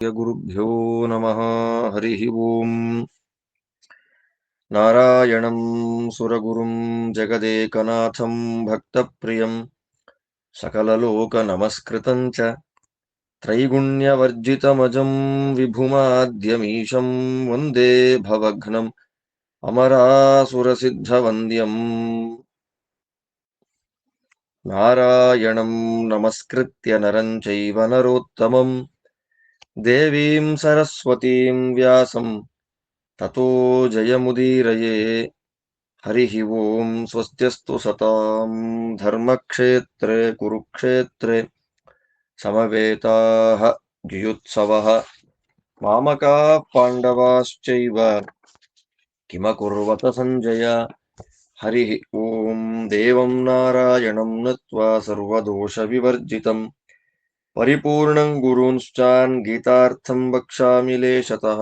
ಗುರುಭ್ಯೋ ನಮಃ. ಹರಿ ಓಂ. ನಾರಾಯಣಂ ಸುರಗುರುಂ ಜಗದೇಕನಾಥಂ ಭಕ್ತಪ್ರಿಯಂ ಸಕಲಲೋಕನಮಸ್ಕೃತಂ ಚ ತ್ರೈಗುಣ್ಯವರ್ಜಿತಮಜಂ ವಿಭುಮಾದ್ಯಮೀಶಂ ವಂದೇ ಭವಘ್ನಂ ಅಮರಾಸುರಸಿದ್ಧವಂದ್ಯಂ. ನಾರಾಯಣಂ ನಮಸ್ಕೃತ್ಯ ನರಂ ಚೈವ ನರೋತ್ತಮಂ ದೇವೀಂ ಸರಸ್ವತೀಂ ವ್ಯಾಸಂ ತತೋ ಜಯಮುದೀರಯೇ. ಹರಿ ಓಂ. ಸ್ವಸ್ತ್ಯಸ್ತು ಸತಾಂ ಧರ್ಮಕ್ಷೇತ್ರೇ ಕುರುಕ್ಷೇತ್ರೇ ಸಮವೇತಾಃ ಯುಯುತ್ಸವಃ ಮಾಮಕಾಃ ಪಾಂಡವಾಶ್ಚೈವ ಕಿಮಕುರ್ವತ ಸಂಜಯ. ಹರಿ ಓಂ. ದೇವಂ ನಾರಾಯಣಂ ನತ್ವಾ ಸರ್ವದೋಷ ವಿವರ್ಜಿತಂ ಪರಿಪೂರ್ಣಂ ಗುರೂಂಶ್ಚಾನ್ ಗೀತಾರ್ಥಂ ವಕ್ಷ್ಯಾಮಿ ಲೇಶತಃ.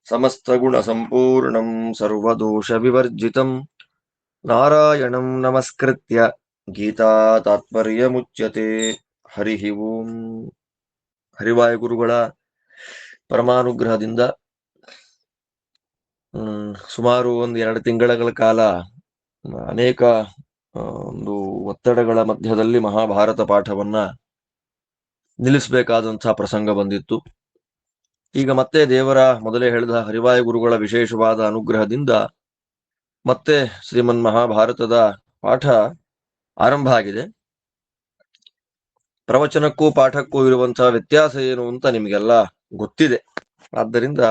ಸಮಸ್ತಗುಣ ಸಂಪೂರ್ಣಂ ಸರ್ವದೋಷ ವಿವರ್ಜಿತಂ ನಾರಾಯಣಂ ನಮಸ್ಕೃತ್ಯ ಗೀತಾ ತಾತ್ಪರ್ಯಮುಚ್ಯತೆ. ಹರಿ ಓಂ. ಹರಿವಾಯ ಗುರುಗಳ ಪರಮಾನುಗ್ರಹದಿಂದ ಸುಮಾರು 1-2 ತಿಂಗಳ ಕಾಲ ಅನೇಕ ಒಂದು ಒತ್ತಡಗಳ ಮಧ್ಯದಲ್ಲಿ ಮಹಾಭಾರತ ಪಾಠವನ್ನ ನಿಲ್ಲಿಸಬೇಕಾದಂತಹ ಪ್ರಸಂಗ ಬಂದಿತ್ತು. ಈಗ ಮತ್ತೆ ದೇವರ ಮೊದಲೇ ಹೇಳಿದ ಹರಿವಾಯ ಗುರುಗಳ ವಿಶೇಷವಾದ ಅನುಗ್ರಹದಿಂದ ಮತ್ತೆ ಶ್ರೀಮನ್ ಮಹಾಭಾರತದ ಪಾಠ ಆರಂಭ ಆಗಿದೆ. ಪ್ರವಚನಕ್ಕೂ ಪಾಠಕ್ಕೂ ಇರುವಂತಹ ವ್ಯತ್ಯಾಸ ಏನು ಅಂತ ನಿಮಗೆಲ್ಲ ಗೊತ್ತಿದೆ. ಆದ್ದರಿಂದ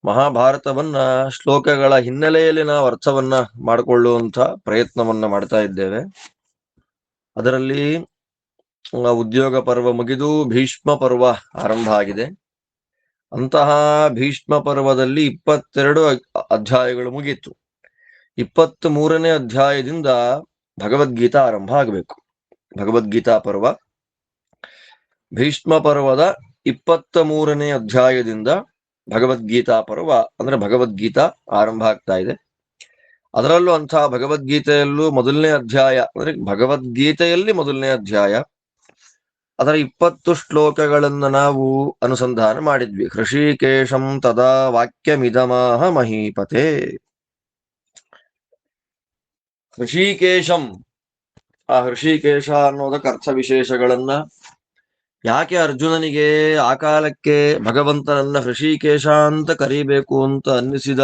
ಮಹಾಭಾರತವನ್ನ ಶ್ಲೋಕಗಳ ಹಿನ್ನೆಲೆಯಲ್ಲಿ ನಾವು ಅರ್ಥವನ್ನ ಮಾಡಿಕೊಳ್ಳುವಂತ ಪ್ರಯತ್ನವನ್ನ ಮಾಡ್ತಾ ಇದ್ದೇವೆ. ಅದರಲ್ಲಿ ಉದ್ಯೋಗ ಪರ್ವ ಮುಗಿದು ಭೀಷ್ಮ ಪರ್ವ ಆರಂಭ ಆಗಿದೆ. ಅಂತಹ ಭೀಷ್ಮ ಪರ್ವದಲ್ಲಿ 22 ಅಧ್ಯಾಯಗಳು ಮುಗಿಯಿತು. 23ನೇ ಅಧ್ಯಾಯದಿಂದ ಭಗವದ್ಗೀತಾ ಆರಂಭ ಆಗಬೇಕು. ಭಗವದ್ಗೀತಾ ಪರ್ವ ಭೀಷ್ಮ ಪರ್ವದ 23ನೇ ಅಧ್ಯಾಯದಿಂದ ಭಗವದ್ಗೀತಾ ಪರ್ವ ಅಂದ್ರೆ ಭಗವದ್ಗೀತಾ ಆರಂಭ ಆಗ್ತಾ ಇದೆ. ಅದರಲ್ಲೂ ಅಂತಹ ಭಗವದ್ಗೀತೆಯಲ್ಲೂ ಮೊದಲನೇ ಅಧ್ಯಾಯ ಅಂದ್ರೆ ಭಗವದ್ಗೀತೆಯಲ್ಲಿ ಮೊದಲನೇ ಅಧ್ಯಾಯ, ಅದರ 20 ಶ್ಲೋಕಗಳನ್ನು ನಾವು ಅನುಸಂಧಾನ ಮಾಡಿದ್ವಿ. ಹೃಷಿಕೇಶಂ ತದಾ ವಾಕ್ಯಮಿದಮಾಹ ಮಹೀಪತೆ. ಹೃಷಿಕೇಶಂ, ಆ ಹೃಷಿಕೇಶ ಅನ್ನೋದಕ್ಕೆ ಅರ್ಥ ವಿಶೇಷಗಳನ್ನ, ಯಾಕೆ ಅರ್ಜುನನಿಗೆ ಆ ಕಾಲಕ್ಕೆ ಭಗವಂತನನ್ನ ಹೃಷಿಕೇಶ ಅಂತ ಕರೀಬೇಕು ಅಂತ ಅನ್ನಿಸಿದ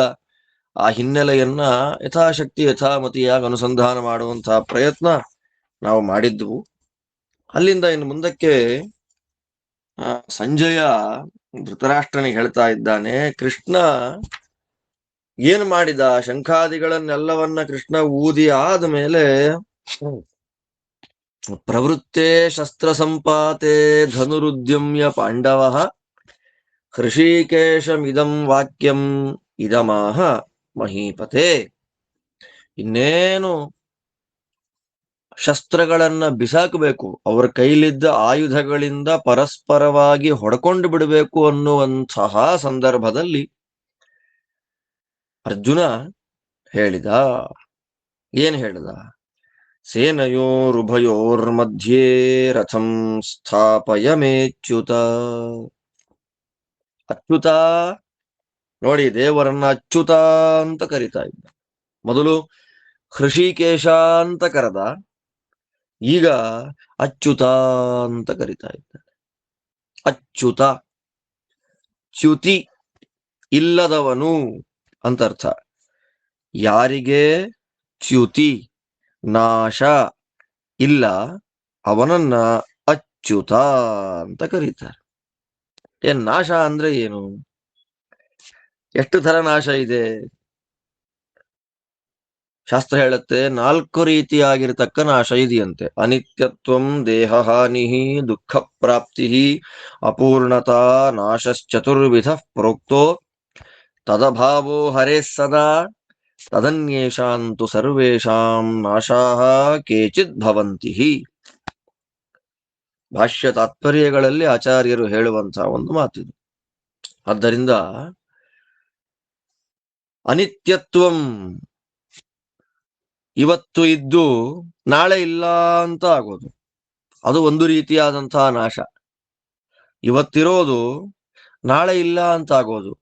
ಆ ಹಿನ್ನೆಲೆಯನ್ನ ಯಥಾಶಕ್ತಿ ಯಥಾಮತಿಯಾಗಿ ಅನುಸಂಧಾನ ಮಾಡುವಂತಹ ಪ್ರಯತ್ನ ನಾವು ಮಾಡಿದ್ವು. ಅಲ್ಲಿಂದ ಇನ್ನು ಮುಂದಕ್ಕೆ ಸಂಜಯ ಧೃತರಾಷ್ಟ್ರನಿಗೆ ಹೇಳ್ತಾ ಇದ್ದಾನೆ, ಕೃಷ್ಣ ಏನು ಮಾಡಿದ, ಶಂಖಾದಿಗಳನ್ನೆಲ್ಲವನ್ನ ಕೃಷ್ಣ ಊದಿ ಆದ ಮೇಲೆ ಪ್ರವೃತ್ತೆ ಶಸ್ತ್ರ ಸಂಪಾತೆ ಧನುರುದ್ಯಮ್ಯ ಪಾಂಡವ ಹೃಷಿಕೇಶಮಿದಂ ವಾಕ್ಯಂ ಇದಮಾಹ ಮಹೀಪತೆ. ಇನ್ನೇನು ಶಸ್ತ್ರಗಳನ್ನ ಬಿಸಾಕಬೇಕು, ಅವರ ಕೈಲಿದ್ದ ಆಯುಧಗಳಿಂದ ಪರಸ್ಪರವಾಗಿ ಹೊಡ್ಕೊಂಡು ಬಿಡಬೇಕು ಅನ್ನುವಂತಹ ಸಂದರ್ಭದಲ್ಲಿ ಅರ್ಜುನ ಹೇಳಿದ. ಏನ್ ಹೇಳಿದ? ಸೇನಯೋರುಭಯೋರ್ಮಧ್ಯೆ ರಥಂ ಸ್ಥಾಪಯಮೇಚ್ಯುತ. ಅಚ್ಯುತ ನೋಡಿ, ದೇವರನ್ನ ಅಚ್ಯುತ ಅಂತ ಕರಿತಾ ಇದ್ದ. ಮೊದಲು ಹೃಷಿಕೇಶ ಅಂತ ಕರೆದ, ಈಗ ಅಚ್ಯುತ ಅಂತ ಕರಿತಾ ಇದ್ದಾನೆ. ಅಚ್ಯುತ, ಚ್ಯುತಿ ಇಲ್ಲದವನು ಅಂತ ಅರ್ಥ. ಯಾರಿಗೆ ಚ್ಯುತಿ ನಾಶ ಇಲ್ಲ ಅವನನ್ನ ಅಚ್ಯುತ ಅಂತ ಕರೀತಾರೆ. ನಾಶ ಅಂದ್ರೆ ಏನು? ಎಷ್ಟು ತರ ನಾಶ ಇದೆ? ಶಾಸ್ತ್ರ ಹೇಳುತ್ತೆ 4 ರೀತಿಯಾಗಿರ್ತಕ್ಕ ನಾಶ ಇದೆಯಂತೆ. ಅನಿತ್ಯತ್ವಂ, ದೇಹಹಾನಿ, ದುಃಖ ಪ್ರಾಪ್ತಿ, ಅಪೂರ್ಣತಾ, ನಾಶಶ್ಚತುರ್ವಿಧ ಪ್ರೋಕ್ತೋ ತದಭಾವೋ ಹರೇ ಸದಾ ತದನ್ಯೇಷಾಂತು ಸರ್ವೇಷಾಂ ನಾಶಾಃ ಕೇಚಿತ್ ಭವಂತಿ. ಭಾಷ್ಯ ತಾತ್ಪರ್ಯಗಳಲ್ಲಿ ಆಚಾರ್ಯರು ಹೇಳುವಂತಹ ಒಂದು ಮಾತಿದು. ಆದ್ದರಿಂದ ಅನಿತ್ಯತ್ವಂ, ಇವತ್ತು ಇದ್ದು ನಾಳೆ ಇಲ್ಲ ಅಂತ ಆಗೋದು, ಅದು ಒಂದು ರೀತಿಯಾದಂತಹ ನಾಶ. ಇವತ್ತಿರೋದು ನಾಳೆ ಇಲ್ಲ ಅಂತ ಆಗೋದು.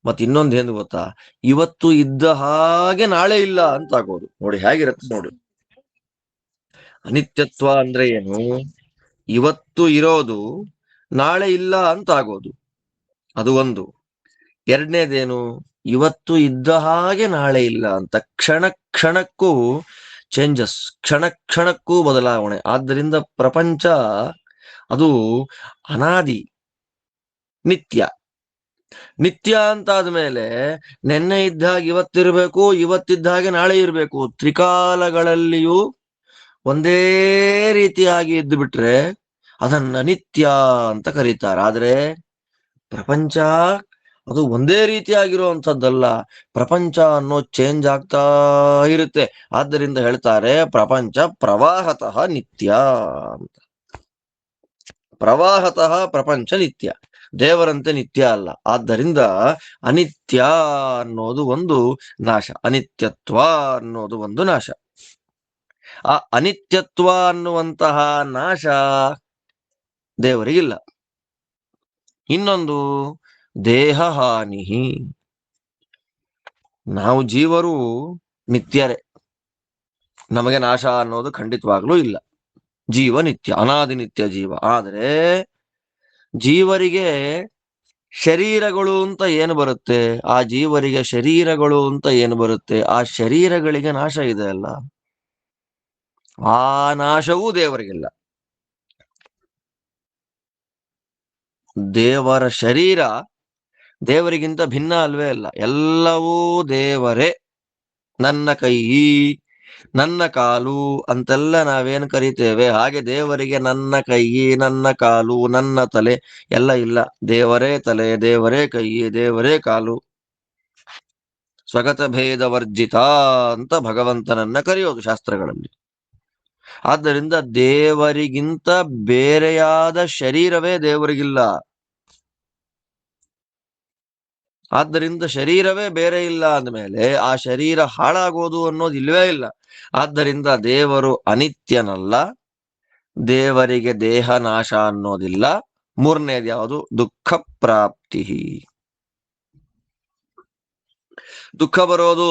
ಮತ್ ಇನ್ನೊಂದ್ ಏನು ಗೊತ್ತಾ, ಇವತ್ತು ಇದ್ದ ಹಾಗೆ ನಾಳೆ ಇಲ್ಲ ಅಂತ ಆಗೋದು. ನೋಡಿ ಹೇಗಿರತ್ತೆ ನೋಡಿ. ಅನಿತ್ಯತ್ವ ಅಂದ್ರೆ ಏನು? ಇವತ್ತು ಇರೋದು ನಾಳೆ ಇಲ್ಲ ಅಂತ ಆಗೋದು, ಅದು ಒಂದು. ಎರಡನೇದೇನು? ಇವತ್ತು ಇದ್ದ ಹಾಗೆ ನಾಳೆ ಇಲ್ಲ ಅಂತ. ಕ್ಷಣ ಕ್ಷಣಕ್ಕೂ ಚೇಂಜಸ್, ಕ್ಷಣ ಕ್ಷಣಕ್ಕೂ ಬದಲಾವಣೆ. ಆದ್ದರಿಂದ ಪ್ರಪಂಚ ಅದು ಅನಾದಿ, ನಿತ್ಯ. ನಿತ್ಯ ಅಂತಾದ್ಮೇಲೆ ನೆನ್ನೆ ಇದ್ದಾಗ ಇವತ್ತಿರ್ಬೇಕು, ಇವತ್ತಿದ್ದ ಹಾಗೆ ನಾಳೆ ಇರ್ಬೇಕು. ತ್ರಿಕಾಲಗಳಲ್ಲಿಯೂ ಒಂದೇ ರೀತಿಯಾಗಿ ಇದ್ದು ಬಿಟ್ರೆ ಅದನ್ನ ನಿತ್ಯ ಅಂತ ಕರೀತಾರೆ. ಆದ್ರೆ ಪ್ರಪಂಚ ಅದು ಒಂದೇ ರೀತಿಯಾಗಿರುವಂಥದ್ದಲ್ಲ. ಪ್ರಪಂಚ ಅನ್ನೋ ಚೇಂಜ್ ಆಗ್ತಾ ಇರುತ್ತೆ. ಆದ್ದರಿಂದ ಹೇಳ್ತಾರೆ ಪ್ರಪಂಚ ಪ್ರವಾಹತಃ ನಿತ್ಯ ಅಂತ. ಪ್ರವಾಹತಃ ಪ್ರಪಂಚ ನಿತ್ಯ, ದೇವರಂತೆ ನಿತ್ಯ ಅಲ್ಲ. ಆದ್ದರಿಂದ ಅನಿತ್ಯ ಅನ್ನೋದು ಒಂದು ನಾಶ, ಅನಿತ್ಯತ್ವ ಅನ್ನೋದು ಒಂದು ನಾಶ. ಆ ಅನಿತ್ಯತ್ವ ಅನ್ನುವಂತಹ ನಾಶ ದೇವರಿಗಿಲ್ಲ. ಇನ್ನೊಂದು ದೇಹ ಹಾನಿ. ನಾವು ಜೀವರು ನಿತ್ಯರೇ, ನಮಗೆ ನಾಶ ಅನ್ನೋದು ಖಂಡಿತವಾಗ್ಲೂ ಇಲ್ಲ. ಜೀವ ನಿತ್ಯ, ಅನಾದಿ ನಿತ್ಯ ಜೀವ. ಆದರೆ ಜೀವರಿಗೆ ಶರೀರಗಳು ಅಂತ ಏನು ಬರುತ್ತೆ, ಆ ಜೀವರಿಗೆ ಶರೀರಗಳು ಅಂತ ಏನು ಬರುತ್ತೆ, ಆ ಶರೀರಗಳಿಗೆ ನಾಶ ಇದೆ ಅಲ್ಲ, ಆ ನಾಶವೂ ದೇವರಿಗಿಲ್ಲ. ದೇವರ ಶರೀರ ದೇವರಿಗಿಂತ ಭಿನ್ನ ಅಲ್ವೇ ಅಲ್ಲ, ಎಲ್ಲವೂ ದೇವರೇ. ನನ್ನ ಕೈ, ನನ್ನ ಕಾಲು ಅಂತೆಲ್ಲ ನಾವೇನು ಕರಿತೇವೆ, ಹಾಗೆ ದೇವರಿಗೆ ನನ್ನ ಕೈ, ನನ್ನ ಕಾಲು, ನನ್ನ ತಲೆ ಎಲ್ಲ ಇಲ್ಲ. ದೇವರೇ ತಲೆ, ದೇವರೇ ಕೈ, ದೇವರೇ ಕಾಲು. ಸ್ವಗತ ಭೇದ ವರ್ಜಿತ ಅಂತ ಭಗವಂತನನ್ನ ಕರೆಯೋದು ಶಾಸ್ತ್ರಗಳಲ್ಲಿ. ಆದ್ದರಿಂದ ದೇವರಿಗಿಂತ ಬೇರೆಯಾದ ಶರೀರವೇ ದೇವರಿಗಿಲ್ಲ. ಆದ್ದರಿಂದ ಶರೀರವೇ ಬೇರೆ ಇಲ್ಲ ಅಂದಮೇಲೆ ಆ ಶರೀರ ಹಾಳಾಗೋದು ಅನ್ನೋದು ಇಲ್ವೇ ಇಲ್ಲ. ಆದ್ದರಿಂದ ದೇವರು ಅನಿತ್ಯನಲ್ಲ, ದೇವರಿಗೆ ದೇಹ ನಾಶ ಅನ್ನೋದಿಲ್ಲ. ಮೂರನೇದು ಯಾವುದು? ದುಃಖ ಪ್ರಾಪ್ತಿ. ದುಃಖ ಬರೋದು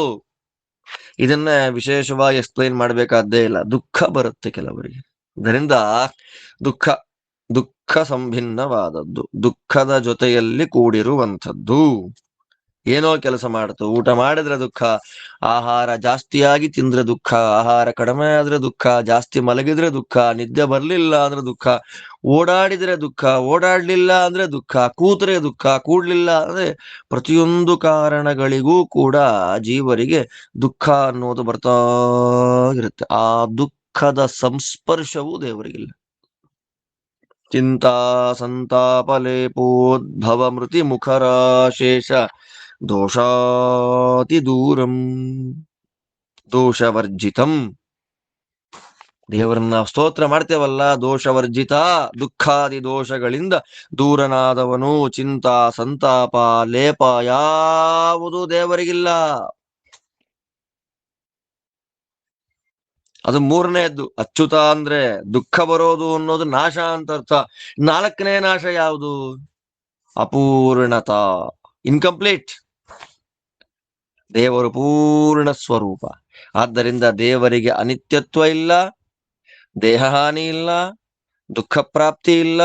ಇದನ್ನ ವಿಶೇಷವಾಗಿ ಎಕ್ಸ್ಪ್ಲೈನ್ ಮಾಡಬೇಕಾದ್ದೇ ಇಲ್ಲ. ದುಃಖ ಬರುತ್ತೆ ಕೆಲವರಿಗೆ. ಇದರಿಂದ ದುಃಖ, ದುಃಖ ಸಂಭಿನ್ನವಾದದ್ದು, ದುಃಖದ ಜೊತೆಯಲ್ಲಿ ಕೂಡಿರುವಂಥದ್ದು. ಏನೋ ಕೆಲಸ ಮಾಡ್ತು, ಊಟ ಮಾಡಿದ್ರೆ ದುಃಖ, ಆಹಾರ ಜಾಸ್ತಿಯಾಗಿ ತಿಂದ್ರೆ ದುಃಖ, ಆಹಾರ ಕಡಿಮೆ ಆದ್ರೆ ದುಃಖ, ಜಾಸ್ತಿ ಮಲಗಿದ್ರೆ ದುಃಖ, ನಿದ್ದೆ ಬರ್ಲಿಲ್ಲ ಅಂದ್ರೆ ದುಃಖ, ಓಡಾಡಿದ್ರೆ ದುಃಖ, ಓಡಾಡ್ಲಿಲ್ಲ ಅಂದ್ರೆ ದುಃಖ, ಕೂತ್ರೆ ದುಃಖ, ಕೂಡ್ಲಿಲ್ಲ ಅಂದ್ರೆ ಪ್ರತಿಯೊಂದು ಕಾರಣಗಳಿಗೂ ಕೂಡ ಜೀವರಿಗೆ ದುಃಖ ಅನ್ನೋದು ಬರ್ತಾ ಇರುತ್ತೆ. ಆ ದುಃಖದ ಸಂಸ್ಪರ್ಶವೂ ದೇವರಿಗಿಲ್ಲ. ಚಿಂತಾ ಸಂತಾಪ ಲೇಪೋದ್ಭವ ಮೃತಿ ಮುಖರಾಶೇಷ ದೋಷಾತಿ ದೂರಂ ದೋಷವರ್ಜಿತಂ. ದೇವರನ್ನ ಸ್ತೋತ್ರ ಮಾಡ್ತೇವಲ್ಲ, ದೋಷವರ್ಜಿತ, ದುಃಖಾದಿ ದೋಷಗಳಿಂದ ದೂರನಾದವನು. ಚಿಂತಾ ಸಂತಾಪ ಲೇಪ ಯಾವುದೂ ದೇವರಿಗಿಲ್ಲ. ಅದು ಮೂರನೇದ್ದು. ಅಚ್ಯುತ ಅಂದ್ರೆ ದುಃಖ ಬರೋದು ಅನ್ನೋದು ನಾಶ ಅಂತ ಅರ್ಥ. ನಾಲ್ಕನೇ ನಾಶ ಯಾವುದು? ಅಪೂರ್ಣತಾ, ಇನ್ಕಂಪ್ಲೀಟ್. ದೇವರು ಪೂರ್ಣ ಸ್ವರೂಪ. ಆದ್ದರಿಂದ ದೇವರಿಗೆ ಅನಿತ್ಯತ್ವ ಇಲ್ಲ, ದೇಹ ಹಾನಿ ಇಲ್ಲ, ದುಃಖ ಪ್ರಾಪ್ತಿ ಇಲ್ಲ,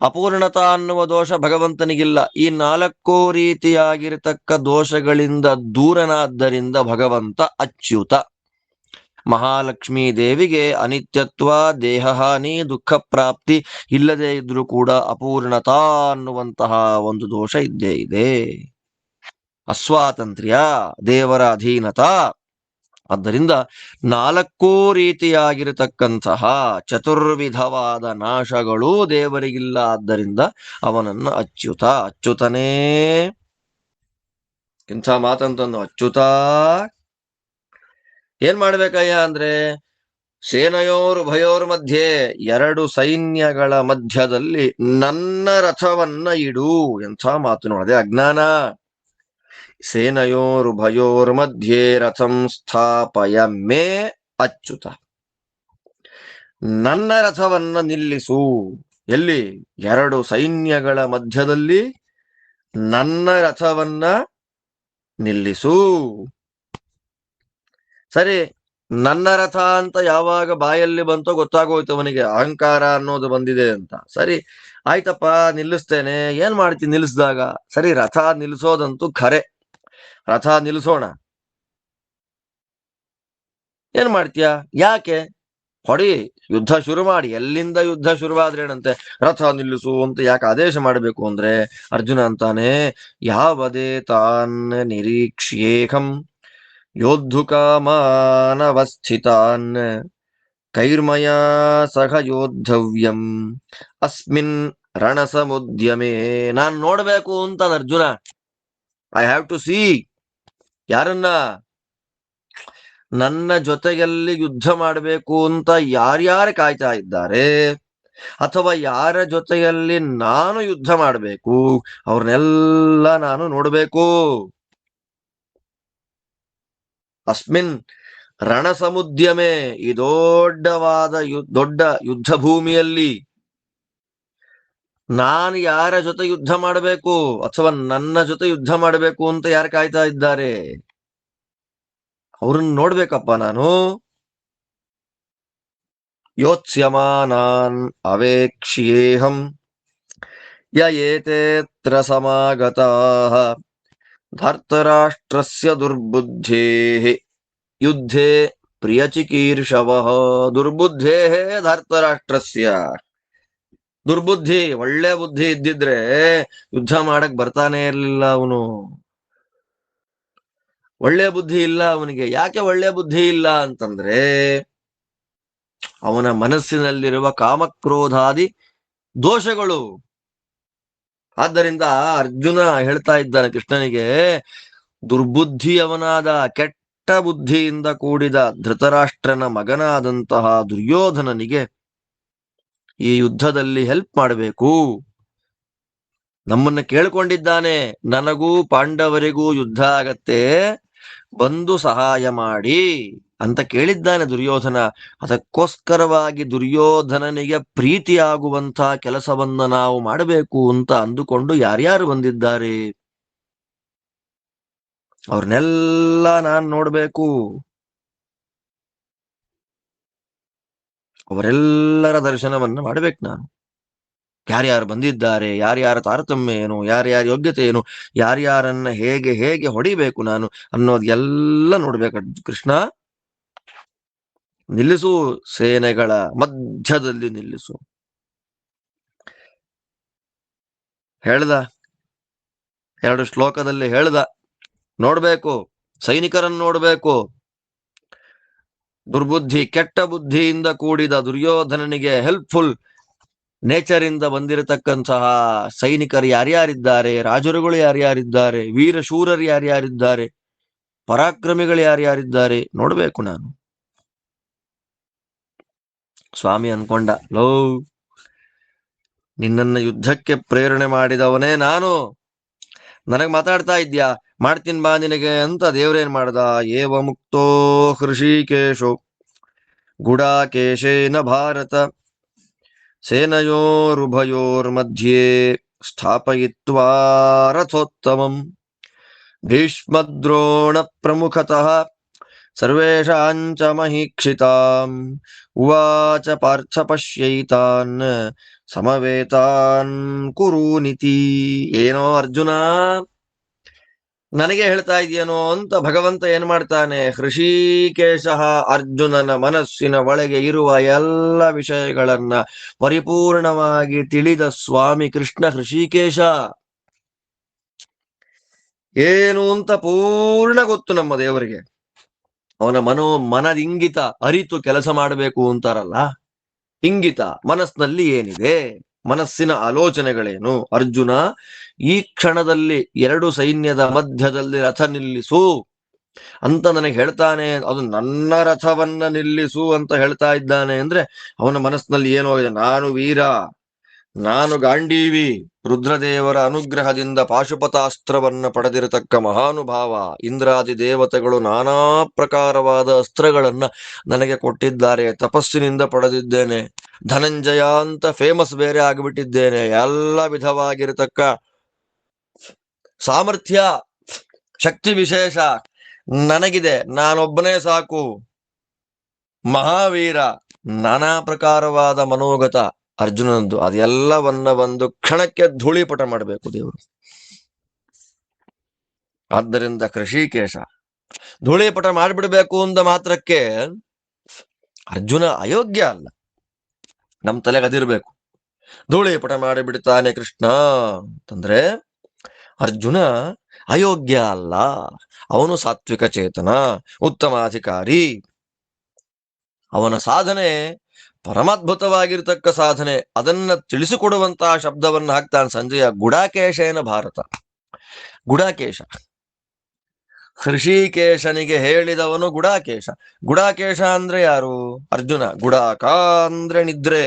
ಅಪೂರ್ಣತಾ ಅನ್ನುವ ದೋಷ ಭಗವಂತನಿಗಿಲ್ಲ. ಈ ನಾಲ್ಕು ರೀತಿಯಾಗಿರತಕ್ಕ ದೋಷಗಳಿಂದ ದೂರನಾದ್ದರಿಂದ ಭಗವಂತ ಅಚ್ಯುತ. ಮಹಾಲಕ್ಷ್ಮೀ ದೇವಿಗೆ ಅನಿತ್ಯತ್ವ, ದೇಹ ಹಾನಿ, ದುಃಖ ಪ್ರಾಪ್ತಿ ಇಲ್ಲದೆ ಇದ್ರೂ ಕೂಡ ಅಪೂರ್ಣತಾ ಅನ್ನುವಂತಹ ಒಂದು ದೋಷ ಇದ್ದೇ ಇದೆ. ಅಸ್ವಾತಂತ್ರ್ಯ, ದೇವರ ಅಧೀನತಾ. ಆದ್ದರಿಂದ ನಾಲ್ಕೂ ರೀತಿಯಾಗಿರತಕ್ಕಂತಹ ಚತುರ್ವಿಧವಾದ ನಾಶಗಳೂ ದೇವರಿಗಿಲ್ಲ. ಆದ್ದರಿಂದ ಅವನನ್ನು ಅಚ್ಯುತ. ಅಚ್ಯುತನೇ, ಇಂಥ ಮಾತಂತಂದು ಅಚ್ಯುತ ಏನ್ ಮಾಡ್ಬೇಕಯ್ಯ ಅಂದ್ರೆ, ಸೇನೆಯೋರು ಭಯೋರ್ ಮಧ್ಯೆ, ಎರಡು ಸೈನ್ಯಗಳ ಮಧ್ಯದಲ್ಲಿ ನನ್ನ ರಥವನ್ನ ಇಡು. ಎಂಥ ಮಾತು ನೋಡದೆ, ಅಜ್ಞಾನ. ಸೇನೆಯೋರು ಭಯೋರ್ ಮಧ್ಯೆ ರಥಂ ಸ್ಥಾಪಯ ಮೇ ಅಚ್ಯುತ. ನನ್ನ ರಥವನ್ನ ನಿಲ್ಲಿಸು. ಎಲ್ಲಿ? ಎರಡು ಸೈನ್ಯಗಳ ಮಧ್ಯದಲ್ಲಿ ನನ್ನ ರಥವನ್ನ ನಿಲ್ಲಿಸು. ಸರಿ, ನನ್ನ ರಥ ಅಂತ ಯಾವಾಗ ಬಾಯಲ್ಲಿ ಬಂತೋ ಗೊತ್ತಾಗೋಯ್ತು ಅವನಿಗೆ, ಅಹಂಕಾರ ಅನ್ನೋದು ಬಂದಿದೆ ಅಂತ. ಸರಿ ಆಯ್ತಪ್ಪ, ನಿಲ್ಲಿಸ್ತೇನೆ. ಏನ್ ಮಾಡ್ತೀನಿ ನಿಲ್ಲಿಸಿದಾಗ? ಸರಿ, ರಥ ನಿಲ್ಲಿಸೋದಂತೂ ಖರೆ, ರಥ ನಿಲ್ಲಿಸೋಣ. ಏನ್ ಮಾಡ್ತೀಯ? ಯಾಕೆ? ಹೊಡಿ, ಯುದ್ಧ ಶುರು ಮಾಡಿ. ಎಲ್ಲಿಂದ ಯುದ್ಧ ಶುರುವಾದ್ರೇನಂತೆ? ರಥ ನಿಲ್ಲಿಸು ಅಂತ ಯಾಕೆ ಆದೇಶ ಮಾಡಬೇಕು ಅಂದ್ರೆ, ಅರ್ಜುನ ಅಂತಾನೆ, ಯಾವದೇ ತಾನ್ ನಿರೀಕ್ಷ್ಯೇಹಂ ಯೋದ್ಧುಕಾಮಾನವಸ್ಥಿತಾನ್ ಕೈರ್ಮಯ ಸಹ ಯೋದ್ಧವ್ಯಂ ಅಸ್ಮಿನ್ ರಣಸಮುದ್ಯಮೇ. ನಾನ್ ನೋಡ್ಬೇಕು ಅಂತ Arjuna. I have to see. ಯಾರನ್ನ? ನನ್ನ ಜೊತೆಯಲ್ಲಿ ಯುದ್ಧ ಮಾಡಬೇಕು ಅಂತ ಯಾರ್ಯಾರು ಕಾಯ್ತಾ ಇದ್ದಾರೆ, ಅಥವಾ ಯಾರ ಜೊತೆಯಲ್ಲಿ ನಾನು ಯುದ್ಧ ಮಾಡಬೇಕು, ಅವ್ರನ್ನೆಲ್ಲ ನಾನು ನೋಡ್ಬೇಕು. ಅಸ್ಮಿನ್ ರಣಸಮುದ್ಯಮೆ, ಈ ದೊಡ್ಡವಾದ ದೊಡ್ಡ ಯುದ್ಧ ಭೂಮಿಯಲ್ಲಿ ನಾನು ಯಾರ ಜೊತೆ ಯುದ್ಧ ಮಾಡಬೇಕು, ಅಥವಾ ನನ್ನ ಜೊತೆ ಯುದ್ಧ ಮಾಡಬೇಕು ಅಂತ ಯಾರು ಕಾಯ್ತಾ ಇದ್ದಾರೆ, ಅವ್ರನ್ನ ನೋಡ್ಬೇಕಪ್ಪ ನಾನು. ಯೋತ್ಸ್ಯಮಾನಾನ್ ಅವೇಕ್ಷ್ಯೇಹಂ ಯ ಏತೇತ್ರ ಸಮಾಗತಾಃ ಧರ್ತರಾಷ್ಟ್ರಸ್ಯ ದುರ್ಬುದ್ಧೇಃ ಯುದ್ಧೇ ಪ್ರಿಯಚಿಕೀರ್ಷವಃ. ದುರ್ಬುದ್ಧೇಃ ಧರ್ತರಾಷ್ಟ್ರಸ್ಯ. ದುರ್ಬುದ್ಧಿ, ಒಳ್ಳೆ ಬುದ್ಧಿ ಇದ್ದಿದ್ರೆ ಯುದ್ಧ ಮಾಡಕ್ ಬರ್ತಾನೆ ಇರ್ಲಿಲ್ಲ ಅವನು. ಒಳ್ಳೆ ಬುದ್ಧಿ ಇಲ್ಲ ಅವನಿಗೆ. ಯಾಕೆ ಒಳ್ಳೆ ಬುದ್ಧಿ ಇಲ್ಲ ಅಂತಂದ್ರೆ, ಅವನ ಮನಸ್ಸಿನಲ್ಲಿರುವ ಕಾಮಕ್ರೋಧಾದಿ ದೋಷಗಳು. ಆದ್ದರಿಂದ ಅರ್ಜುನ ಹೇಳ್ತಾ ಇದ್ದಾನೆ ಕೃಷ್ಣನಿಗೆ, ದುರ್ಬುದ್ಧಿಯವನಾದ ಕೆಟ್ಟ ಬುದ್ಧಿಯಿಂದ ಕೂಡಿದ ಧೃತರಾಷ್ಟ್ರನ ಮಗನಾದಂತಹ ದುರ್ಯೋಧನನಿಗೆ ಈ ಯುದ್ಧದಲ್ಲಿ ಹೆಲ್ಪ್ ಮಾಡಬೇಕು. ನಮ್ಮನ್ನ ಕೇಳ್ಕೊಂಡಿದ್ದಾನೆ, ನನಗೂ ಪಾಂಡವರಿಗೂ ಯುದ್ಧ ಆಗತ್ತೆ, ಬಂದು ಸಹಾಯ ಮಾಡಿ ಅಂತ ಕೇಳಿದ್ದಾನೆ ದುರ್ಯೋಧನ. ಅದಕ್ಕೋಸ್ಕರವಾಗಿ ದುರ್ಯೋಧನನಿಗೆ ಪ್ರೀತಿಯಾಗುವಂತಹ ಕೆಲಸವನ್ನ ನಾವು ಮಾಡಬೇಕು ಅಂತ ಅಂದುಕೊಂಡು ಯಾರ್ಯಾರು ಬಂದಿದ್ದಾರೆ ಅವ್ರನ್ನೆಲ್ಲ ನಾನ್ ನೋಡ್ಬೇಕು. ಅವರೆಲ್ಲರ ದರ್ಶನವನ್ನ ಮಾಡ್ಬೇಕು ನಾನು. ಯಾರ್ಯಾರು ಬಂದಿದ್ದಾರೆ, ಯಾರ್ಯಾರ ತಾರತಮ್ಯ ಏನು, ಯಾರ್ಯಾರ ಯೋಗ್ಯತೆ ಏನು, ಯಾರ್ಯಾರನ್ನ ಹೇಗೆ ಹೇಗೆ ಹೊಡಿಬೇಕು ನಾನು ಅನ್ನೋದು ಎಲ್ಲ ನೋಡ್ಬೇಕು. ಕೃಷ್ಣ, ನಿಲ್ಲಿಸು, ಸೇನೆಗಳ ಮಧ್ಯದಲ್ಲಿ ನಿಲ್ಲಿಸು. ಹೇಳ್ದ, 2 ಶ್ಲೋಕದಲ್ಲಿ ಹೇಳ್ದ. ನೋಡ್ಬೇಕು, ಸೈನಿಕರನ್ನು ನೋಡ್ಬೇಕು. ದುರ್ಬುದ್ಧಿ, ಕೆಟ್ಟ ಬುದ್ಧಿಯಿಂದ ಕೂಡಿದ ದುರ್ಯೋಧನನಿಗೆ ಹೆಲ್ಪ್ಫುಲ್ ನೇಚರ್ ಇಂದ ಬಂದಿರತಕ್ಕಂತಹ ಸೈನಿಕರು ಯಾರ್ಯಾರಿದ್ದಾರೆ, ರಾಜರುಗಳು ಯಾರ್ಯಾರಿದ್ದಾರೆ, ವೀರಶೂರರು ಯಾರ್ಯಾರಿದ್ದಾರೆ, ಪರಾಕ್ರಮಿಗಳು ಯಾರ್ಯಾರಿದ್ದಾರೆ ನೋಡ್ಬೇಕು ನಾನು. ಸ್ವಾಮಿ ಅನ್ಕೊಂಡ, ಲೋ, ನಿನ್ನನ್ನ ಯುದ್ಧಕ್ಕೆ ಪ್ರೇರಣೆ ಮಾಡಿದವನೇ ನಾನು. ನನಗ್ ಮಾತಾಡ್ತಾ ಇದ್ಯಾ, ಮಾಡ್ತೀನಿ ಬಾ ನಿನಗೆ ಅಂತ ದೇವ್ರೇನ್ ಮಾಡ್ದ? ಏವ ಮುಕ್ತೋ ಹೃಷಿಕೇಶೋ ಗುಡಾಕೇಶೇನ ಭಾರತ ಸೇನಯೋರುಭಯೋರ್ಮಧ್ಯೆ ಸ್ಥಾಪಯಿತ್ವಾ ರಥೋತ್ತಮಂ ಭೀಷ್ಮದ್ರೋಣ ಪ್ರಮುಖತಃ ಸರ್ವೇಷಾಂಚ ಮಹೀಕ್ಷಿತಾಂ ಉವಾಚ ಪಾರ್ಥ ಪಶ್ಯೈತಾನ್ ಸಮವೇತಾನ್ ಕುರುನಿತಿ. ಏನೋ ಅರ್ಜುನ, ನನಗೆ ಹೇಳ್ತಾ ಇದೆಯೇನೋ ಅಂತ ಭಗವಂತ ಏನ್ ಮಾಡ್ತಾನೆ, ಹೃಷಿಕೇಶ ಅರ್ಜುನನ ಮನಸ್ಸಿನ ಒಳಗೆ ಇರುವ ಎಲ್ಲ ವಿಷಯಗಳನ್ನ ಪರಿಪೂರ್ಣವಾಗಿ ತಿಳಿದ ಸ್ವಾಮಿ ಕೃಷ್ಣ ಹೃಷಿಕೇಶ. ಏನು ಅಂತ ಪೂರ್ಣ ಗೊತ್ತು ನಮ್ಮ ದೇವರಿಗೆ. ಅವನ ಮನದಿಂಗಿತ ಅರಿತು ಕೆಲಸ ಮಾಡಬೇಕು ಅಂತಾರಲ್ಲ, ಇಂಗಿತ, ಮನಸ್ಸಿನಲ್ಲಿ ಏನಿದೆ, ಮನಸ್ಸಿನ ಆಲೋಚನೆಗಳೇನು. ಅರ್ಜುನ, ಈ ಕ್ಷಣದಲ್ಲಿ 2 ಸೈನ್ಯದ ಮಧ್ಯದಲ್ಲಿ ರಥ ನಿಲ್ಲಿಸು ಅಂತ ನನಗೆ ಹೇಳ್ತಾನೆ. ಅದು ನನ್ನ ರಥವನ್ನ ನಿಲ್ಲಿಸು ಅಂತ ಹೇಳ್ತಾ ಇದ್ದಾನೆ ಅಂದ್ರೆ ಅವನ ಮನಸ್ಸಿನಲ್ಲಿ ಏನೋ ಇದೆ. ನಾನು ವೀರ, ನಾನು ಗಾಂಡೀವಿ, ರುದ್ರದೇವರ ಅನುಗ್ರಹದಿಂದ ಪಾಶುಪತಾಸ್ತ್ರವನ್ನ ಪಡೆದಿರತಕ್ಕ ಮಹಾನುಭಾವ. ಇಂದ್ರಾದಿ ದೇವತೆಗಳು ನಾನಾ ಪ್ರಕಾರವಾದ ಅಸ್ತ್ರಗಳನ್ನ ನನಗೆ ಕೊಟ್ಟಿದ್ದಾರೆ. ತಪಸ್ಸಿನಿಂದ ಪಡೆದಿದ್ದೇನೆ. ಧನಂಜಯ ಅಂತ ಫೇಮಸ್ ಬೇರೆ ಆಗಿಬಿಟ್ಟಿದ್ದೇನೆ. ಎಲ್ಲ ವಿಧವಾಗಿರತಕ್ಕ ಸಾಮರ್ಥ್ಯ, ಶಕ್ತಿ ವಿಶೇಷ ನನಗಿದೆ. ನಾನೊಬ್ಬನೇ ಸಾಕು, ಮಹಾವೀರ. ನಾನಾ ಪ್ರಕಾರವಾದ ಮನೋಗತ ಅರ್ಜುನನದ್ದು. ಅದೆಲ್ಲವನ್ನ ಒಂದು ಕ್ಷಣಕ್ಕೆ ಧೂಳಿಪಟ ಮಾಡಬೇಕು ದೇವರು. ಆದ್ದರಿಂದ ಕೃಷಿಕೇಶ ಧೂಳಿಪಟ ಮಾಡಿಬಿಡ್ಬೇಕು ಅಂದ ಮಾತ್ರಕ್ಕೆ ಅರ್ಜುನ ಅಯೋಗ್ಯ ಅಲ್ಲ. ನಮ್ ತಲೆಗೆ ಅದಿರ್ಬೇಕು. ಧೂಳಿಪಟ ಮಾಡಿಬಿಡ್ತಾನೆ ಕೃಷ್ಣ ಅಂತಂದ್ರೆ ಅರ್ಜುನ ಅಯೋಗ್ಯ ಅಲ್ಲ. ಅವನು ಸಾತ್ವಿಕ ಚೇತನ, ಉತ್ತಮಾಧಿಕಾರಿ. ಅವನ ಸಾಧನೆ ಪರಮಾದ್ಭುತವಾಗಿರ್ತಕ್ಕ ಸಾಧನೆ. ಅದನ್ನ ತಿಳಿಸಿಕೊಡುವಂತಹ ಶಬ್ದವನ್ನ ಹಾಕ್ತಾನೆ ಸಂಜಯ. ಗುಡಾಕೇಶೇನ ಭಾರತ. ಗುಡಾಕೇಶ, ಹೃಷಿಕೇಶನಿಗೆ ಹೇಳಿದವನು ಗುಡಾಕೇಶ. ಗುಡಾಕೇಶ ಅಂದ್ರೆ ಯಾರು? ಅರ್ಜುನ. ಗುಡಾಕ ಅಂದ್ರೆ ನಿದ್ರೆ.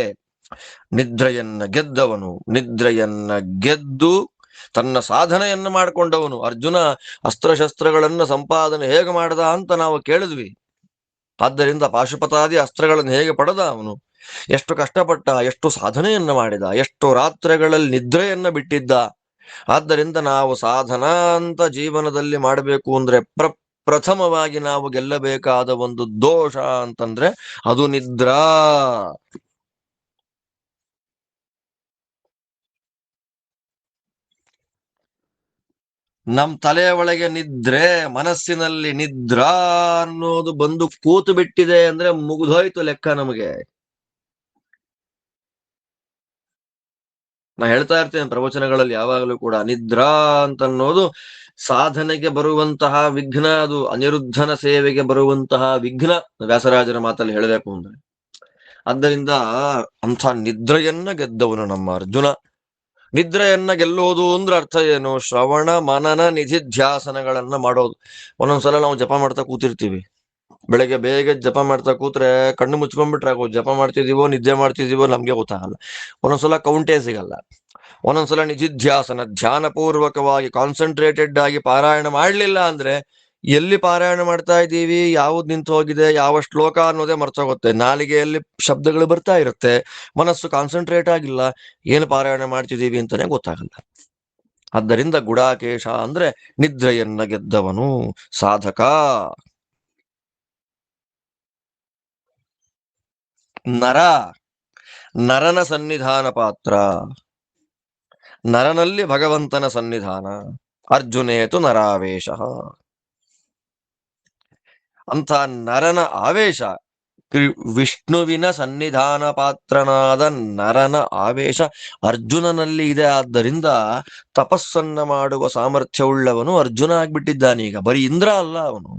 ನಿದ್ರೆಯನ್ನ ಗೆದ್ದವನು. ನಿದ್ರೆಯನ್ನ ಗೆದ್ದು ತನ್ನ ಸಾಧನೆಯನ್ನು ಮಾಡಿಕೊಂಡವನು ಅರ್ಜುನ. ಅಸ್ತ್ರಶಸ್ತ್ರಗಳನ್ನ ಸಂಪಾದನೆ ಹೇಗೆ ಮಾಡದ ಅಂತ ನಾವು ಕೇಳಿದ್ವಿ. ಆದ್ದರಿಂದ ಪಾಶುಪತಾದಿ ಅಸ್ತ್ರಗಳನ್ನು ಹೇಗೆ ಪಡೆದ ಅವನು, ಎಷ್ಟು ಕಷ್ಟಪಟ್ಟ, ಎಷ್ಟು ಸಾಧನೆಯನ್ನ ಮಾಡಿದ, ಎಷ್ಟು ರಾತ್ರಿಗಳಲ್ಲಿ ನಿದ್ರೆಯನ್ನ ಬಿಟ್ಟಿದ್ದ. ಆದ್ದರಿಂದ ನಾವು ಸಾಧನಾ ಅಂತ ಜೀವನದಲ್ಲಿ ಮಾಡಬೇಕು ಅಂದ್ರೆ ಪ್ರಥಮವಾಗಿ ನಾವು ಗೆಲ್ಲಬೇಕಾದ ಒಂದು ದೋಷ ಅಂತಂದ್ರೆ ಅದು ನಿದ್ರಾ. ನಮ್ ತಲೆಯ ಒಳಗೆ ನಿದ್ರೆ, ಮನಸ್ಸಿನಲ್ಲಿ ನಿದ್ರಾ ಅನ್ನೋದು ಬಂದು ಕೂತು ಬಿಟ್ಟಿದೆ ಅಂದ್ರೆ ಮುಗಿದೋಯ್ತು ಲೆಕ್ಕ ನಮಗೆ. ನಾ ಹೇಳ್ತಾ ಇರ್ತೇನೆ ಪ್ರವಚನಗಳಲ್ಲಿ ಯಾವಾಗಲೂ ಕೂಡ, ನಿದ್ರಾ ಅಂತನ್ನೋದು ಸಾಧನೆಗೆ ಬರುವಂತಹ ವಿಘ್ನ. ಅದು ಅನಿರುದ್ಧನ ಸೇವೆಗೆ ಬರುವಂತಹ ವಿಘ್ನ, ವ್ಯಾಸರಾಜರ ಮಾತಲ್ಲಿ ಹೇಳಬೇಕು ಅಂದ್ರೆ. ಆದ್ದರಿಂದ ಅಂಥ ನಿದ್ರೆಯನ್ನ ಗೆದ್ದವನು ನಮ್ಮ ಅರ್ಜುನ. ನಿದ್ರೆಯನ್ನ ಗೆಲ್ಲೋದು ಅಂದ್ರೆ ಅರ್ಥ ಏನು? ಶ್ರವಣ ಮನನ ನಿಧಿಧ್ಯಾಸನಗಳನ್ನ ಮಾಡೋದು. ಒಂದೊಂದ್ಸಲ ನಾವು ಜಪ ಮಾಡ್ತಾ ಕೂತಿರ್ತೀವಿ. ಬೆಳಗ್ಗೆ ಬೇಗ ಜಪ ಮಾಡ್ತಾ ಕೂತ್ರೆ ಕಣ್ಣು ಮುಚ್ಕೊಂಡ್ಬಿಟ್ರೆ ಜಪ ಮಾಡ್ತಿದೀವೋ ನಿದ್ದೆ ಮಾಡ್ತಿದೀವೋ ನಮ್ಗೆ ಗೊತ್ತಾಗಲ್ಲ. ಒಂದೊಂದ್ಸಲ ಕೌಂಟೇ ಸಿಗಲ್ಲ. ಒಂದೊಂದ್ಸಲ ನಿಧಿಧ್ಯಾಸನ, ಧ್ಯಾನ ಪೂರ್ವಕವಾಗಿ ಕಾನ್ಸಂಟ್ರೇಟೆಡ್ ಆಗಿ ಪಾರಾಯಣ ಮಾಡ್ಲಿಲ್ಲ ಅಂದ್ರೆ ಎಲ್ಲಿ ಪಾರಾಯಣ ಮಾಡ್ತಾ ಇದ್ದೀವಿ, ಯಾವ್ದು ನಿಂತು ಹೋಗಿದೆ, ಯಾವ ಶ್ಲೋಕ ಅನ್ನೋದೇ ಮರ್ತೋಗುತ್ತೆ. ನಾಲಿಗೆಯಲ್ಲಿ ಶಬ್ದಗಳು ಬರ್ತಾ ಇರುತ್ತೆ, ಮನಸ್ಸು ಕಾನ್ಸಂಟ್ರೇಟ್ ಆಗಿಲ್ಲ, ಏನು ಪಾರಾಯಣ ಮಾಡ್ತಿದ್ದೀವಿ ಅಂತಾನೆ ಗೊತ್ತಾಗಲ್ಲ. ಆದ್ದರಿಂದ ಗುಡಾಕೇಶ ಅಂದ್ರೆ ನಿದ್ರೆಯನ್ನ ಗೆದ್ದವನು, ಸಾಧಕ. ನರ, ನರನ ಸನ್ನಿಧಾನ ಪಾತ್ರ. ನರನಲ್ಲಿ ಭಗವಂತನ ಸನ್ನಿಧಾನ. ಅರ್ಜುನೇತು ನರಾವೇಶ. ಅಂತ ನರನ ಆವೇಶ, ವಿಷ್ಣುವಿನ ಸನ್ನಿಧಾನ ಪಾತ್ರನಾದ ನರನ ಆವೇಶ ಅರ್ಜುನನಲ್ಲಿ ಇದೆ. ಆದ್ದರಿಂದ ತಪಸ್ಸನ್ನ ಮಾಡುವ ಸಾಮರ್ಥ್ಯವುಳ್ಳವನು ಅರ್ಜುನ ಆಗ್ಬಿಟ್ಟಿದ್ದಾನೀಗ. ಬರೀ ಇಂದ್ರ ಅಲ್ಲ ಅವನು.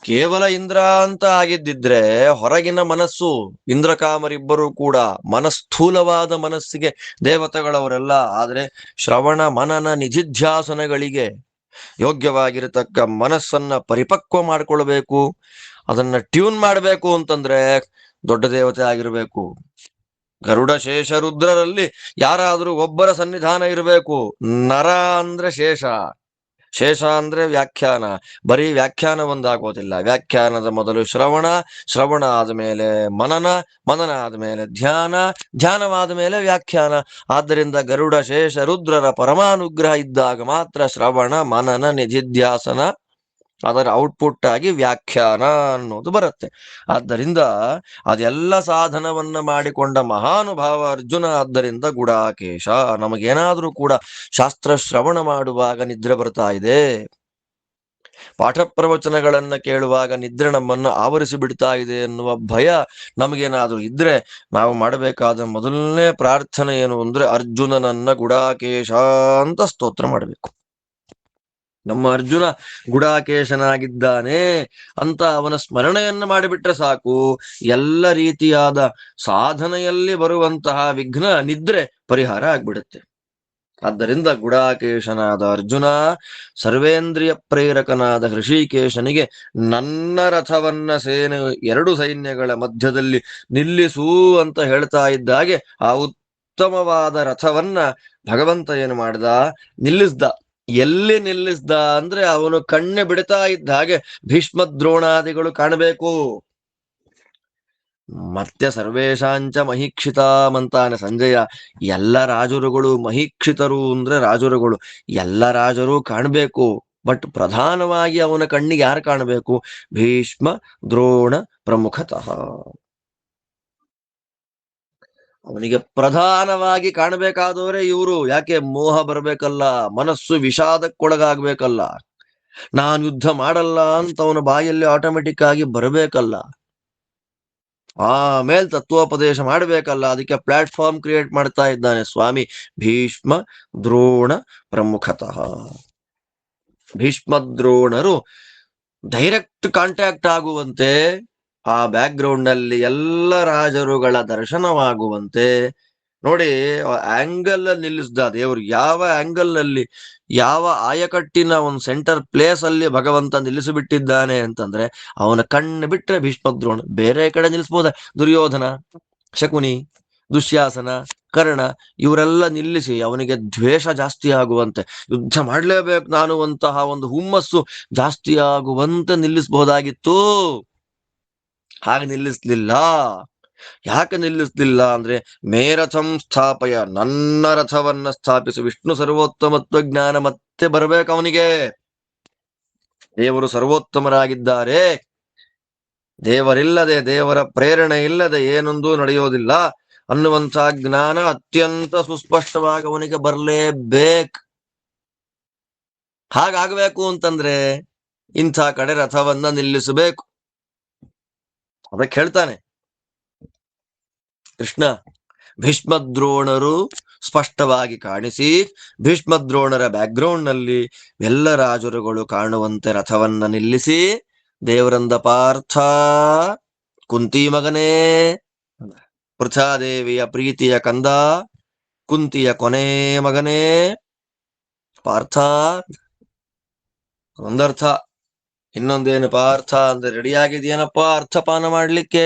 ಕೇವಲ ಇಂದ್ರ ಅಂತ ಆಗಿದ್ದಿದ್ರೆ ಹೊರಗಿನ ಮನಸ್ಸು, ಇಂದ್ರಕಾಮರಿಬ್ಬರು ಕೂಡ ಮನಸ್ಥೂಲವಾದ ಮನಸ್ಸಿಗೆ ದೇವತೆಗಳವರೆಲ್ಲ. ಆದ್ರೆ ಶ್ರವಣ ಮನನ ನಿಧಿಧ್ಯಾಸನಗಳಿಗೆ ಯೋಗ್ಯವಾಗಿರತಕ್ಕ ಮನಸ್ಸನ್ನ ಪರಿಪಕ್ವ ಮಾಡ್ಕೊಳ್ಬೇಕು, ಅದನ್ನ ಟ್ಯೂನ್ ಮಾಡಬೇಕು ಅಂತಂದ್ರೆ ದೊಡ್ಡ ದೇವತೆ ಆಗಿರ್ಬೇಕು. ಗರುಡ ಶೇಷ ರುದ್ರರಲ್ಲಿ ಯಾರಾದ್ರೂ ಒಬ್ಬರ ಸನ್ನಿಧಾನ ಇರಬೇಕು. ನರ ಅಂದ್ರೆ ಶೇಷ, ಶೇಷ ಅಂದ್ರೆ ವ್ಯಾಖ್ಯಾನ. ಬರೀ ವ್ಯಾಖ್ಯಾನ ಒಂದಾಗೋದಿಲ್ಲ. ವ್ಯಾಖ್ಯಾನದ ಮೊದಲು ಶ್ರವಣ, ಶ್ರವಣ ಆದ್ಮೇಲೆ ಮನನ, ಮನನ ಆದ್ಮೇಲೆ ಧ್ಯಾನ, ಧ್ಯಾನವಾದ ಮೇಲೆ ವ್ಯಾಖ್ಯಾನ. ಆದ್ದರಿಂದ ಗರುಡ ಶೇಷ ರುದ್ರರ ಪರಮಾನುಗ್ರಹ ಇದ್ದಾಗ ಮಾತ್ರ ಶ್ರವಣ ಮನನ ನಿಧಿಧ್ಯಾಸನ, ಅದರ ಔಟ್ಪುಟ್ ಆಗಿ ವ್ಯಾಖ್ಯಾನ ಅನ್ನೋದು ಬರುತ್ತೆ. ಆದ್ದರಿಂದ ಅದೆಲ್ಲ ಸಾಧನವನ್ನ ಮಾಡಿಕೊಂಡ ಮಹಾನುಭಾವ ಅರ್ಜುನ. ಆದ್ದರಿಂದ ಗುಡಾಕೇಶ. ನಮಗೇನಾದ್ರೂ ಕೂಡ ಶಾಸ್ತ್ರ ಶ್ರವಣ ಮಾಡುವಾಗ ನಿದ್ರೆ ಬರ್ತಾ ಇದೆ, ಪಾಠ ಪ್ರವಚನಗಳನ್ನ ಕೇಳುವಾಗ ನಿದ್ರೆ ನಮ್ಮನ್ನು ಆವರಿಸಿ ಬಿಡ್ತಾ ಇದೆ ಎನ್ನುವ ಭಯ ನಮಗೇನಾದ್ರೂ ಇದ್ರೆ ನಾವು ಮಾಡಬೇಕಾದ ಮೊದಲನೇ ಪ್ರಾರ್ಥನೆ ಏನು ಅಂದ್ರೆ ಅರ್ಜುನನನ್ನ ಗುಡಾಕೇಶ ಅಂತ ಸ್ತೋತ್ರ ಮಾಡಬೇಕು. ನಮ್ಮ ಅರ್ಜುನ ಗುಡಾಕೇಶನಾಗಿದ್ದಾನೆ ಅಂತ ಅವನ ಸ್ಮರಣೆಯನ್ನು ಮಾಡಿಬಿಟ್ರೆ ಸಾಕು. ಎಲ್ಲ ರೀತಿಯಾದ ಸಾಧನೆಯಲ್ಲಿ ಬರುವಂತಹ ವಿಘ್ನ, ನಿದ್ರೆ ಪರಿಹಾರ ಆಗ್ಬಿಡುತ್ತೆ. ಆದ್ದರಿಂದ ಗುಡಾಕೇಶನಾದ ಅರ್ಜುನ ಸರ್ವೇಂದ್ರಿಯ ಪ್ರೇರಕನಾದ ಹೃಷಿಕೇಶನಿಗೆ ನನ್ನ ರಥವನ್ನ ಎರಡು ಸೈನ್ಯಗಳ ಮಧ್ಯದಲ್ಲಿ ನಿಲ್ಲಿಸು ಅಂತ ಹೇಳ್ತಾ ಇದ್ದಾಗೆ ಆ ಉತ್ತಮವಾದ ರಥವನ್ನ ಭಗವಂತ ಏನು ಮಾಡ್ದ, ನಿಲ್ಲಿಸ್ದ. ಎಲ್ಲಿ ನಿಲ್ಲಿಸ್ದ ಅಂದ್ರೆ ಅವನು ಕಣ್ಣೆ ಬಿಡ್ತಾ ಇದ್ದ ಹಾಗೆ ಭೀಷ್ಮ ದ್ರೋಣಾದಿಗಳು ಕಾಣಬೇಕು. ಮತ್ತೆ ಸರ್ವೇಶಾಂಚ ಮಹೀಕ್ಷಿತಾಮಂತಾನೆ ಸಂಜಯ. ಎಲ್ಲ ರಾಜರುಗಳು ಮಹೀಕ್ಷಿತರು ಅಂದ್ರೆ ರಾಜರುಗಳು, ಎಲ್ಲ ರಾಜರು ಕಾಣಬೇಕು. ಬಟ್ ಪ್ರಧಾನವಾಗಿ ಅವನ ಕಣ್ಣಿಗೆ ಯಾರು ಕಾಣಬೇಕು? ಭೀಷ್ಮ ದ್ರೋಣ ಪ್ರಮುಖತಃ. ಅವನಿಗೆ ಪ್ರಧಾನವಾಗಿ ಕಾಣಬೇಕಾದವರೇ ಇವರು. ಯಾಕೆ? ಮೋಹ ಬರಬೇಕಲ್ಲ, ಮನಸ್ಸು ವಿಷಾದಕ್ಕೊಳಗಾಗ್ಬೇಕಲ್ಲ, ನಾನು ಯುದ್ಧ ಮಾಡಲ್ಲ ಅಂತ ಅವನ ಬಾಯಲ್ಲಿ ಆಟೋಮೆಟಿಕ್ ಆಗಿ ಬರಬೇಕಲ್ಲ, ಆಮೇಲೆ ತತ್ವೋಪದೇಶ ಮಾಡಬೇಕಲ್ಲ. ಅದಕ್ಕೆ ಪ್ಲಾಟ್ಫಾರ್ಮ್ ಕ್ರಿಯೇಟ್ ಮಾಡ್ತಾ ಇದ್ದಾನೆ ಸ್ವಾಮಿ. ಭೀಷ್ಮ ದ್ರೋಣ ಪ್ರಮುಖತಃ. ಭೀಷ್ಮ ದ್ರೋಣರು ಡೈರೆಕ್ಟ್ ಕಾಂಟ್ಯಾಕ್ಟ್ ಆಗುವಂತೆ, ಆ ಬ್ಯಾಕ್ ಗ್ರೌಂಡ್ ನಲ್ಲಿ ಎಲ್ಲ ರಾಜರುಗಳ ದರ್ಶನವಾಗುವಂತೆ ನೋಡಿ. ಆಂಗಲ್ ನಿಲ್ಲಿಸಿದ ದೇವರು. ಯಾವ ಆಂಗಲ್ ನಲ್ಲಿ, ಯಾವ ಆಯಕಟ್ಟಿನ ಒಂದು ಸೆಂಟರ್ ಪ್ಲೇಸ್ ಅಲ್ಲಿ ಭಗವಂತ ನಿಲ್ಲಿಸಿಬಿಟ್ಟಿದ್ದಾನೆ ಅಂತಂದ್ರೆ ಅವನ ಕಣ್ಣು ಬಿಟ್ರೆ ಭೀಷ್ಮ ದ್ರೋಣ. ಬೇರೆ ಕಡೆ ನಿಲ್ಲಿಸಬಹುದ? ದುರ್ಯೋಧನ, ಶಕುನಿ, ದುಶ್ಯಾಸನ, ಕರ್ಣ ಇವರೆಲ್ಲ ನಿಲ್ಲಿಸಿ ಅವನಿಗೆ ದ್ವೇಷ ಜಾಸ್ತಿ ಆಗುವಂತೆ, ಯುದ್ಧ ಮಾಡಲೇಬೇಕು ನಾನು ಅಂತಹ ಒಂದು ಹುಮ್ಮಸ್ಸು ಜಾಸ್ತಿ ಆಗುವಂತೆ ನಿಲ್ಲಿಸಬಹುದಾಗಿತ್ತು. ಹಾಗೆ ನಿಲ್ಲಿಸ್ಲಿಲ್ಲ. ಯಾಕೆ ನಿಲ್ಲಿಸ್ಲಿಲ್ಲ ಅಂದ್ರೆ ಮೇರಥಂ ಸ್ಥಾಪಯ, ನನ್ನ ರಥವನ್ನ ಸ್ಥಾಪಿಸು. ವಿಷ್ಣು ಸರ್ವೋತ್ತಮತ್ವ ಜ್ಞಾನ ಮತ್ತೆ ಬರಬೇಕು ಅವನಿಗೆ. ದೇವರು ಸರ್ವೋತ್ತಮರಾಗಿದ್ದಾರೆ, ದೇವರಿಲ್ಲದೆ, ದೇವರ ಪ್ರೇರಣೆ ಇಲ್ಲದೆ ಏನೊಂದು ನಡೆಯೋದಿಲ್ಲ ಅನ್ನುವಂಥ ಜ್ಞಾನ ಅತ್ಯಂತ ಸುಸ್ಪಷ್ಟವಾಗಿ ಅವನಿಗೆ ಬರಲೇಬೇಕು. ಹಾಗಾಗಬೇಕು ಅಂತಂದ್ರೆ ಇಂಥ ಕಡೆ ರಥವನ್ನ ನಿಲ್ಲಿಸಬೇಕು. ಅದಕ್ಕೆ ಹೇಳ್ತಾನೆ ಕೃಷ್ಣ, ಭೀಷ್ಮದ್ರೋಣರು ಸ್ಪಷ್ಟವಾಗಿ ಕಾಣಿಸಿ, ಭೀಷ್ಮದ್ರೋಣರ ಬ್ಯಾಕ್ಗ್ರೌಂಡ್ ನಲ್ಲಿ ಎಲ್ಲ ರಾಜರುಗಳು ಕಾಣುವಂತೆ ರಥವನ್ನ ನಿಲ್ಲಿಸಿ ದೇವರಂದ, ಪಾರ್ಥ, ಕುಂತಿ ಮಗನೇ, ಪೃಥಾದೇವಿಯ ಪ್ರೀತಿಯ ಕಂದ, ಕುಂತಿಯ ಕೊನೆ ಮಗನೇ ಪಾರ್ಥ. ಒಂದರ್ಥ. ಇನ್ನೊಂದೇನು ಪಾರ್ಥ ಅಂದ್ರೆ ರೆಡಿಯಾಗಿದೆಯೇನಪ್ಪ ಅರ್ಥಪಾನ ಮಾಡ್ಲಿಕ್ಕೆ?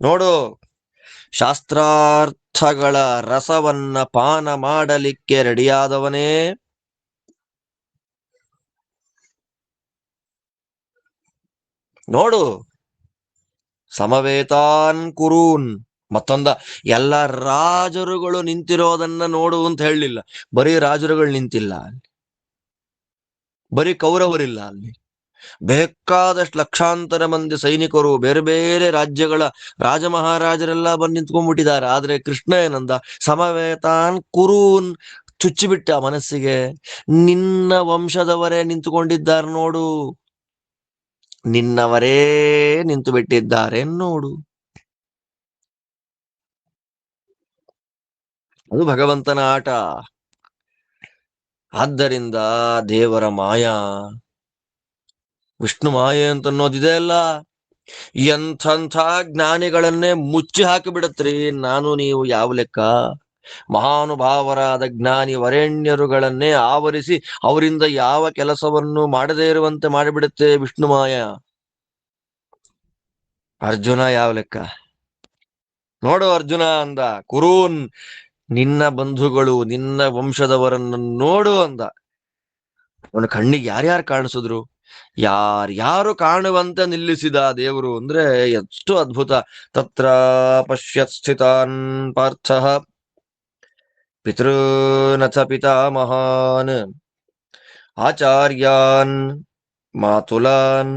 ನೋಡು, ಶಾಸ್ತ್ರಾರ್ಥಗಳ ರಸವನ್ನ ಪಾನ ಮಾಡಲಿಕ್ಕೆ ರೆಡಿಯಾದವನೇ. ನೋಡು, ಸಮವೇತಾನ್ ಕುರೂನ್. ಮತ್ತೊಂದ, ಎಲ್ಲ ರಾಜರುಗಳು ನಿಂತಿರೋದನ್ನ ನೋಡು ಅಂತ ಹೇಳಲಿಲ್ಲ. ಬರೀ ರಾಜರುಗಳು ನಿಂತಿಲ್ಲ ಅಲ್ಲಿ, ಬರೀ ಕೌರವರಿಲ್ಲ ಅಲ್ಲಿ, ಬೇಕಾದಷ್ಟು ಲಕ್ಷಾಂತರ ಮಂದಿ ಸೈನಿಕರು, ಬೇರೆ ಬೇರೆ ರಾಜ್ಯಗಳ ರಾಜ ಮಹಾರಾಜರೆಲ್ಲ ಬಂದು ನಿಂತ್ಕೊಂಡ್ಬಿಟ್ಟಿದ್ದಾರೆ. ಆದ್ರೆ ಕೃಷ್ಣ ಏನಂದ? ಸಮವೇತಾನ್ ಕುರೂನ್. ಚುಚ್ಚಿಬಿಟ್ಟ ಮನಸ್ಸಿಗೆ. ನಿನ್ನ ವಂಶದವರೇ ನಿಂತುಕೊಂಡಿದ್ದಾರೆ ನೋಡು, ನಿನ್ನವರೇ ನಿಂತು ಬಿಟ್ಟಿದ್ದಾರೆ ನೋಡು. ಅದು ಭಗವಂತನ ಆಟ. ಆದ್ದರಿಂದ ದೇವರ ಮಾಯಾ, ವಿಷ್ಣು ಮಾಯೆ ಅಂತ ಅನ್ನೋದಿದೆ ಅಲ್ಲ, ಎಂಥ ಜ್ಞಾನಿಗಳನ್ನೇ ಮುಚ್ಚಿ ಹಾಕಿಬಿಡತ್ರಿ. ನಾನು ನೀವು ಯಾವ ಲೆಕ್ಕ? ಮಹಾನುಭಾವರಾದ ಜ್ಞಾನಿ ವರೇಣ್ಯರುಗಳನ್ನೇ ಆವರಿಸಿ ಅವರಿಂದ ಯಾವ ಕೆಲಸವನ್ನು ಮಾಡದೇ ಇರುವಂತೆ ಮಾಡಿಬಿಡುತ್ತೆ ವಿಷ್ಣು ಮಾಯ. ಅರ್ಜುನ ಯಾವ ಲೆಕ್ಕ? ನೋಡು, ಅರ್ಜುನ ಅಂದ, ಕುರೂನ್, ನಿನ್ನ ಬಂಧುಗಳು, ನಿನ್ನ ವಂಶದವರನ್ನು ನೋಡು ಅಂದ. ಅವನ ಕಣ್ಣಿಗೆ ಯಾರ್ಯಾರು ಕಾಣಿಸಿದ್ರು? ಯಾರ್ಯಾರು ಕಾಣುವಂತೆ ನಿಲ್ಲಿಸಿದ ದೇವರು ಅಂದ್ರೆ ಎಷ್ಟು ಅದ್ಭುತ. ತತ್ರ ಪಶ್ಯತ್ ಸ್ಥಿತಾನ್ ಪಾರ್ಥ ಪಿತೃನಥ ಪಿತಾಮಹಾನ್ ಆಚಾರ್ಯಾನ್ ಮಾತುಲಾನ್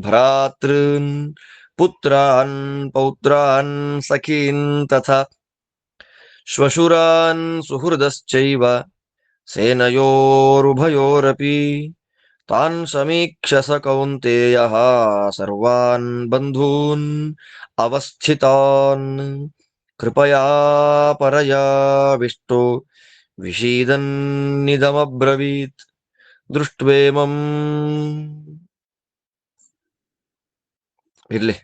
ಭ್ರಾತೃನ್ ಪುತ್ರಾನ್ ಪೌತ್ರಾನ್ ಸಖೀನ್ ತಥಾ ಶ್ವಶುರಾನ್ ಸುಹೃದಶ್ಚೈವ ಸೇನಯೋರುಭಯೋರಪಿ ತಾನ್ ಸಮೀಕ್ಷಸ ಕೌಂತೇಯಃ ಸರ್ವಾನ್ ಬಂಧೂನ್ ಅವಸ್ಥಿತಾನ್ ಕೃಪಯಾ ಪರಯಾ ವಿಷ್ಟೋ ವಿಷೀದನ್ನಿದಮಬ್ರವೀತ್ ದೃಷ್ಟ್ವೇಮಂ. ಇರ್ಲಿ,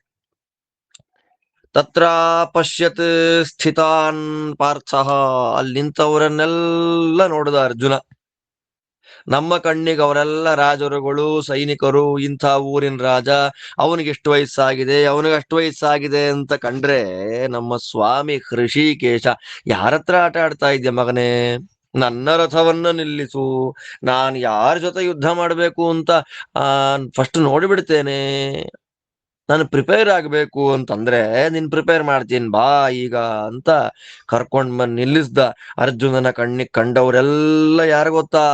ತತ್ರ ಪಶ್ಯತ್ ಸ್ಥಿತಾನ್ ಪಾರ್ಥ. ಅಲ್ಲಿ ನಿಂತವರನ್ನೆಲ್ಲ ನೋಡಿದ ಅರ್ಜುನ. ನಮ್ಮ ಕಣ್ಣಿಗೆ ಅವರೆಲ್ಲ ರಾಜರುಗಳು, ಸೈನಿಕರು, ಇಂಥ ಊರಿನ ರಾಜ, ಅವನಿಗೆ ಎಷ್ಟು ವಯಸ್ಸಾಗಿದೆ, ಅವನಿಗೆ ಅಷ್ಟು ವಯಸ್ಸಾಗಿದೆ ಅಂತ ಕಂಡ್ರೆ ನಮ್ಮ ಸ್ವಾಮಿ ಹೃಷಿಕೇಶ, ಯಾರತ್ರ ಆಟ ಆಡ್ತಾ ಇದ್ಯ ಮಗನೇ, ನನ್ನ ರಥವನ್ನ ನಿಲ್ಲಿಸು, ನಾನು ಯಾರ ಜೊತೆ ಯುದ್ಧ ಮಾಡಬೇಕು ಅಂತ ಫಸ್ಟ್ ನೋಡಿಬಿಡ್ತೇನೆ, ನಾನು ಪ್ರಿಪೇರ್ ಆಗಬೇಕು ಅಂತಂದ್ರೆ ನೀನ್ ಪ್ರಿಪೇರ್ ಮಾಡ್ತೀನಿ ಬಾ ಈಗ ಅಂತ ಕರ್ಕೊಂಡ್ ಬಂದ್ ನಿಲ್ಲಿಸ್ದ. ಅರ್ಜುನನ ಕಣ್ಣಿಗೆ ಕಂಡವರೆಲ್ಲ ಯಾರು ಗೊತ್ತಾ?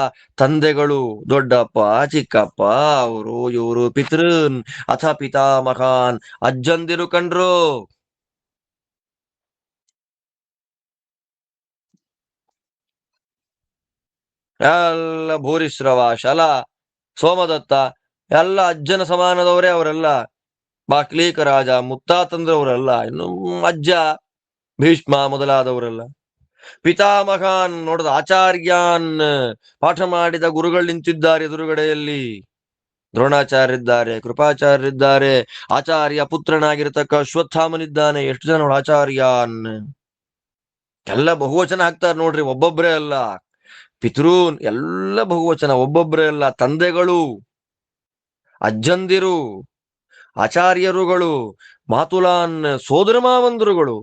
ತಂದೆಗಳು, ದೊಡ್ಡಪ್ಪ, ಚಿಕ್ಕಪ್ಪ, ಅವರು ಇವರು, ಪಿತೃನ್ ಅಥ ಪಿತಾಮಹಾನ್, ಅಜ್ಜಂದಿರು ಕಂಡ್ರು. ಎಲ್ಲ ಭೂರಿಶ್ರವ, ಶಲ, ಸೋಮದತ್ತ ಎಲ್ಲ ಅಜ್ಜನ ಸಮಾನದವರೇ ಅವರೆಲ್ಲ. ಬಾಕ್ಲೀಕ ರಾಜ, ಮುತ್ತಾತಂದ್ರವರೆಲ್ಲ, ಇನ್ನು ಅಜ್ಜ ಭೀಷ್ಮ ಮೊದಲಾದವರೆಲ್ಲ. ಪಿತಾಮಹಾನ್ ನೋಡಿದ ಆಚಾರ್ಯಾನ್, ಪಾಠ ಮಾಡಿದ ಗುರುಗಳು ನಿಂತಿದ್ದಾರೆ ಎದುರುಗಡೆಯಲ್ಲಿ. ದ್ರೋಣಾಚಾರ್ಯರಿದ್ದಾರೆ, ಕೃಪಾಚಾರ್ಯರಿದ್ದಾರೆ, ಆಚಾರ್ಯ ಪುತ್ರನಾಗಿರತಕ್ಕ ಅಶ್ವತ್ಥಾಮನಿದ್ದಾನೆ. ಎಷ್ಟು ಜನ ನೋಡಿ ಆಚಾರ್ಯಾನ್, ಎಲ್ಲ ಬಹುವಚನ ಹಾಕ್ತಾರೆ ನೋಡ್ರಿ, ಒಬ್ಬೊಬ್ರೇ ಅಲ್ಲ. ಪಿತೃನ್ ಎಲ್ಲ ಬಹುವಚನ, ಒಬ್ಬೊಬ್ರೇ ಅಲ್ಲ. ತಂದೆಗಳು, ಅಜ್ಜಂದಿರು, ಆಚಾರ್ಯರುಗಳು, ಮಾತುಲಾನ್ ಸೋದರ ಮಾವಂದರುಗಳು.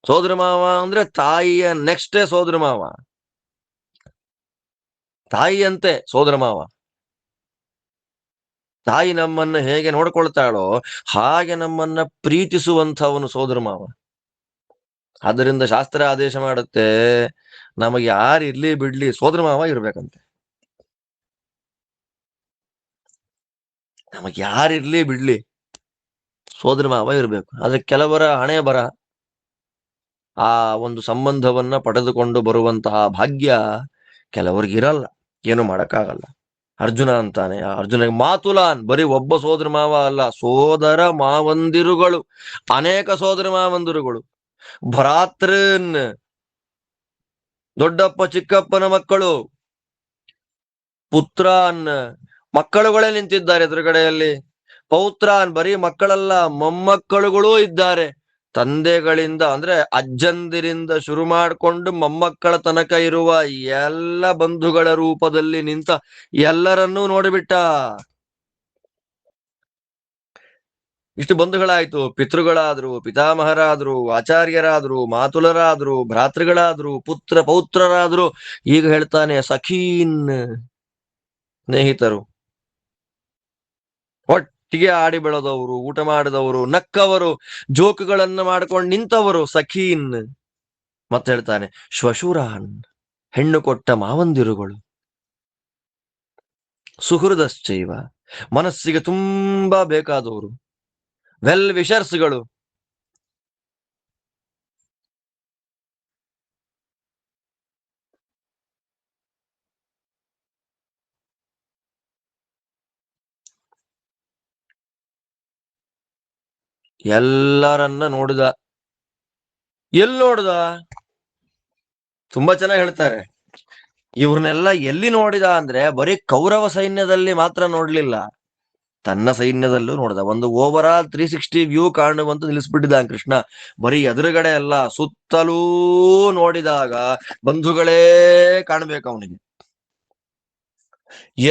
ಸೋದರ ಮಾವ ಅಂದ್ರೆ ತಾಯಿಯ ನೆಕ್ಸ್ಟೇ ಸೋದರ ಮಾವ, ತಾಯಿಯಂತೆ ಸೋದರ ಮಾವ. ತಾಯಿ ನಮ್ಮನ್ನ ಹೇಗೆ ನೋಡ್ಕೊಳ್ತಾಳೋ ಹಾಗೆ ನಮ್ಮನ್ನ ಪ್ರೀತಿಸುವಂಥವನು ಸೋದರ ಮಾವ. ಆದ್ದರಿಂದ ಶಾಸ್ತ್ರ ಆದೇಶ ಮಾಡುತ್ತೆ, ನಮಗೆ ಯಾರು ಇರ್ಲಿ ಬಿಡ್ಲಿ ಸೋದರ ಮಾವ ಇರ್ಬೇಕಂತೆ. ನಮಗೆ ಯಾರಿರ್ಲಿ ಬಿಡ್ಲಿ ಸೋದರ ಮಾವ ಇರ್ಬೇಕು. ಆದ್ರೆ ಕೆಲವರ ಹಣೆ ಬರ ಆ ಒಂದು ಸಂಬಂಧವನ್ನ ಪಡೆದುಕೊಂಡು ಬರುವಂತಹ ಭಾಗ್ಯ ಕೆಲವರಿಗಿರಲ್ಲ, ಏನು ಮಾಡಕ್ಕಾಗಲ್ಲ. ಅರ್ಜುನ ಅಂತಾನೆ, ಅರ್ಜುನಿಗೆ ಮಾತುಲಾನ್, ಬರೀ ಒಬ್ಬ ಸೋದರ ಮಾವ ಅಲ್ಲ, ಸೋದರ ಮಾವಂದಿರುಗಳು, ಅನೇಕ ಸೋದರ ಮಾವಂದಿರುಗಳು. ಭ್ರಾತೃನ್, ದೊಡ್ಡಪ್ಪ ಚಿಕ್ಕಪ್ಪನ ಮಕ್ಕಳು. ಪುತ್ರಾನ್, ಮಕ್ಕಳುಗಳೇ ನಿಂತಿದ್ದಾರೆ ಎದುರುಗಡೆಯಲ್ಲಿ. ಪೌತ್ರಾನ್, ಬರೀ ಮಕ್ಕಳಲ್ಲ, ಮೊಮ್ಮಕ್ಕಳುಗಳೂ ಇದ್ದಾರೆ. ತಂದೆಗಳಿಂದ ಅಂದ್ರೆ ಅಜ್ಜಂದಿರಿಂದ ಶುರು ಮಾಡಿಕೊಂಡು ಮೊಮ್ಮಕ್ಕಳ ತನಕ ಇರುವ ಎಲ್ಲ ಬಂಧುಗಳ ರೂಪದಲ್ಲಿ ನಿಂತ ಎಲ್ಲರನ್ನೂ ನೋಡಿಬಿಟ್ಟ. ಇಷ್ಟು ಬಂಧುಗಳಾಯ್ತು, ಪಿತೃಗಳಾದ್ರು, ಪಿತಾಮಹರಾದ್ರು, ಆಚಾರ್ಯರಾದ್ರು, ಮಾತುಲರಾದ್ರು, ಭ್ರಾತೃಗಳಾದ್ರು, ಪುತ್ರ ಪೌತ್ರರಾದ್ರು. ಈಗ ಹೇಳ್ತಾನೆ ಸಖೀನ್, ಸ್ನೇಹಿತರು, ಒಟ್ಟಿಗೆ ಆಡಿ ಬೆಳೆದವರು, ಊಟ ಮಾಡಿದವರು, ನಕ್ಕವರು, ಜೋಕುಗಳನ್ನ ಮಾಡ್ಕೊಂಡು ನಿಂತವರು ಸಖೀನ್. ಮತ್ತೆ ಹೇಳ್ತಾನೆ ಶ್ವಶುರಾನ್, ಹೆಣ್ಣು ಕೊಟ್ಟ ಮಾವಂದಿರುಗಳು. ಸುಹೃದಶ್ಚೈವ, ಮನಸ್ಸಿಗೆ ತುಂಬಾ ಬೇಕಾದವರು, ವೆಲ್ ವಿಶರ್ಸ್ಗಳು. ಎಲ್ಲರನ್ನ ನೋಡಿದ. ಎಲ್ಲಿ ನೋಡಿದ? ತುಂಬಾ ಚೆನ್ನಾಗಿ ಹೇಳ್ತಾರೆ. ಇವ್ರನ್ನೆಲ್ಲ ಎಲ್ಲಿ ನೋಡಿದ ಅಂದ್ರೆ ಬರೀ ಕೌರವ ಸೈನ್ಯದಲ್ಲಿ ಮಾತ್ರ ನೋಡ್ಲಿಲ್ಲ, ತನ್ನ ಸೈನ್ಯದಲ್ಲೂ ನೋಡಿದ. ಒಂದು ಓವರ್ ಆಲ್ 360 ವ್ಯೂ ಕಾಣುವಂತ ನಿಲ್ಲಿಸ್ಬಿಟ್ಟಿದ್ದ ಕೃಷ್ಣ. ಬರೀ ಎದುರುಗಡೆ ಅಲ್ಲ, ಸುತ್ತಲೂ ನೋಡಿದಾಗ ಬಂಧುಗಳೇ ಕಾಣ್ಬೇಕು ಅವನಿಗೆ.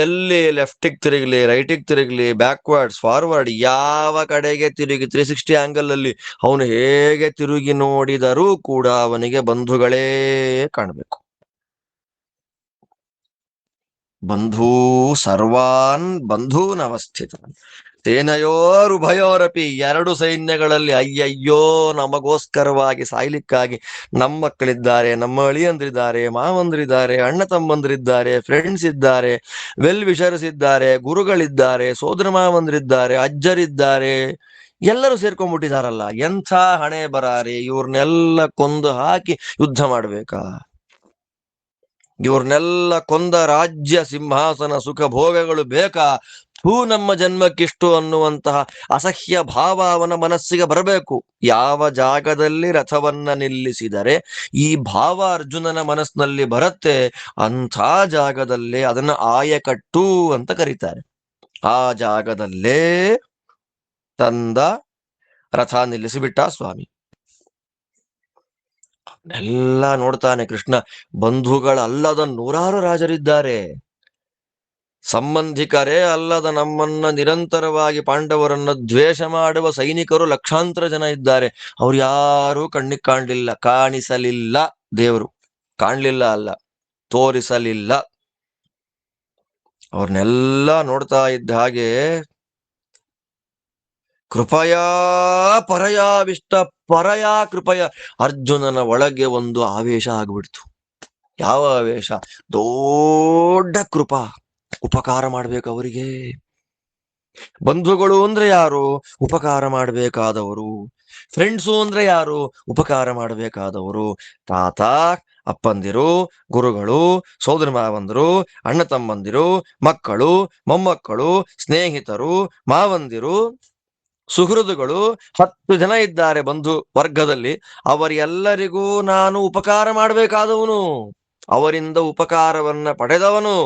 ಎಲ್ಲಿ ಲೆಫ್ಟಿಗೆ ತಿರುಗಲಿ, ರೈಟಿಗೆ ತಿರುಗಲಿ, ಬ್ಯಾಕ್ವರ್ಡ್ಸ್, ಫಾರ್ವರ್ಡ್, ಯಾವ ಕಡೆಗೆ ತಿರುಗಿ 360 ಆಂಗಲ್ ಅಲ್ಲಿ ಅವನು ಹೇಗೆ ತಿರುಗಿ ನೋಡಿದರೂ ಕೂಡ ಅವನಿಗೆ ಬಂಧುಗಳೇ ಕಾಣಬೇಕು. ಬಂಧೂ ಸರ್ವಾನ್ ಬಂಧೂನ್ ಅವಸ್ಥಿತ ಸೇನೆಯೋರುಭಯೋರಪಿ, ಎರಡು ಸೈನ್ಯಗಳಲ್ಲಿ ಅಯ್ಯಯ್ಯೋ ನಮಗೋಸ್ಕರವಾಗಿ ಸಾಯ್ಲಿಕ್ಕಾಗಿ ನಮ್ಮ ಮಕ್ಕಳಿದ್ದಾರೆ, ನಮ್ಮ ಅಳಿಯಂದ್ರಿದ್ದಾರೆ, ಮಾವಂದ್ರಿದ್ದಾರೆ, ಅಣ್ಣ ತಮ್ಮಂದ್ರಿದ್ದಾರೆ, ಫ್ರೆಂಡ್ಸ್ ಇದ್ದಾರೆ, ವೆಲ್ ವಿಷರ್ಸ್ ಇದ್ದಾರೆ, ಗುರುಗಳಿದ್ದಾರೆ, ಸೋದರ ಮಾವಂದ್ರಿದ್ದಾರೆ, ಅಜ್ಜರಿದ್ದಾರೆ, ಎಲ್ಲರೂ ಸೇರ್ಕೊಂಡ್ಬಿಟ್ಟಿದಾರಲ್ಲ. ಎಂಥ ಹಣೆ ಬರಾರಿ, ಇವ್ರನ್ನೆಲ್ಲ ಕೊಂದು ಹಾಕಿ ಯುದ್ಧ ಮಾಡ್ಬೇಕಾ? ಇವ್ರನ್ನೆಲ್ಲ ಕೊಂದ ರಾಜ್ಯ ಸಿಂಹಾಸನ ಸುಖ ಭೋಗಗಳು ಬೇಕಾ? ನಮ್ಮ ಜನ್ಮಕ್ಕಿಷ್ಟು ಅನ್ನುವಂತಹ ಅಸಹ್ಯ ಭಾವ ಅವನ ಮನಸ್ಸಿಗೆ ಬರಬೇಕು. ಯಾವ ಜಾಗದಲ್ಲಿ ರಥವನ್ನ ನಿಲ್ಲಿಸಿದರೆ ಈ ಭಾವ ಅರ್ಜುನನ ಮನಸ್ಸಿನಲ್ಲಿ ಬರುತ್ತೆ, ಅಂಥ ಜಾಗದಲ್ಲೇ ಅದನ್ನ ಆಯಕಟ್ಟು ಅಂತ ಕರೀತಾರೆ. ಆ ಜಾಗದಲ್ಲೇ ತಂದ ರಥ ನಿಲ್ಲಿಸಿಬಿಟ್ಟ ಸ್ವಾಮಿ. ಎಲ್ಲ ನೋಡ್ತಾನೆ ಕೃಷ್ಣ. ಬಂಧುಗಳಲ್ಲದ ನೂರಾರು ರಾಜರಿದ್ದಾರೆ, ಸಂಬಂಧಿಕರೇ ಅಲ್ಲದ ನಮ್ಮನ್ನ ನಿರಂತರವಾಗಿ ಪಾಂಡವರನ್ನ ದ್ವೇಷ ಮಾಡುವ ಸೈನಿಕರು ಲಕ್ಷಾಂತರ ಜನ ಇದ್ದಾರೆ. ಅವ್ರು ಯಾರೂ ಕಣ್ಣಿಗೆ ಕಾಣಲಿಲ್ಲ, ಕಾಣಿಸಲಿಲ್ಲ. ದೇವರು ಕಾಣಲಿಲ್ಲ ಅಲ್ಲ, ತೋರಿಸಲಿಲ್ಲ. ಅವ್ರನ್ನೆಲ್ಲ ನೋಡ್ತಾ ಇದ್ದ ಹಾಗೆ ಕೃಪಯಾ ಪರಯಾವಿಷ್ಟ, ಪರಯಾ ಕೃಪಯ, ಅರ್ಜುನನ ಒಳಗೆ ಒಂದು ಆವೇಶ ಆಗ್ಬಿಡ್ತು. ಯಾವ ಆವೇಶ? ದೊಡ್ಡ ಕೃಪಾ, ಉಪಕಾರ ಮಾಡ್ಬೇಕು ಅವರಿಗೆ. ಬಂಧುಗಳು ಅಂದ್ರೆ ಯಾರು? ಉಪಕಾರ ಮಾಡಬೇಕಾದವರು. ಫ್ರೆಂಡ್ಸು ಅಂದ್ರೆ ಯಾರು? ಉಪಕಾರ ಮಾಡಬೇಕಾದವರು. ತಾತ, ಅಪ್ಪಂದಿರು, ಗುರುಗಳು, ಸೋದರ ಮಾವಂದಿರು, ಅಣ್ಣ ತಮ್ಮಂದಿರು, ಮಕ್ಕಳು, ಮೊಮ್ಮಕ್ಕಳು, ಸ್ನೇಹಿತರು, ಮಾವಂದಿರು, ಸುಹೃದುಗಳು 10 ಜನ ಇದ್ದಾರೆ ಬಂಧು ವರ್ಗದಲ್ಲಿ. ಅವರೆಲ್ಲರಿಗೂ ನಾನು ಉಪಕಾರ ಮಾಡಬೇಕಾದವನು, ಅವರಿಂದ ಉಪಕಾರವನ್ನ ಪಡೆದವನು.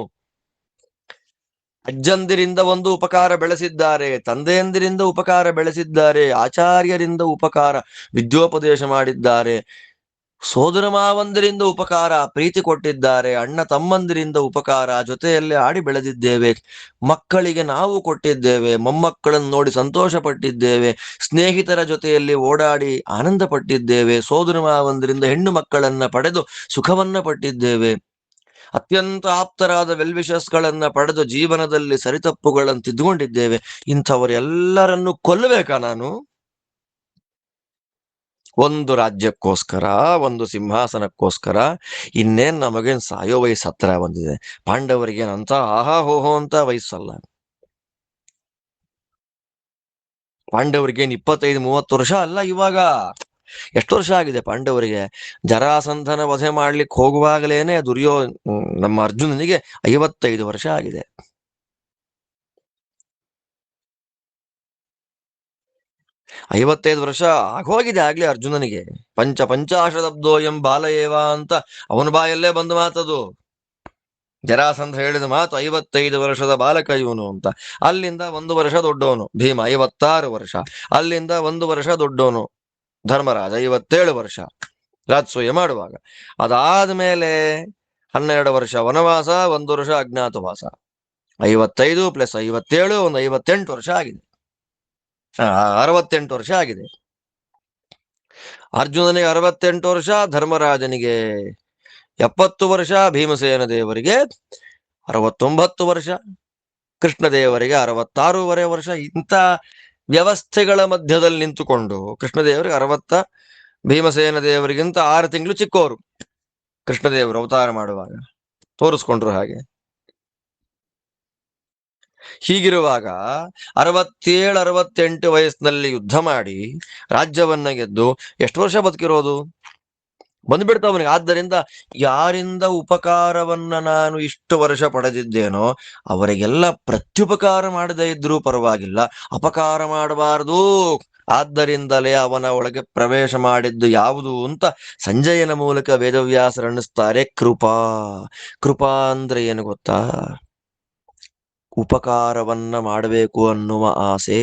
ಅಜ್ಜಂದಿರಿಂದ ಒಂದು ಉಪಕಾರ ಬೆಳೆಸಿದ್ದಾರೆ, ತಂದೆಯಂದಿರಿಂದ ಉಪಕಾರ ಬೆಳೆಸಿದ್ದಾರೆ, ಆಚಾರ್ಯರಿಂದ ಉಪಕಾರ ವಿದ್ಯೋಪದೇಶ ಮಾಡಿದ್ದಾರೆ, ಸೋದರ ಮಾವಂದಿರಿಂದ ಉಪಕಾರ ಪ್ರೀತಿ ಕೊಟ್ಟಿದ್ದಾರೆ, ಅಣ್ಣ ತಮ್ಮಂದಿರಿಂದ ಉಪಕಾರ ಜೊತೆಯಲ್ಲೇ ಆಡಿ ಬೆಳೆದಿದ್ದೇವೆ, ಮಕ್ಕಳಿಗೆ ನಾವು ಕೊಟ್ಟಿದ್ದೇವೆ, ಮೊಮ್ಮಕ್ಕಳನ್ನು ನೋಡಿ ಸಂತೋಷ ಪಟ್ಟಿದ್ದೇವೆ, ಸ್ನೇಹಿತರ ಜೊತೆಯಲ್ಲಿ ಓಡಾಡಿ ಆನಂದ ಪಟ್ಟಿದ್ದೇವೆ, ಸೋದರ ಮಾವಂದಿರಿಂದ ಹೆಣ್ಣು ಮಕ್ಕಳನ್ನ ಪಡೆದು ಸುಖವನ್ನ ಪಟ್ಟಿದ್ದೇವೆ, ಅತ್ಯಂತ ಆಪ್ತರಾದ ವೆಲ್ವಿಷಸ್ಗಳನ್ನ ಪಡೆದು ಜೀವನದಲ್ಲಿ ಸರಿತಪ್ಪುಗಳನ್ನು ತಿದ್ದುಕೊಂಡಿದ್ದೇವೆ. ಇಂಥವರೆಲ್ಲರನ್ನು ಕೊಲ್ಲಬೇಕಾ ನಾನು? ಒಂದು ರಾಜ್ಯಕ್ಕೋಸ್ಕರ, ಒಂದು ಸಿಂಹಾಸನಕ್ಕೋಸ್ಕರ? ಇನ್ನೇನ್ ನಮಗೇನ್ ಸಾಯೋ ವಯಸ್ಸು ಹತ್ರ ಬಂದಿದೆ. ಪಾಂಡವರಿಗೇನಂತ ಆಹಾ ಹೋಹೋ ಅಂತ ವಯಸ್ಸಲ್ಲ. ಪಾಂಡವರಿಗೇನ್ 25-30 ವರ್ಷ ಅಲ್ಲ. ಇವಾಗ ಎಷ್ಟು ವರ್ಷ ಆಗಿದೆ ಪಾಂಡವರಿಗೆ? ಜರಾಸಂಧನ ವಧೆ ಮಾಡ್ಲಿಕ್ಕೆ ಹೋಗುವಾಗಲೇನೆ ನಮ್ಮ ಅರ್ಜುನನಿಗೆ 55 ವರ್ಷ ಆಗಿದೆ. 55 ವರ್ಷ ಆಗೋಗಿದೆ ಆಗ್ಲೇ ಅರ್ಜುನನಿಗೆ. ಪಂಚಾಶದಬ್ದೋಯಂ ಬಾಲಯೇವ ಅಂತ ಅವನ ಬಾಯಲ್ಲೇ ಬಂದ ಮಾತದು. ಜರಾಸಂಧ ಹೇಳಿದ ಮಾತು 55 ವರ್ಷದ ಬಾಲಕ ಇವನು ಅಂತ. ಅಲ್ಲಿಂದ 1 ವರ್ಷ ದೊಡ್ಡವನು ಭೀಮ, 56 ವರ್ಷ. ಅಲ್ಲಿಂದ 1 ವರ್ಷ ದೊಡ್ಡವನು ಧರ್ಮರಾಜ, 57 ವರ್ಷ ರಾಜಸೂಯ ಮಾಡುವಾಗ. ಅದಾದ್ಮೇಲೆ 12 ವರ್ಷ ವನವಾಸ, 1 ವರ್ಷ ಅಜ್ಞಾತವಾಸ. 55 + 57 ಒಂದು 58 ವರ್ಷ ಆಗಿದೆ. 68 ವರ್ಷ ಆಗಿದೆ. ಅರ್ಜುನನಿಗೆ 68 ವರ್ಷ, ಧರ್ಮರಾಜನಿಗೆ 70 ವರ್ಷ, ಭೀಮಸೇನ ದೇವರಿಗೆ 69 ವರ್ಷ, ಕೃಷ್ಣದೇವರಿಗೆ 66 ವರ್ಷ. ಇಂಥ ವ್ಯವಸ್ಥೆಗಳ ಮಧ್ಯದಲ್ಲಿ ನಿಂತುಕೊಂಡು ಕೃಷ್ಣದೇವರಿಗೆ 60, ಭೀಮಸೇನ ದೇವರಿಗಿಂತ 6 ತಿಂಗಳು ಚಿಕ್ಕೋರು ಕೃಷ್ಣದೇವರು ಅವತಾರ ಮಾಡುವಾಗ ತೋರಿಸ್ಕೊಂಡ್ರು ಹಾಗೆ. ಹೀಗಿರುವಾಗ 67-68 ವಯಸ್ಸಿನಲ್ಲಿ ಯುದ್ಧ ಮಾಡಿ ರಾಜ್ಯವನ್ನ ಗೆದ್ದು ಎಷ್ಟು ವರ್ಷ ಬದುಕಿರೋದು? ಬಂದ್ಬಿಡ್ತಾವನಿಗೆ. ಆದ್ದರಿಂದ ಯಾರಿಂದ ಉಪಕಾರವನ್ನ ನಾನು ಇಷ್ಟು ವರ್ಷ ಪಡೆದಿದ್ದೇನೋ ಅವರಿಗೆಲ್ಲ ಪ್ರತ್ಯುಪಕಾರ ಮಾಡದೇ ಇದ್ರೂ ಪರವಾಗಿಲ್ಲ, ಅಪಕಾರ ಮಾಡಬಾರದು. ಆದ್ದರಿಂದಲೇ ಅವನ ಒಳಗೆ ಪ್ರವೇಶ ಮಾಡಿದ್ದು ಯಾವುದು ಅಂತ ಸಂಜಯನ ಮೂಲಕ ವೇದವ್ಯಾಸರನ್ನಿಸ್ತಾರೆ. ಕೃಪಾ. ಕೃಪಾ ಅಂದ್ರೆ ಏನು ಗೊತ್ತಾ? ಉಪಕಾರವನ್ನ ಮಾಡಬೇಕು ಅನ್ನುವ ಆಸೆ,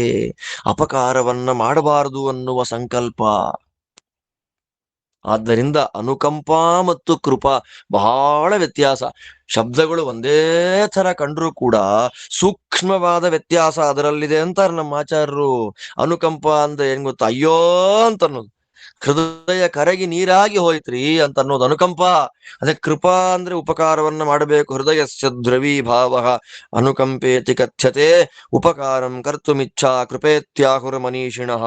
ಅಪಕಾರವನ್ನ ಮಾಡಬಾರದು ಅನ್ನುವ ಸಂಕಲ್ಪ. ಆದ್ದರಿಂದ ಅನುಕಂಪ ಮತ್ತು ಕೃಪಾ ಬಹಳ ವ್ಯತ್ಯಾಸ. ಶಬ್ದಗಳು ಒಂದೇ ತರ ಕಂಡ್ರೂ ಕೂಡ ಸೂಕ್ಷ್ಮವಾದ ವ್ಯತ್ಯಾಸ ಅದರಲ್ಲಿದೆ ಅಂತಾರೆ ನಮ್ಮ ಆಚಾರ್ಯರು. ಅನುಕಂಪ ಅಂದ್ರೆ ಏನ್ ಗೊತ್ತಾ? ಅಯ್ಯೋ ಅಂತ ಅನ್ನೋದು, ಹೃದಯ ಕರಗಿ ನೀರಾಗಿ ಹೋಯ್ತ್ರಿ ಅಂತ ಅನ್ನೋದು ಅನುಕಂಪ. ಅದೇ ಕೃಪಾ ಅಂದ್ರೆ ಉಪಕಾರವನ್ನ ಮಾಡಬೇಕು. ಹೃದಯಸ್ಯ ದ್ರವೀ ಭಾವ ಅನುಕಂಪೇತಿ ಕಥ್ಯತೆ ಉಪಕಾರಂ ಕರ್ತುಮಿಚ್ಛಾ ಕೃಪೇತ್ಯಾಹುರ ಮನೀಷಿಣಃ.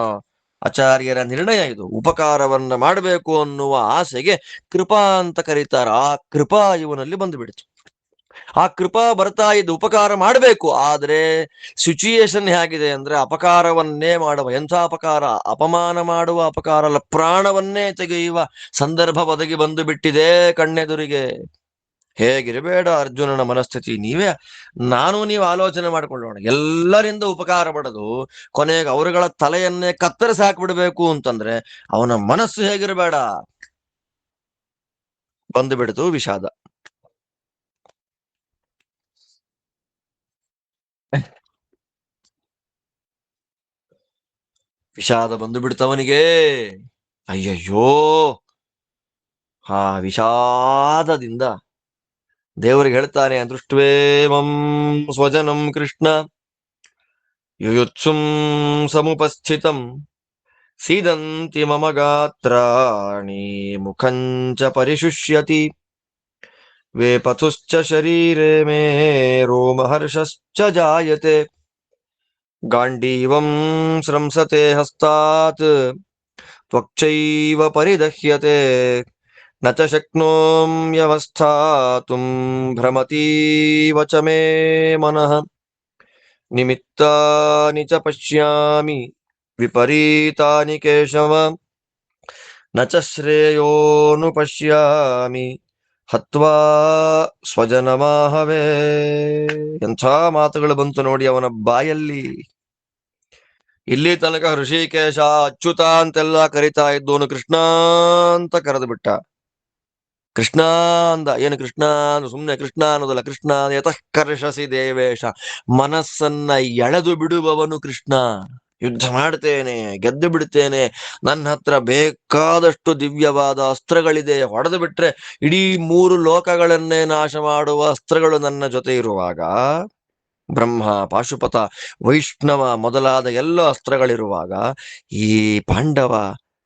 ಆಚಾರ್ಯರ ನಿರ್ಣಯ ಇದು. ಉಪಕಾರವನ್ನ ಮಾಡಬೇಕು ಅನ್ನುವ ಆಸೆಗೆ ಕೃಪಾ ಅಂತ ಕರೀತಾರ. ಆ ಕೃಪಾ ಇವನಲ್ಲಿ ಬಂದುಬಿಡ್ತು. ಆ ಕೃಪಾ ಬರ್ತಾ ಇದ್ದು ಉಪಕಾರ ಮಾಡಬೇಕು. ಆದ್ರೆ ಸಿಚುಯೇಷನ್ ಹೇಗಿದೆ ಅಂದ್ರೆ ಅಪಕಾರವನ್ನೇ ಮಾಡುವ, ಎಂಥ ಅಪಕಾರ? ಅಪಮಾನ ಮಾಡುವ ಅಪಕಾರ ಅಲ್ಲ, ಪ್ರಾಣವನ್ನೇ ತೆಗೆಯುವ ಸಂದರ್ಭ ಒದಗಿ ಬಂದು ಬಿಟ್ಟಿದೆ ಕಣ್ಣೆದುರಿಗೆ. ಹೇಗಿರಬೇಡ ಅರ್ಜುನನ ಮನಸ್ಥಿತಿ. ನೀವು ಆಲೋಚನೆ ಮಾಡಿಕೊಳ್ಳೋಣ. ಎಲ್ಲರಿಂದ ಉಪಕಾರ ಪಡೆದು ಕೊನೆಗೆ ಅವರುಗಳ ತಲೆಯನ್ನೇ ಕತ್ತರಿಸಿ ಹಾಕ್ಬಿಡ್ಬೇಕು ಅಂತಂದ್ರೆ ಅವನ ಮನಸ್ಸು ಹೇಗಿರಬೇಡ? ಬಂದು ಬಿಡ್ತು ವಿಷಾದ. ವಿಷಾದ ಬಂದು ಬಿಡ್ತವನಿಗೆ. ಅಯ್ಯಯ್ಯೋ, ಆ ವಿಷಾದದಿಂದ ದೇವರಿಗೆ ಹೇಳ್ತಾನೆ, ದೃಷ್ಟ್ವೇಮಂ ಸ್ವಜನಂ ಕೃಷ್ಣ ಯುಯುತ್ಸುಂ ಸಮುಪಸ್ಥಿತಂ ಸೀದಂತಿ ಮಮ ಗಾತ್ರಾಣಿ ಮುಖಂಚ ಪರಿಶುಷ್ಯತಿ ವೇಪಥುಶ್ಚ ಶರೀರೆ ಮೇ ರೋಮಹರ್ಷಶ್ಚ ಜಾಯತೆ ಗಾಂಡೀವಂ ಸ್ರಂಸತೆ ಹಸ್ತಾತ್ ತ್ವಕ್ಚೈವ ಪರಿದಹ್ಯತೆ ನ ಚ ಶಕ್ನೋಮ್ಯವಸ್ಥಾತುಂ ಭ್ರಮತೀವ ಚ ಮೇ ಮನಃ ನಿಮಿತ್ತಾನಿ ಚ ಪಶ್ಯಾಮಿ ವಿಪರೀತಾನಿ ಕೇಶವ ನ ಚ ಶ್ರೇಯೋನು ಪಶ್ಯಾಮಿ ಹತ್ವಾ ಸ್ವಜನಮಾಹವೇ. ಎಂಥ ಮಾತುಗಳು ಬಂತು ನೋಡಿ ಅವನ ಬಾಯಲ್ಲಿ. ಇಲ್ಲಿ ತನಕ ಋಷಿಕೇಶ ಅಚ್ಯುತ ಅಂತೆಲ್ಲ ಕರಿತಾ ಇದ್ದವನು ಕೃಷ್ಣ ಅಂತ ಕರೆದು ಬಿಟ್ಟ. ಕೃಷ್ಣ ಅಂದ. ಏನು ಕೃಷ್ಣ ಅಂದ? ಸುಮ್ನೆ ಕೃಷ್ಣ ಅನ್ನೋದಲ್ಲ, ಕೃಷ್ಣ ಯತಃ ಕರ್ಷಸಿ ದೇವೇಶ, ಮನಸ್ಸನ್ನ ಎಳೆದು ಬಿಡುವವನು ಕೃಷ್ಣ. ಯುದ್ಧ ಮಾಡ್ತೇನೆ, ಗೆದ್ದು ಬಿಡ್ತೇನೆ, ನನ್ನ ಹತ್ರ ಬೇಕಾದಷ್ಟು ದಿವ್ಯವಾದ ಅಸ್ತ್ರಗಳಿದೆ, ಹೊಡೆದು ಬಿಟ್ರೆ ಇಡೀ 3 ಲೋಕಗಳನ್ನೇ ನಾಶ ಮಾಡುವ ಅಸ್ತ್ರಗಳು ನನ್ನ ಜೊತೆ ಇರುವಾಗ, ಬ್ರಹ್ಮ, ಪಾಶುಪತ, ವೈಷ್ಣವ ಮೊದಲಾದ ಎಲ್ಲ ಅಸ್ತ್ರಗಳಿರುವಾಗ, ಈ ಪಾಂಡವ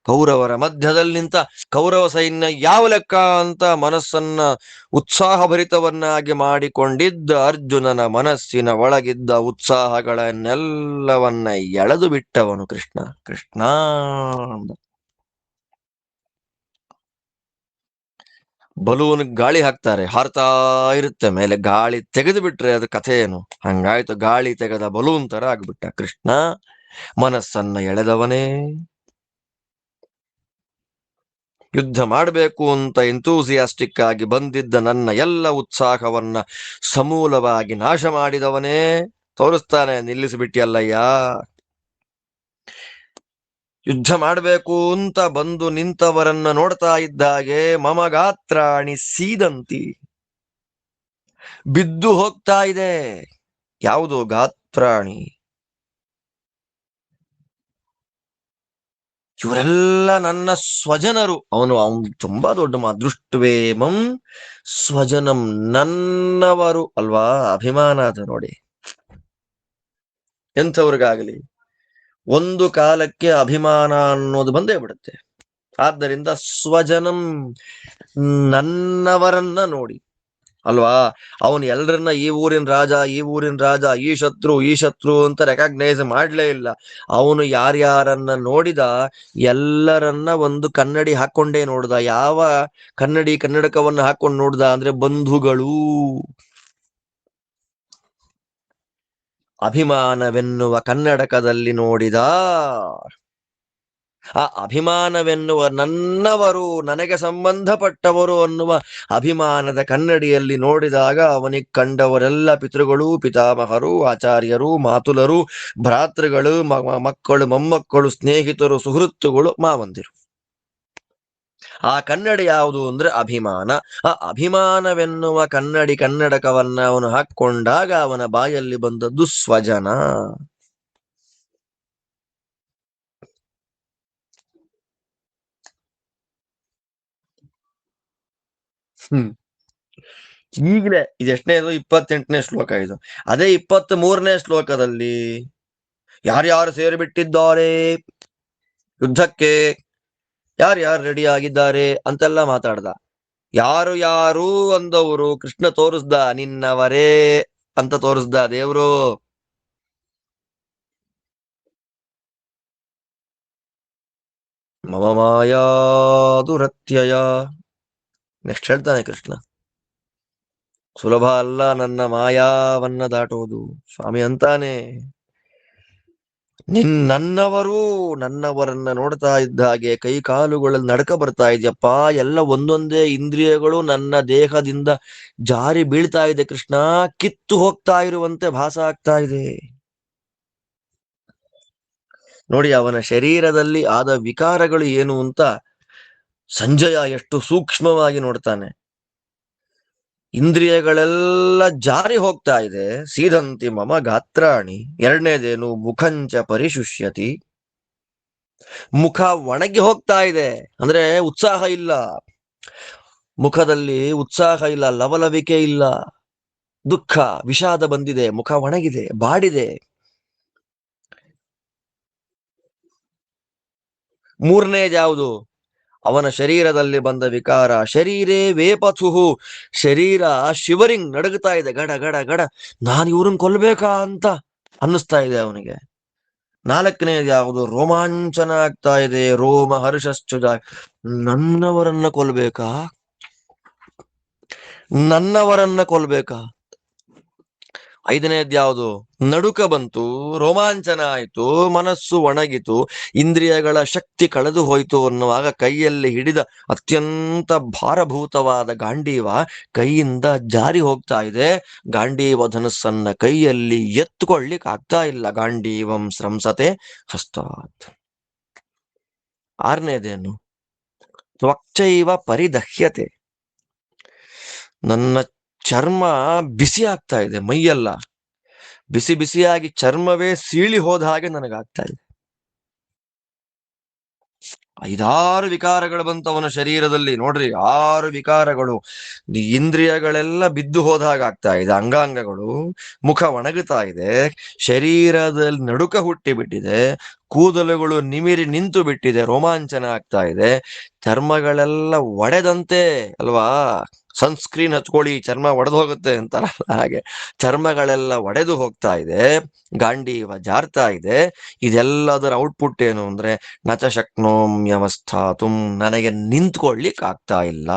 ಕೌರವರ ಮಧ್ಯದಲ್ಲಿ ನಿಂತ ಕೌರವ ಸೈನ್ಯ ಯಾವ ಲೆಕ್ಕ ಅಂತ ಮನಸ್ಸನ್ನ ಉತ್ಸಾಹಭರಿತವನ್ನಾಗಿ ಮಾಡಿಕೊಂಡಿದ್ದ ಅರ್ಜುನನ ಮನಸ್ಸಿನ ಒಳಗಿದ್ದ ಉತ್ಸಾಹಗಳನ್ನೆಲ್ಲವನ್ನ ಎಳೆದು ಬಿಟ್ಟವನು ಕೃಷ್ಣ. ಕೃಷ್ಣ ಬಲೂನ್ ಗಾಳಿ ಹಾಕ್ತಾರೆ, ಹಾರ್ತಾ ಇರುತ್ತೆ ಮೇಲೆ, ಗಾಳಿ ತೆಗೆದು ಬಿಟ್ರೆ ಅದು ಕಥೆ ಏನು? ಹಂಗಾಯ್ತು, ಗಾಳಿ ತೆಗೆದ ಬಲೂನ್ ತರ ಆಗ್ಬಿಟ್ಟ ಕೃಷ್ಣ. ಮನಸ್ಸನ್ನ ಎಳೆದವನೇ. ಯುದ್ಧ ಮಾಡಬೇಕು ಅಂತ ಎಂತೂಸಿಯಾಸ್ಟಿಕ್ ಆಗಿ ಬಂದಿದ್ದ ನನ್ನ ಎಲ್ಲ ಉತ್ಸಾಹವನ್ನ ಸಮೂಲವಾಗಿ ನಾಶ ಮಾಡಿದವನೇ. ತೋರಿಸ್ತಾನೆ, ನಿಲ್ಲಿಸಿಬಿಟ್ಟಿಯಲ್ಲಯ್ಯ. ಯುದ್ಧ ಮಾಡಬೇಕು ಅಂತ ಬಂದು ನಿಂತವರನ್ನ ನೋಡ್ತಾ ಇದ್ದಾಗೆ ಮಮ ಗಾತ್ರಾಣಿ ಸೀದಂತಿ, ಬಿದ್ದು ಹೋಗ್ತಾ ಇದೆ. ಯಾವುದು ಗಾತ್ರಾಣಿ? ಇವರೆಲ್ಲ ನನ್ನ ಸ್ವಜನರು. ಅವನು ತುಂಬಾ ದೊಡ್ಡ ದೃಷ್ಟ್ವೇಮಂ ಸ್ವಜನಂ, ನನ್ನವರು ಅಲ್ವಾ. ಅಭಿಮಾನ ಅದು ನೋಡಿ. ಎಂಥವ್ರಿಗಾಗಲಿ ಒಂದು ಕಾಲಕ್ಕೆ ಅಭಿಮಾನ ಅನ್ನೋದು ಬಂದೇ ಬಿಡುತ್ತೆ. ಆದ್ದರಿಂದ ಸ್ವಜನಂ, ನನ್ನವರನ್ನ ನೋಡಿ ಅಲ್ವಾ. ಅವನು ಎಲ್ಲರನ್ನ ಈ ಊರಿನ ರಾಜ, ಈ ಊರಿನ ರಾಜ, ಈ ಶತ್ರು ಅಂತ ರೆಕಗ್ನೈಸ್ ಮಾಡ್ಲೇ ಇಲ್ಲ. ಅವನು ಯಾರ್ಯಾರನ್ನ ನೋಡಿದ ಎಲ್ಲರನ್ನ ಒಂದು ಕನ್ನಡಿ ಹಾಕೊಂಡೇ ನೋಡ್ದ. ಯಾವ ಕನ್ನಡಕವನ್ನ ಹಾಕೊಂಡು ನೋಡ್ದ ಅಂದ್ರೆ ಬಂಧುಗಳು. ಅಭಿಮಾನವೆನ್ನುವ ಕನ್ನಡಕದಲ್ಲಿ ನೋಡಿದ. ಆ ಅಭಿಮಾನವೆನ್ನುವ ನನ್ನವರು, ನನಗೆ ಸಂಬಂಧಪಟ್ಟವರು ಅನ್ನುವ ಅಭಿಮಾನದ ಕನ್ನಡಿಯಲ್ಲಿ ನೋಡಿದಾಗ ಅವನಿಗೆ ಕಂಡವರೆಲ್ಲ ಪಿತೃಗಳು, ಪಿತಾಮಹರು, ಆಚಾರ್ಯರು, ಮಾತುಲರು, ಭ್ರಾತೃಗಳು, ಮಕ್ಕಳು, ಮೊಮ್ಮಕ್ಕಳು, ಸ್ನೇಹಿತರು, ಸುಹೃತ್ತುಗಳು, ಮಾವಂದಿರು. ಆ ಕನ್ನಡಿ ಯಾವುದು ಅಂದ್ರೆ ಅಭಿಮಾನ. ಆ ಅಭಿಮಾನವೆನ್ನುವ ಕನ್ನಡಕವನ್ನ ಅವನು ಹಾಕೊಂಡಾಗ ಅವನ ಬಾಯಲ್ಲಿ ಬಂದದ್ದು ಸ್ವಜನ. ಈಗಲೇ ಇದೆಷ್ಟನೇದು? 28ನೇ ಶ್ಲೋಕ ಇದು. ಅದೇ 23ನೇ ಶ್ಲೋಕದಲ್ಲಿ ಯಾರ್ಯಾರು ಸೇರಿಬಿಟ್ಟಿದ್ದಾರೆ ಯುದ್ಧಕ್ಕೆ, ಯಾರ್ಯಾರು ರೆಡಿ ಆಗಿದ್ದಾರೆ ಅಂತೆಲ್ಲ ಮಾತಾಡ್ದ. ಯಾರು ಯಾರು ಅಂದವರು ಕೃಷ್ಣ ತೋರಿಸ್ದ, ನಿನ್ನವರೇ ಅಂತ ತೋರಿಸ್ದ ದೇವ್ರು. ಮಮ ಮಾಯಾದುರತ್ಯಯ. ನೆಕ್ಸ್ಟ್ ಹೇಳ್ತಾನೆ ಕೃಷ್ಣ, ಸುಲಭ ಅಲ್ಲ ನನ್ನ ಮಾಯಾವನ್ನ ದಾಟೋದು. ಸ್ವಾಮಿ ಅಂತಾನೆ, ನನ್ನವರನ್ನ ನೋಡ್ತಾ ಇದ್ದ ಹಾಗೆ ಕೈ ಕಾಲುಗಳಲ್ಲಿ ನಡ್ಕ ಬರ್ತಾ ಇದೆಯಪ್ಪ. ಎಲ್ಲ ಒಂದೊಂದೇ ಇಂದ್ರಿಯಗಳು ನನ್ನ ದೇಹದಿಂದ ಜಾರಿ ಬೀಳ್ತಾ ಇದೆ ಕೃಷ್ಣ, ಕಿತ್ತು ಹೋಗ್ತಾ ಇರುವಂತೆ ಭಾಸ ಆಗ್ತಾ ಇದೆ. ನೋಡಿ ಅವನ ಶರೀರದಲ್ಲಿ ಆದ ವಿಕಾರಗಳು ಏನು ಅಂತ ಸಂಜಯ ಎಷ್ಟು ಸೂಕ್ಷ್ಮವಾಗಿ ನೋಡ್ತಾನೆ. ಇಂದ್ರಿಯಗಳೆಲ್ಲ ಜಾರಿ ಹೋಗ್ತಾ ಇದೆ. ಸೀದಂತಿ ಮಮ ಗಾತ್ರಾಣಿ. ಎರಡನೇದೇನು? ಮುಖಂಚ ಪರಿಶುಷ್ಯತಿ. ಮುಖ ಒಣಗಿ ಹೋಗ್ತಾ ಇದೆ, ಅಂದ್ರೆ ಉತ್ಸಾಹ ಇಲ್ಲ, ಮುಖದಲ್ಲಿ ಉತ್ಸಾಹ ಇಲ್ಲ, ಲವಲವಿಕೆ ಇಲ್ಲ, ದುಃಖ ವಿಷಾದ ಬಂದಿದೆ, ಮುಖ ಒಣಗಿದೆ, ಬಾಡಿದೆ. ಮೂರನೇದು ಯಾವುದು? ಅವನ ಶರೀರದಲ್ಲಿ ಬಂದ ವಿಕಾರ. ಶರೀರೇ ವೇಪಥುಹು, ಶರೀರ ಶಿವರಿಂಗ್ ನಡುಗುತ್ತಾ ಇದೆ, ಗಡ ಗಡ ಗಡ, ನಾನು ಇವ್ರನ್ನ ಕೊಲ್ಬೇಕಾ ಅಂತ ಅನ್ನಿಸ್ತಾ ಇದೆ ಅವನಿಗೆ. ನಾಲ್ಕನೇದು ಯಾವುದು? ರೋಮಾಂಚನ ಆಗ್ತಾ ಇದೆ, ರೋಮ ಹರ್ಷಶ್ಚುಜ, ನನ್ನವರನ್ನ ಕೊಲ್ಬೇಕಾ, ನನ್ನವರನ್ನ ಕೊಲ್ಬೇಕಾ. ಐದನೇದು ಯಾವುದು? ನಡುಕ ಬಂತು, ರೋಮಾಂಚನ ಆಯಿತು, ಮನಸ್ಸು ಒಣಗಿತು, ಇಂದ್ರಿಯಗಳ ಶಕ್ತಿ ಕಳೆದು ಹೋಯಿತು ಅನ್ನುವಾಗ ಕೈಯಲ್ಲಿ ಹಿಡಿದ ಅತ್ಯಂತ ಭಾರಭೂತವಾದ ಗಾಂಡೀವ ಕೈಯಿಂದ ಜಾರಿ ಹೋಗ್ತಾ ಇದೆ. ಗಾಂಡೀವ ಧನುಸ್ಸನ್ನ ಕೈಯಲ್ಲಿ ಎತ್ತುಕೊಳ್ಳಿಕ್ ಆಗ್ತಾ ಇಲ್ಲ. ಗಾಂಡೀವಂ ಸ್ರಂಸತೆ ಹಸ್ತಾತ್. ಆರನೇದೇನು? ತ್ವಕ್ಚೈವ ಪರಿದಹ್ಯತೆ, ನನ್ನ ಚರ್ಮ ಬಿಸಿ ಆಗ್ತಾ ಇದೆ, ಮೈಯೆಲ್ಲ ಬಿಸಿ ಬಿಸಿಯಾಗಿ ಚರ್ಮವೇ ಸೀಳಿ ಹೋದ ಹಾಗೆ ನನಗಾಗ್ತಾ ಇದೆ. 5-6 ವಿಕಾರಗಳು ಬಂತು ಅವನ ಶರೀರದಲ್ಲಿ. ನೋಡ್ರಿ, 6 ವಿಕಾರಗಳು. ಇಂದ್ರಿಯಗಳೆಲ್ಲ ಬಿದ್ದು ಹೋದ ಹಾಗಾಗ್ತಾ ಇದೆ, ಅಂಗಾಂಗಗಳು, ಮುಖ ಒಣಗುತ್ತಾ ಇದೆ, ಶರೀರದಲ್ಲಿ ನಡುಕ ಹುಟ್ಟಿ ಬಿಟ್ಟಿದೆ, ಕೂದಲುಗಳು ನಿಮಿರಿ ನಿಂತು ಬಿಟ್ಟಿದೆ, ರೋಮಾಂಚನ ಆಗ್ತಾ ಇದೆ, ಚರ್ಮಗಳೆಲ್ಲ ಒಡೆದಂತೆ ಅಲ್ವಾ, ಸನ್ಸ್ಕ್ರೀನ್ ಹಚ್ಕೊಳ್ಳಿ ಚರ್ಮ ಒಡೆದು ಹೋಗುತ್ತೆ ಅಂತಾರಲ್ಲ ಹಾಗೆ, ಚರ್ಮಗಳೆಲ್ಲ ಒಡೆದು ಹೋಗ್ತಾ ಇದೆ, ಗಾಂಡೀವ ಜಾರ್ತಾ ಇದೆ. ಇದೆಲ್ಲದರ ಔಟ್ಪುಟ್ ಏನು ಅಂದ್ರೆ ನಚ ಶಕ್ನೋಮ್ಯವಸ್ಥಾತುಂ, ನನಗೆ ನಿಂತ್ಕೊಳ್ಳಿಕ್ ಆಗ್ತಾ ಇಲ್ಲ.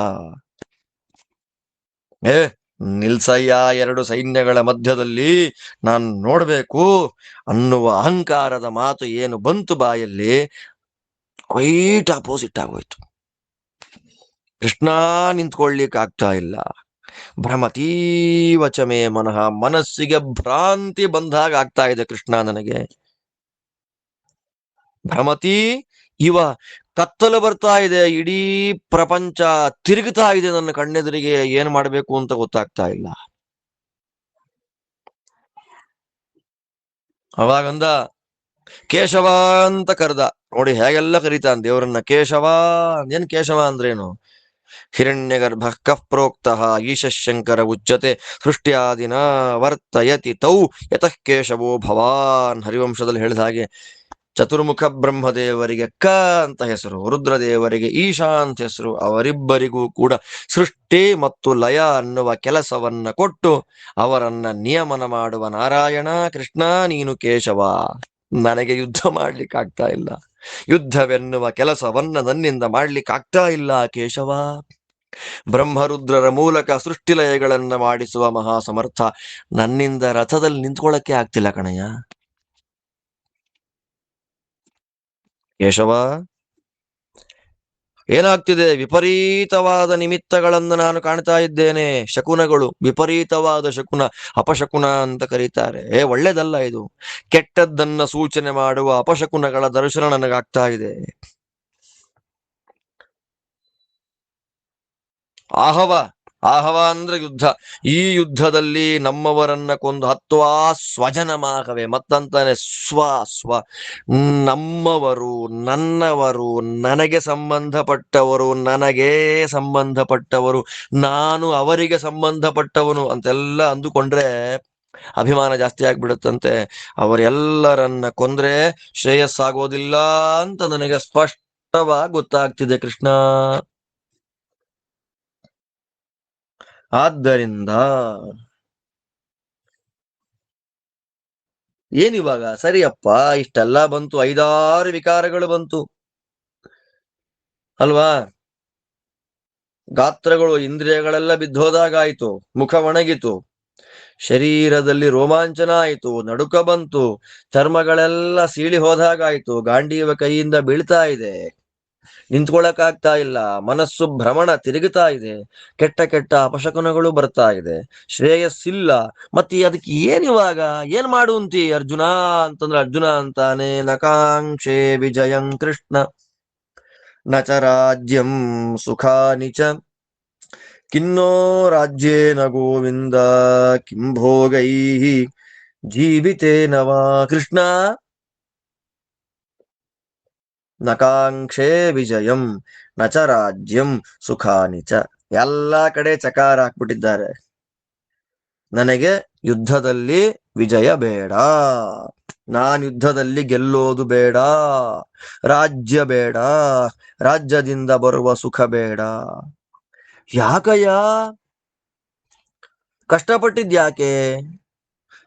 ನಿಲ್ಸಯ್ಯ, 2 ಸೈನ್ಯಗಳ ಮಧ್ಯದಲ್ಲಿ ನಾನು ನೋಡ್ಬೇಕು ಅನ್ನುವ ಅಹಂಕಾರದ ಮಾತು ಏನು ಬಂತು ಬಾಯಲ್ಲಿ, ಕ್ವೈಟ್ ಅಪೋಸಿಟ್ ಆಗೋಯ್ತು. ಕೃಷ್ಣ ನಿಂತ್ಕೊಳ್ಳಿಕ್ ಆಗ್ತಾ ಇಲ್ಲ. ಭ್ರಮತೀವಚಮೇ ಮನಃ, ಮನಸ್ಸಿಗೆ ಭ್ರಾಂತಿ ಬಂದಾಗ ಆಗ್ತಾ ಇದೆ ಕೃಷ್ಣ ನನಗೆ. ಭ್ರಮತಿ ಇವ, ಕತ್ತಲು ಬರ್ತಾ ಇದೆ, ಇಡೀ ಪ್ರಪಂಚ ತಿರುಗುತ್ತಾ ಇದೆ ನನ್ನ ಕಣ್ಣೆದುರಿಗೆ, ಏನ್ ಮಾಡ್ಬೇಕು ಅಂತ ಗೊತ್ತಾಗ್ತಾ ಇಲ್ಲ. ಅವಾಗಂದ ಕೇಶವ ಅಂತ ಕರೆದ. ನೋಡಿ ಹೇಗೆಲ್ಲ ಕರೀತಾನೆ ದೇವರನ್ನ, ಕೇಶವ. ಏನ್ ಕೇಶವ ಅಂದ್ರೇನು? ಹಿರಣ್ಯ ಗರ್ಭ ಕಃ ಪ್ರೋಕ್ತಃ ಈಶಶಂಕರ ಉಚ್ಯತೆ ಸೃಷ್ಟ್ಯಾದಿನ ವರ್ತಯತಿ ತೌ ಯತಃ ಕೇಶವೋ ಭವಾನ್. ಹರಿವಂಶದಲ್ಲಿ ಹೇಳಿದ ಹಾಗೆ ಚತುರ್ಮುಖ ಬ್ರಹ್ಮದೇವರಿಗೆ ಕ ಅಂತ ಹೆಸರು, ರುದ್ರದೇವರಿಗೆ ಈಶಾ ಅಂತ ಹೆಸರು. ಅವರಿಬ್ಬರಿಗೂ ಕೂಡ ಸೃಷ್ಟಿ ಮತ್ತು ಲಯ ಅನ್ನುವ ಕೆಲಸವನ್ನ ಕೊಟ್ಟು ಅವರನ್ನ ನಿಯಮನ ಮಾಡುವ ನಾರಾಯಣ ಕೃಷ್ಣ ನೀನು ಕೇಶವ. ನನಗೆ ಯುದ್ಧ ಮಾಡ್ಲಿಕ್ಕಾಗ್ತಾ ಇಲ್ಲ, ಯುದ್ಧವೆನ್ನುವ ಕೆಲಸವನ್ನ ನನ್ನಿಂದ ಮಾಡ್ಲಿಕ್ಕಾಗ್ತಾ ಇಲ್ಲ ಕೇಶವ. ಬ್ರಹ್ಮರುದ್ರರ ಮೂಲಕ ಸೃಷ್ಟಿಲಯಗಳನ್ನ ಮಾಡಿಸುವ ಮಹಾ ಸಮರ್ಥ, ನನ್ನಿಂದ ರಥದಲ್ಲಿ ನಿಂತ್ಕೊಳ್ಳಕ್ಕೆ ಆಗ್ತಿಲ್ಲ ಕಣಯ್ಯ ಕೇಶವ. ಏನಾಗ್ತಿದೆ? ವಿಪರೀತವಾದ ನಿಮಿತ್ತಗಳನ್ನು ನಾನು ಕಾಣ್ತಾ ಇದ್ದೇನೆ. ಶಕುನಗಳು, ವಿಪರೀತವಾದ ಶಕುನ, ಅಪಶಕುನ ಅಂತ ಕರೀತಾರೆ. ಒಳ್ಳೇದಲ್ಲ ಇದು. ಕೆಟ್ಟದ್ದನ್ನ ಸೂಚನೆ ಮಾಡುವ ಅಪಶಕುನಗಳ ದರ್ಶನ ನನಗಾಗ್ತಾ ಇದೆ. ಆಹವ, ಆಹವ ಅಂದ್ರೆ ಯುದ್ಧ. ಈ ಯುದ್ಧದಲ್ಲಿ ನಮ್ಮವರನ್ನ ಕೊಂದು ಹತ್ತುವ ಸ್ವಜನಮಾಗವೆ. ಮತ್ತಂತಾನೆ ಸ್ವ ಸ್ವ, ನಮ್ಮವರು, ನನ್ನವರು, ನನಗೆ ಸಂಬಂಧಪಟ್ಟವರು, ನನಗೇ ಸಂಬಂಧಪಟ್ಟವರು, ನಾನು ಅವರಿಗೆ ಸಂಬಂಧಪಟ್ಟವನು ಅಂತೆಲ್ಲ ಅಂದುಕೊಂಡ್ರೆ ಅಭಿಮಾನ ಜಾಸ್ತಿ ಆಗ್ಬಿಡುತ್ತಂತೆ. ಅವರೆಲ್ಲರನ್ನ ಕೊಂದ್ರೆ ಶ್ರೇಯಸ್ಸಾಗೋದಿಲ್ಲ ಅಂತ ನನಗೆ ಸ್ಪಷ್ಟವಾಗಿ ಗೊತ್ತಾಗ್ತಿದೆ ಕೃಷ್ಣ. ಆದ್ದರಿಂದ ಏನಿವಾಗ? ಸರಿಯಪ್ಪ, ಇಷ್ಟೆಲ್ಲ ಬಂತು, 5-6 ವಿಕಾರಗಳು ಬಂತು ಅಲ್ವಾ? ಗಾತ್ರಗಳು, ಇಂದ್ರಿಯಗಳೆಲ್ಲ ಬಿದ್ದೋದಾಗಾಯ್ತು, ಮುಖ ಒಣಗಿತು, ಶರೀರದಲ್ಲಿ ರೋಮಾಂಚನ ಆಯಿತು, ನಡುಕ ಬಂತು, ಚರ್ಮಗಳೆಲ್ಲ ಸೀಳಿ ಹೋದಾಗಾಯ್ತು, ಗಾಂಡೀವ ಕೈಯಿಂದ ಬೀಳ್ತಾ ಇದೆ, ನಿಂತ್ಕೊಳ್ಳಕ್ಕಾಗ್ತಾ ಇಲ್ಲ, ಮನಸ್ಸು ಭ್ರಮಣ ತಿರುಗುತ್ತಾ ಇದೆ, ಕೆಟ್ಟ ಕೆಟ್ಟ ಅಪಶಕುನಗಳು ಬರ್ತಾ ಇದೆ, ಶ್ರೇಯಸ್ಸಿಲ್ಲ. ಮತ್ತೆ ಅದಕ್ಕೆ ಏನಿವಾಗ? ಏನ್ ಮಾಡುವಂತಿ ಅರ್ಜುನ ಅಂತಂದ್ರೆ ಅರ್ಜುನ ಅಂತಾನೆ ನಕಾಂಕ್ಷೆ ವಿಜಯಂ ಕೃಷ್ಣ ನ ಚ ರಾಜ್ಯಂ ಸುಖಾನಿ ಚ ಕಿನ್ನೋ ರಾಜ್ಯೇನ ಗೋವಿಂದ ಕಿಂ ಭೋಗೈ ಜೀವಿತೇನ ವಾ. ಕೃಷ್ಣ, ನಕಾಂಕ್ಷೆ ವಿಜಯಂ ನಚ ರಾಜ್ಯಂ ಸುಖಾನಿ ಚ. ಎಲ್ಲಾ ಕಡೆ ಚಕಾರ ಹಾಕ್ಬಿಟ್ಟಿದ್ದಾರೆ. ನನಗೆ ಯುದ್ಧದಲ್ಲಿ ವಿಜಯ ಬೇಡ, ನಾನ್ ಯುದ್ಧದಲ್ಲಿ ಗೆಲ್ಲೋದು ಬೇಡ, ರಾಜ್ಯ ಬೇಡ, ರಾಜ್ಯದಿಂದ ಬರುವ ಸುಖ ಬೇಡ. ಯಾಕಯ್ಯ ಕಷ್ಟಪಟ್ಟಿದ್ಯಾಕೆ?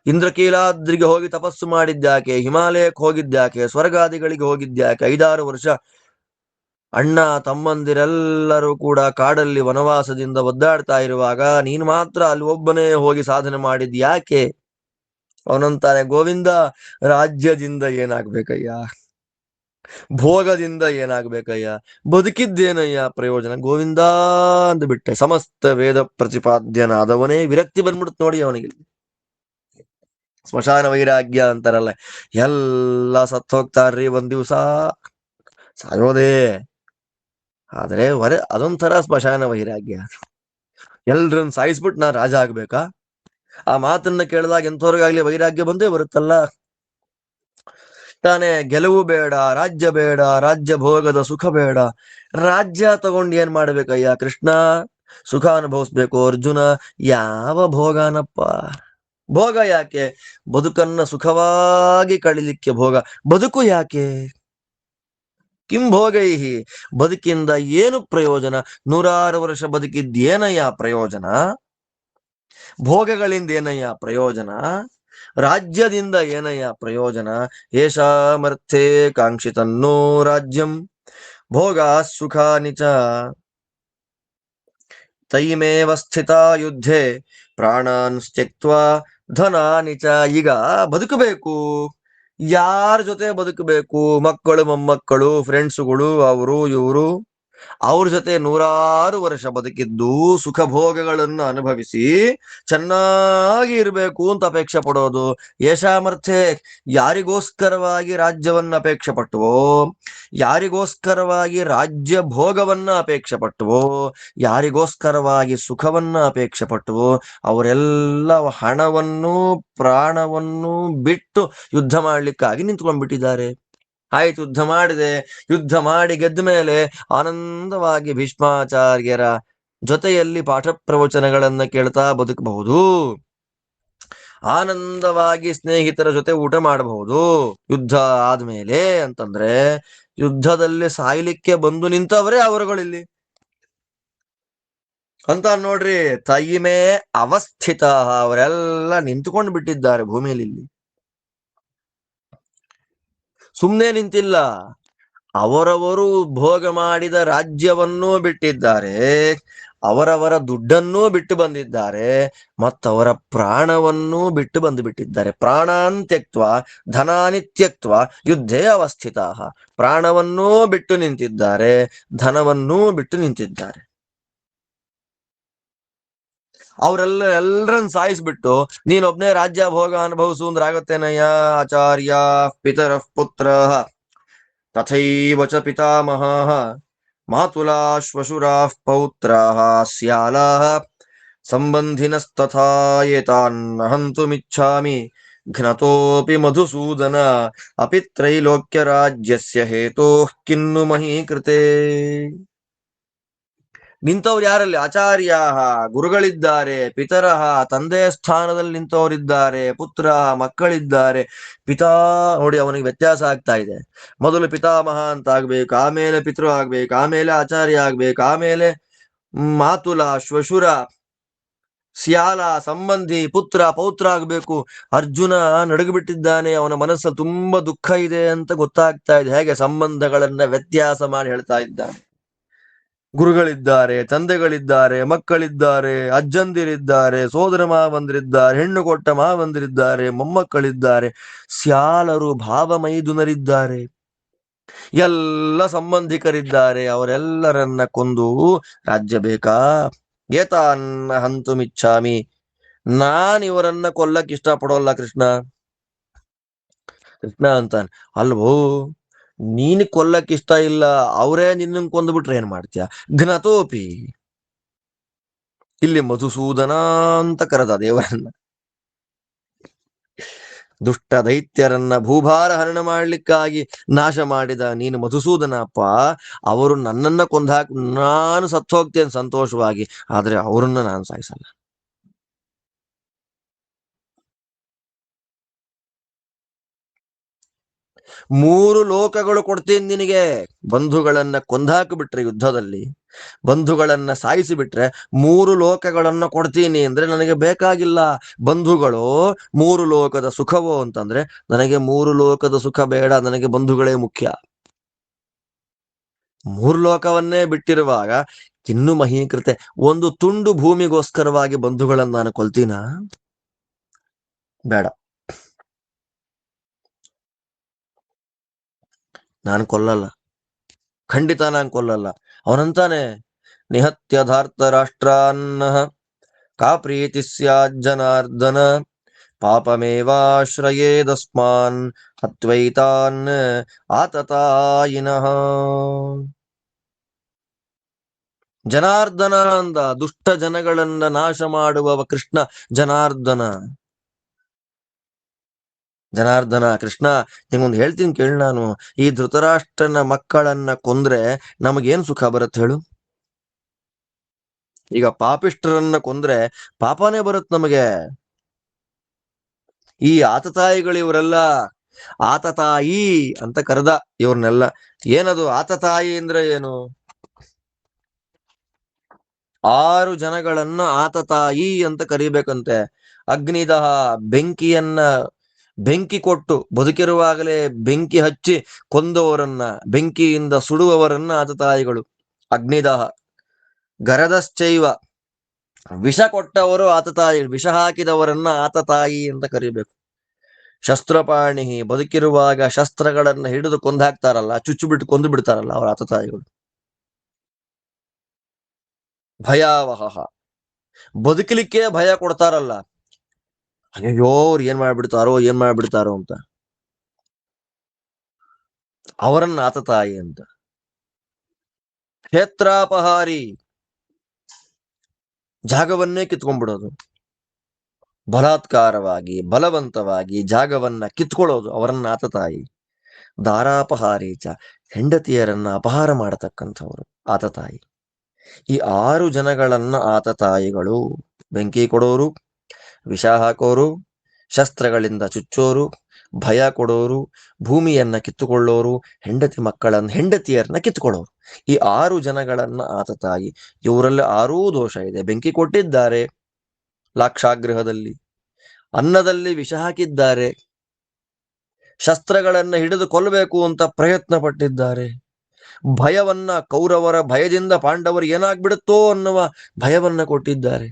ಇಂದ್ರಕೀಲಾದ್ರಿಗೆ ಹೋಗಿ ತಪಸ್ಸು ಮಾಡಿದ್ಯಾಕೆ? ಹಿಮಾಲಯಕ್ಕೆ ಹೋಗಿದ್ಯಾಕೆ? ಸ್ವರ್ಗಾದಿಗಳಿಗೆ ಹೋಗಿದ್ಯಾಕೆ? 5-6 ವರ್ಷ ಅಣ್ಣ ತಮ್ಮಂದಿರೆಲ್ಲರೂ ಕೂಡ ಕಾಡಲ್ಲಿ ವನವಾಸದಿಂದ ಒದ್ದಾಡ್ತಾ ಇರುವಾಗ ನೀನು ಮಾತ್ರ ಅಲ್ಲಿ ಒಬ್ಬನೇ ಹೋಗಿ ಸಾಧನೆ ಮಾಡಿದ್ಯಾಕೆ? ಅವನಂತಾನೆ, ಗೋವಿಂದ, ರಾಜ್ಯದಿಂದ ಏನಾಗ್ಬೇಕಯ್ಯ, ಭೋಗದಿಂದ ಏನಾಗ್ಬೇಕಯ್ಯ, ಬದುಕಿದ್ದೇನಯ್ಯ ಪ್ರಯೋಜನ? ಗೋವಿಂದ ಅಂದು ಬಿಟ್ಟೆ. ಸಮಸ್ತ ವೇದ ಪ್ರತಿಪಾದ್ಯನಾದವನೇ ವಿರಕ್ತಿ ಬಂದ್ಬಿಡುತ್ತೆ ನೋಡಿ ಅವನಿಗೆ. ಸ್ಮಶಾನ ವೈರಾಗ್ಯ ಅಂತಾರಲ್ಲ, ಎಲ್ಲ ಸತ್ತೋಗ್ತಾರ್ರಿ ಒಂದ್ ದಿವ್ಸ, ಸಾಯೋದೇ. ಆದ್ರೆ ಅದೊಂಥರ ಸ್ಮಶಾನ ವೈರಾಗ್ಯ. ಎಲ್ರನ್ನ ಸಾಯಿಸ್ಬಿಟ್ಟು ನಾ ರಾಜ ಆಗ್ಬೇಕಾ? ಆ ಮಾತನ್ನ ಕೇಳಿದಾಗ ಎಂಥವ್ರಿಗಾಗ್ಲಿ ವೈರಾಗ್ಯ ಬಂದೇ ಬರುತ್ತಲ್ಲ. ತಾನೇ ಗೆಲುವು ಬೇಡ, ರಾಜ್ಯ ಬೇಡ, ರಾಜ್ಯ ಭೋಗದ ಸುಖ ಬೇಡ. ರಾಜ್ಯ ತಗೊಂಡು ಏನ್ ಮಾಡ್ಬೇಕಯ್ಯ ಕೃಷ್ಣ? ಸುಖ ಅನುಭವಿಸ್ಬೇಕು ಅರ್ಜುನ. ಯಾವ ಭೋಗನಪ್ಪ? ಭೋಗ ಯಾಕೆ? ಬದುಕನ್ನ ಸುಖವಾಗಿ ಕಳಿಲಿಕ್ಕೆ ಭೋಗ. ಬದುಕು ಯಾಕೆ? ಕಿಂ ಭೋಗೈಹಿ, ಬದುಕಿಂದ ಏನು ಪ್ರಯೋಜನ? 100 ವರ್ಷ ಬದುಕಿದ್ದೇನಯ್ಯ ಪ್ರಯೋಜನ? ಭೋಗಗಳಿಂದ ಏನಯ್ಯ ಪ್ರಯೋಜನ? ರಾಜ್ಯದಿಂದ ಏನಯ್ಯ ಪ್ರಯೋಜನ? ಏಷಾಮರ್ಥೆ ಕಾಂಕ್ಷಿತನ್ನೋ ರಾಜ್ಯಂ ಭೋಗ ಸುಖಾನಿ ಚ ತೈಮೇವ ಸ್ಥಿತ ಯುದ್ಧೆ ಪ್ರಾಣಾನ್ ತ್ಯಕ್ತ್ವಾ ಧನಾನಿ ಚ. ಈಗ ಬದುಕಬೇಕು, ಯಾರ ಜೊತೆ ಬದುಕಬೇಕು? ಮಕ್ಕಳು ಮೊಮ್ಮಕ್ಕಳು ಫ್ರೆಂಡ್ಸುಗಳು ಅವರು ಇವರು, ಅವ್ರ ಜೊತೆ 100 ವರ್ಷ ಬದುಕಿದ್ದು ಸುಖ ಭೋಗಗಳನ್ನು ಅನುಭವಿಸಿ ಚೆನ್ನಾಗಿ ಇರಬೇಕು ಅಂತ ಅಪೇಕ್ಷೆ ಪಡೋದು. ಯಶಾಮರ್ಥೆ, ಯಾರಿಗೋಸ್ಕರವಾಗಿ ರಾಜ್ಯವನ್ನ ಅಪೇಕ್ಷೆ ಪಟ್ಟುವೋ, ಯಾರಿಗೋಸ್ಕರವಾಗಿ ರಾಜ್ಯ ಭೋಗವನ್ನ ಅಪೇಕ್ಷೆ ಪಟ್ಟುವೋ, ಯಾರಿಗೋಸ್ಕರವಾಗಿ ಸುಖವನ್ನ ಅಪೇಕ್ಷೆ ಪಟ್ಟುವೋ ಅವರೆಲ್ಲ ಹಣವನ್ನು ಪ್ರಾಣವನ್ನು ಬಿಟ್ಟು ಯುದ್ಧ ಮಾಡ್ಲಿಕ್ಕಾಗಿ ನಿಂತ್ಕೊಂಡ್ಬಿಟ್ಟಿದ್ದಾರೆ. ಆಯ್ತು, ಯುದ್ಧ ಮಾಡಿದೆ. ಯುದ್ಧ ಮಾಡಿ ಗೆದ್ದ ಮೇಲೆ ಆನಂದವಾಗಿ ಭೀಷ್ಮಾಚಾರ್ಯರ ಜೊತೆಯಲ್ಲಿ ಪಾಠ ಪ್ರವಚನಗಳನ್ನ ಕೇಳ್ತಾ ಬದುಕಬಹುದು, ಆನಂದವಾಗಿ ಸ್ನೇಹಿತರ ಜೊತೆ ಊಟ ಮಾಡಬಹುದು. ಯುದ್ಧ ಆದ್ಮೇಲೆ ಅಂತಂದ್ರೆ ಯುದ್ಧದಲ್ಲಿ ಸಾಯ್ಲಿಕ್ಕೆ ಬಂದು ನಿಂತವರೇ ಅವರುಗಳಿಲ್ಲಿ ಅಂತ ನೋಡ್ರಿ. ತೈಮೇ ಅವಸ್ಥಿತ, ಅವರೆಲ್ಲ ನಿಂತುಕೊಂಡು ಬಿಟ್ಟಿದ್ದಾರೆ ಭೂಮಿಯಲ್ಲಿ. ಸುಮ್ಮನೆ ನಿಂತಿಲ್ಲ, ಅವರವರು ಭೋಗ ಮಾಡಿದ ರಾಜ್ಯವನ್ನೂ ಬಿಟ್ಟಿದ್ದಾರೆ, ಅವರವರ ದುಡ್ಡನ್ನೂ ಬಿಟ್ಟು ಬಂದಿದ್ದಾರೆ, ಮತ್ತವರ ಪ್ರಾಣವನ್ನೂ ಬಿಟ್ಟು ಬಂದು ಬಿಟ್ಟಿದ್ದಾರೆ. ಪ್ರಾಣಾನ್ ತ್ಯಕ್ತ್ವ ಧನಾನಿ ತ್ಯಕ್ತ್ವ ಯುದ್ಧೇ ಅವಸ್ಥಿತ. ಪ್ರಾಣವನ್ನೂ ಬಿಟ್ಟು ನಿಂತಿದ್ದಾರೆ, ಧನವನ್ನೂ ಬಿಟ್ಟು ನಿಂತಿದ್ದಾರೆ. ಎಲ್ಲರನ್ನ ಸಾಯಿಸ್ಬಿಟ್ಟು ನೀನೊಬ್ನೇ ರಾಜ್ಯ ಭೋಗ ಅನುಭವಿಸು ಅಂದ್ರೆ ಆಗತ್ತೇನಯ್ಯ? ಆಚಾರ್ಯ ಪಿತರ ಪುತ್ರ ತಥೈವ ಚ ಪಿತಾಮಹಃ ಮಾತುಲಾ ಶ್ವಶುರಾಃ ಪೌತ್ರಾಃ ಸ್ಯಾಲಾಃ ಸಂಬಂಧಿನಸ್ತಥಾ ಏತಾನ್ ಹಂತುಮಿಚ್ಛಾಮಿ ಘ್ನತೋಪಿ ಮಧುಸೂದನ ಅಪಿ ತ್ರೈಲೋಕ್ಯ ರಾಜ್ಯಸ್ಯ ಹೇತೋಃ ಕಿನ್ನು ಮಹೀಕೃತೆ. ನಿಂತವ್ರು ಯಾರಲ್ಲಿ? ಆಚಾರ್ಯ, ಗುರುಗಳಿದ್ದಾರೆ, ಪಿತರಹ, ತಂದೆಯ ಸ್ಥಾನದಲ್ಲಿ ನಿಂತವರಿದ್ದಾರೆ, ಪುತ್ರ, ಮಕ್ಕಳಿದ್ದಾರೆ, ಪಿತಾ. ನೋಡಿ, ಅವನಿಗೆ ವ್ಯತ್ಯಾಸ ಆಗ್ತಾ ಇದೆ. ಮೊದಲು ಪಿತಾಮಹ ಅಂತ ಆಗ್ಬೇಕು, ಆಮೇಲೆ ಪಿತೃ ಆಗ್ಬೇಕು, ಆಮೇಲೆ ಆಚಾರ್ಯ ಆಗ್ಬೇಕು, ಆಮೇಲೆ ಮಾತುಲ, ಶ್ವಶುರ, ಸ್ಯಾಲ, ಸಂಬಂಧಿ, ಪುತ್ರ, ಪೌತ್ರ ಆಗ್ಬೇಕು. ಅರ್ಜುನ ನಡುಗಿಬಿಟ್ಟಿದ್ದಾನೆ, ಅವನ ಮನಸ್ಸಲ್ಲಿ ತುಂಬಾ ದುಃಖ ಇದೆ ಅಂತ ಗೊತ್ತಾಗ್ತಾ ಇದೆ. ಹೇಗೆ ಸಂಬಂಧಗಳನ್ನ ವ್ಯತ್ಯಾಸ ಮಾಡಿ ಹೇಳ್ತಾ ಇದ್ದಾನೆ. ಗುರುಗಳಿದ್ದಾರೆ, ತಂದೆಗಳಿದ್ದಾರೆ, ಮಕ್ಕಳಿದ್ದಾರೆ, ಅಜ್ಜಂದಿರಿದ್ದಾರೆ, ಸೋದರ ಮಾವಂದಿರಿದ್ದಾರೆ, ಹೆಣ್ಣು ಕೊಟ್ಟ ಮಾವಂದಿರಿದ್ದಾರೆ, ಮೊಮ್ಮಕ್ಕಳಿದ್ದಾರೆ, ಸ್ಯಾಲರು, ಭಾವಮೈದುನರಿದ್ದಾರೆ, ಎಲ್ಲ ಸಂಬಂಧಿಕರಿದ್ದಾರೆ. ಅವರೆಲ್ಲರನ್ನ ಕೊಂದು ರಾಜ್ಯ ಬೇಕಾ? ಏತಾನ್ನ ಹಂತುಮಿಚ್ಛಾಮಿ, ನಾನಿವರನ್ನ ಕೊಲ್ಲಕ್ ಇಷ್ಟಪಡೋಲ್ಲ ಕೃಷ್ಣ. ಕೃಷ್ಣ ಅಂತಾನೆ, ಅಲ್ವೋ, ನೀನ್ ಕೊಲ್ಲಕ್ ಇಷ್ಟ ಇಲ್ಲ, ಅವರೇ ನಿನ್ನ ಕೊಂದ್ಬಿಟ್ರೆ ಏನ್ ಮಾಡ್ತೀಯ? ಘ್ನತೋಪಿ, ಇಲ್ಲಿ ಮಧುಸೂದನ ಅಂತ ಕರೆದ ದೇವರನ್ನ. ದುಷ್ಟ ದೈತ್ಯರನ್ನ ಭೂಭಾರ ಹರಣ ಮಾಡ್ಲಿಕ್ಕಾಗಿ ನಾಶ ಮಾಡಿದ ನೀನು ಮಧುಸೂದನಪ್ಪ. ಅವರು ನನ್ನನ್ನ ಕೊಂದಾಕ್ ನಾನು ಸತ್ತು ಹೋಗ್ತೇನೆ ಸಂತೋಷವಾಗಿ, ಆದ್ರೆ ಅವರನ್ನ ನಾನು ಸಾಯಿಸಲ್ಲ. ಮೂರು ಲೋಕಗಳು ಕೊಡ್ತೀನಿ ನಿನಗೆ. ಬಂಧುಗಳನ್ನ ಕೊಂದಾಕಿ ಬಿಟ್ರೆ ಯುದ್ಧದಲ್ಲಿ, ಬಂಧುಗಳನ್ನ ಸಾಯಿಸಿ ಬಿಟ್ರೆ ಮೂರು ಲೋಕಗಳನ್ನ ಕೊಡ್ತೀನಿ ಅಂದ್ರೆ ನನಗೆ ಬೇಕಾಗಿಲ್ಲ ಬಂಧುಗಳು. ಮೂರು ಲೋಕದ ಸುಖವೋ ಅಂತಂದ್ರೆ ನನಗೆ ಮೂರು ಲೋಕದ ಸುಖ ಬೇಡ, ನನಗೆ ಬಂಧುಗಳೇ ಮುಖ್ಯ. ಮೂರು ಲೋಕವನ್ನೇ ಬಿಟ್ಟಿರುವಾಗ ಇನ್ನು ಮಹೀಕೃತೆ ಒಂದು ತುಂಡು ಭೂಮಿಗೋಸ್ಕರವಾಗಿ ಬಂಧುಗಳನ್ನ ನಾನು ಕೊಲ್ತೀನ? ಬೇಡ, ನಾನು ಕೊಲ್ಲಲ್ಲ, ಖಂಡಿತ ನಾನು ಕೊಲ್ಲಲ್ಲ. ಅವನಂತಾನೆ, ನಿಹತ್ಯಧಾರ್ಥ ರಾಷ್ಟ್ರಾನ್ನ ಕಾ ಪ್ರೀತಿ ಸ್ಯಾಜ್ಜನಾರ್ದನ ಪಾಪಮೇವಾಶ್ರಯೇದಸ್ಮಾನ್ ಹತ್ವೈತಾನ್ ಆತತಾಯಿನಃ. ಜನಾರ್ದನ ಅಂದ, ದುಷ್ಟ ಜನಗಳನ್ನ ನಾಶ ಮಾಡುವವ ಕೃಷ್ಣ ಜನಾರ್ದನ. ಜನಾರ್ದನ ಕೃಷ್ಣ, ನಿಂಗೊಂದು ಹೇಳ್ತೀನಿ ಕೇಳಿ. ನಾನು ಈ ಧೃತರಾಷ್ಟ್ರನ ಮಕ್ಕಳನ್ನ ಕೊಂದ್ರೆ ನಮಗೇನ್ ಸುಖ ಬರುತ್ತೆ ಹೇಳು? ಈಗ ಪಾಪಿಷ್ಠರನ್ನ ಕೊಂದ್ರೆ ಪಾಪನೇ ಬರುತ್ತೆ ನಮಗೆ. ಈ ಆತತಾಯಿಗಳು ಇವರೆಲ್ಲ ಆತತಾಯಿ ಅಂತ ಕರೆದ ಇವ್ರನ್ನೆಲ್ಲ. ಏನದು ಆತತಾಯಿ ಅಂದ್ರೆ ಏನು? 6 ಜನಗಳನ್ನ ಆತತಾಯಿ ಅಂತ ಕರಿಬೇಕಂತೆ. ಅಗ್ನಿದಹ, ಬೆಂಕಿ ಕೊಟ್ಟು ಬದುಕಿರುವಾಗಲೇ ಬೆಂಕಿ ಹಚ್ಚಿ ಕೊಂದವರನ್ನ, ಬೆಂಕಿಯಿಂದ ಸುಡುವವರನ್ನ ಆತತಾಯಿಗಳು. ಅಗ್ನಿದಹ. ಗರದಶ್ಚೈವ, ವಿಷ ಕೊಟ್ಟವರು ಆತತಾಯಿ, ವಿಷ ಹಾಕಿದವರನ್ನ ಆತತಾಯಿ ಅಂತ ಕರಿಬೇಕು. ಶಸ್ತ್ರಪಾಣಿ, ಬದುಕಿರುವಾಗ ಶಸ್ತ್ರಗಳನ್ನ ಹಿಡಿದು ಕೊಂದಾಕ್ತಾರಲ್ಲ, ಚುಚ್ಚು ಬಿಟ್ಟು ಕೊಂದು ಬಿಡ್ತಾರಲ್ಲ, ಅವರ ಆತತಾಯಿಗಳು. ಭಯಾವಹ, ಬದುಕಲಿಕ್ಕೆ ಭಯ ಕೊಡ್ತಾರಲ್ಲ, ಅಯ್ಯೋ ಅವ್ರು ಏನ್ ಮಾಡ್ಬಿಡ್ತಾರೋ ಅಂತ, ಅವರನ್ನ ಆತತಾಯಿ ಅಂತ. ಕ್ಷೇತ್ರಾಪಹಾರಿ, ಜಾಗವನ್ನೇ ಕಿತ್ಕೊಂಡ್ಬಿಡೋದು, ಬಲಾತ್ಕಾರವಾಗಿ ಬಲವಂತವಾಗಿ ಜಾಗವನ್ನ ಕಿತ್ಕೊಳ್ಳೋದು, ಅವರನ್ನ ಆತತಾಯಿ. ದಾರಾಪಹಾರೀಚ, ಹೆಂಡತಿಯರನ್ನ ಅಪಹಾರ ಮಾಡತಕ್ಕಂಥವ್ರು ಆತತಾಯಿ. ಈ 6 ಜನಗಳನ್ನ ಆತತಾಯಿಗಳು. ಬೆಂಕಿ ಕೊಡೋರು, ವಿಷ ಹಾಕೋರು, ಶಸ್ತ್ರಗಳಿಂದ ಚುಚ್ಚೋರು, ಭಯ ಕೊಡೋರು, ಭೂಮಿಯನ್ನ ಕಿತ್ತುಕೊಳ್ಳೋರು, ಹೆಂಡತಿಯರನ್ನ ಕಿತ್ತುಕೊಳ್ಳೋರು. ಈ 6 ಜನಗಳನ್ನ ಆತತಾಯಿ. ಇವರಲ್ಲಿ 6 ದೋಷ ಇದೆ. ಬೆಂಕಿ ಕೊಟ್ಟಿದ್ದಾರೆ ಲಾಕ್ಷಾಗೃಹದಲ್ಲಿ, ಅನ್ನದಲ್ಲಿ ವಿಷ ಹಾಕಿದ್ದಾರೆ, ಶಸ್ತ್ರಗಳನ್ನ ಹಿಡಿದು ಕೊಲ್ಲಬೇಕು ಅಂತ ಪ್ರಯತ್ನ ಪಟ್ಟಿದ್ದಾರೆ, ಕೌರವರ ಭಯದಿಂದ ಪಾಂಡವರು ಏನಾಗ್ಬಿಡುತ್ತೋ ಅನ್ನುವ ಭಯವನ್ನ ಕೊಟ್ಟಿದ್ದಾರೆ,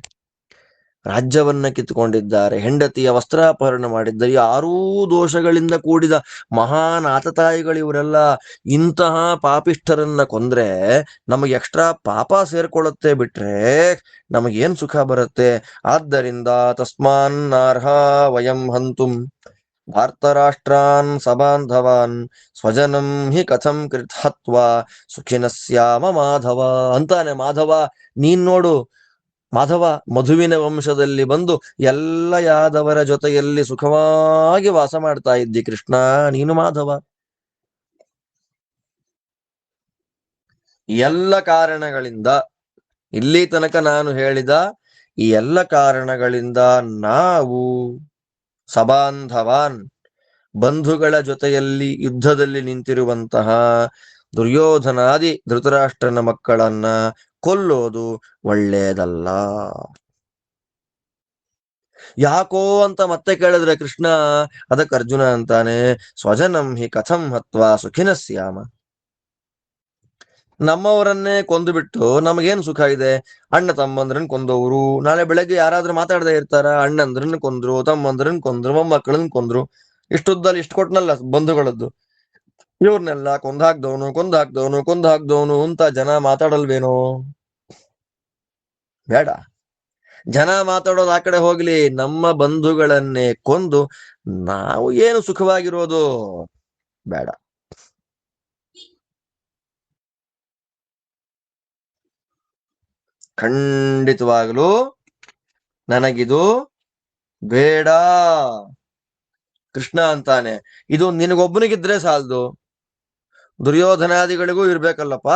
ರಾಜ್ಯವನ್ನ ಕಿತ್ತುಕೊಂಡಿದ್ದಾರೆ, ಹೆಂಡತಿಯ ವಸ್ತ್ರಾಪಹರಣ ಮಾಡಿದ್ದಾರೆ. 6 ದೋಷಗಳಿಂದ ಕೂಡಿದ ಮಹಾನ್ ಆತತಾಯಿಗಳು ಇವರೆಲ್ಲ. ಇಂತಹ ಪಾಪಿಷ್ಠರನ್ನ ಕೊಂದ್ರೆ ನಮಗೆ ಎಕ್ಸ್ಟ್ರಾ ಪಾಪ ಸೇರ್ಕೊಳ್ಳುತ್ತೆ ಬಿಟ್ರೆ ನಮಗೇನ್ ಸುಖ ಬರುತ್ತೆ? ಆದ್ದರಿಂದ ತಸ್ಮಾನ್ನಾರ್ಹ ವಯಂ ಹಂತುಂ ಭಾರ್ತರಾಷ್ಟ್ರಾನ್ ಸಬಾಂಧವಾನ್ ಸ್ವಜನಂ ಹಿ ಕಥಂ ಕೃತತ್ವ ಸುಖಿನಸ್ಯಾಮ ಮಾಧವ ಅಂತಾನೆ. ಮಾಧವ, ನೀನ್ ನೋಡು, ಮಾಧವ ಮಧುವಿನ ವಂಶದಲ್ಲಿ ಬಂದು ಎಲ್ಲ ಯಾದವರ ಜೊತೆಯಲ್ಲಿ ಸುಖವಾಗಿ ವಾಸ ಮಾಡ್ತಾ ಇದ್ದಿ ಕೃಷ್ಣ, ನೀನು ಮಾಧವ. ಎಲ್ಲ ಕಾರಣಗಳಿಂದ, ಇಲ್ಲಿ ತನಕ ನಾನು ಹೇಳಿದ ಈ ಎಲ್ಲ ಕಾರಣಗಳಿಂದ ನಾವು ಸಬಾಂಧವಾನ್, ಬಂಧುಗಳ ಜೊತೆಯಲ್ಲಿ ಯುದ್ಧದಲ್ಲಿ ನಿಂತಿರುವಂತಹ ದುರ್ಯೋಧನಾದಿ ಧೃತರಾಷ್ಟ್ರನ ಮಕ್ಕಳನ್ನ ಕೊಲ್ಲೋದು ಒಳ್ಳೆಯದಲ್ಲ. ಯಾಕೋ ಅಂತ ಮತ್ತೆ ಕೇಳಿದ್ರೆ ಕೃಷ್ಣ, ಅದಕ್ಕೆ ಅರ್ಜುನ ಅಂತಾನೆ, ಸ್ವಜನಂ ಹಿ ಕಥಂ ಹತ್ವಾ ಸುಖಿನಸ್ಯಾಮ. ನಮ್ಮವರನ್ನೇ ಕೊಂದು ಬಿಟ್ಟು ನಮಗೇನು ಸುಖ ಇದೆ? ಅಣ್ಣ ತಮ್ಮಂದ್ರನ್ ಕೊಂದವರು ನಾಳೆ ಬೆಳಗ್ಗೆ ಯಾರಾದ್ರೂ ಮಾತಾಡದೆ ಇರ್ತಾರ? ಅಣ್ಣಂದ್ರನ್ ಕೊಂದ್ರು, ತಮ್ಮಂದ್ರನ್ ಕೊಂದ್ರು, ಮೊಮ್ಮಕ್ಕಳನ್ ಕೊಂದ್ರು, ಇಷ್ಟುದ್ದಲ್ಲಿ ಇಷ್ಟು ಕೊಟ್ನಲ್ಲ ಬಂಧುಗಳದ್ದು, ಇವ್ರನ್ನೆಲ್ಲ ಕೊಂದಾಕ್ದವನು ಅಂತ ಜನ ಮಾತಾಡಲ್ವೇನೋ? ಬೇಡ, ಜನ ಮಾತಾಡೋದು ಆ ಕಡೆ ಹೋಗ್ಲಿ, ನಮ್ಮ ಬಂಧುಗಳನ್ನೇ ಕೊಂದು ನಾವು ಏನು ಸುಖವಾಗಿರೋದು? ಬೇಡ. ಖಂಡಿತವಾಗಲೂ ನನಗಿದು ಬೇಡ. ಕೃಷ್ಣ ಅಂತಾನೆ, ಇದು ನಿನಗೊಬ್ಬನಿಗಿದ್ರೆ ಸಾಲದು, ದುರ್ಯೋಧನಾದಿಗಳಿಗೂ ಇರ್ಬೇಕಲ್ಲಪ್ಪ.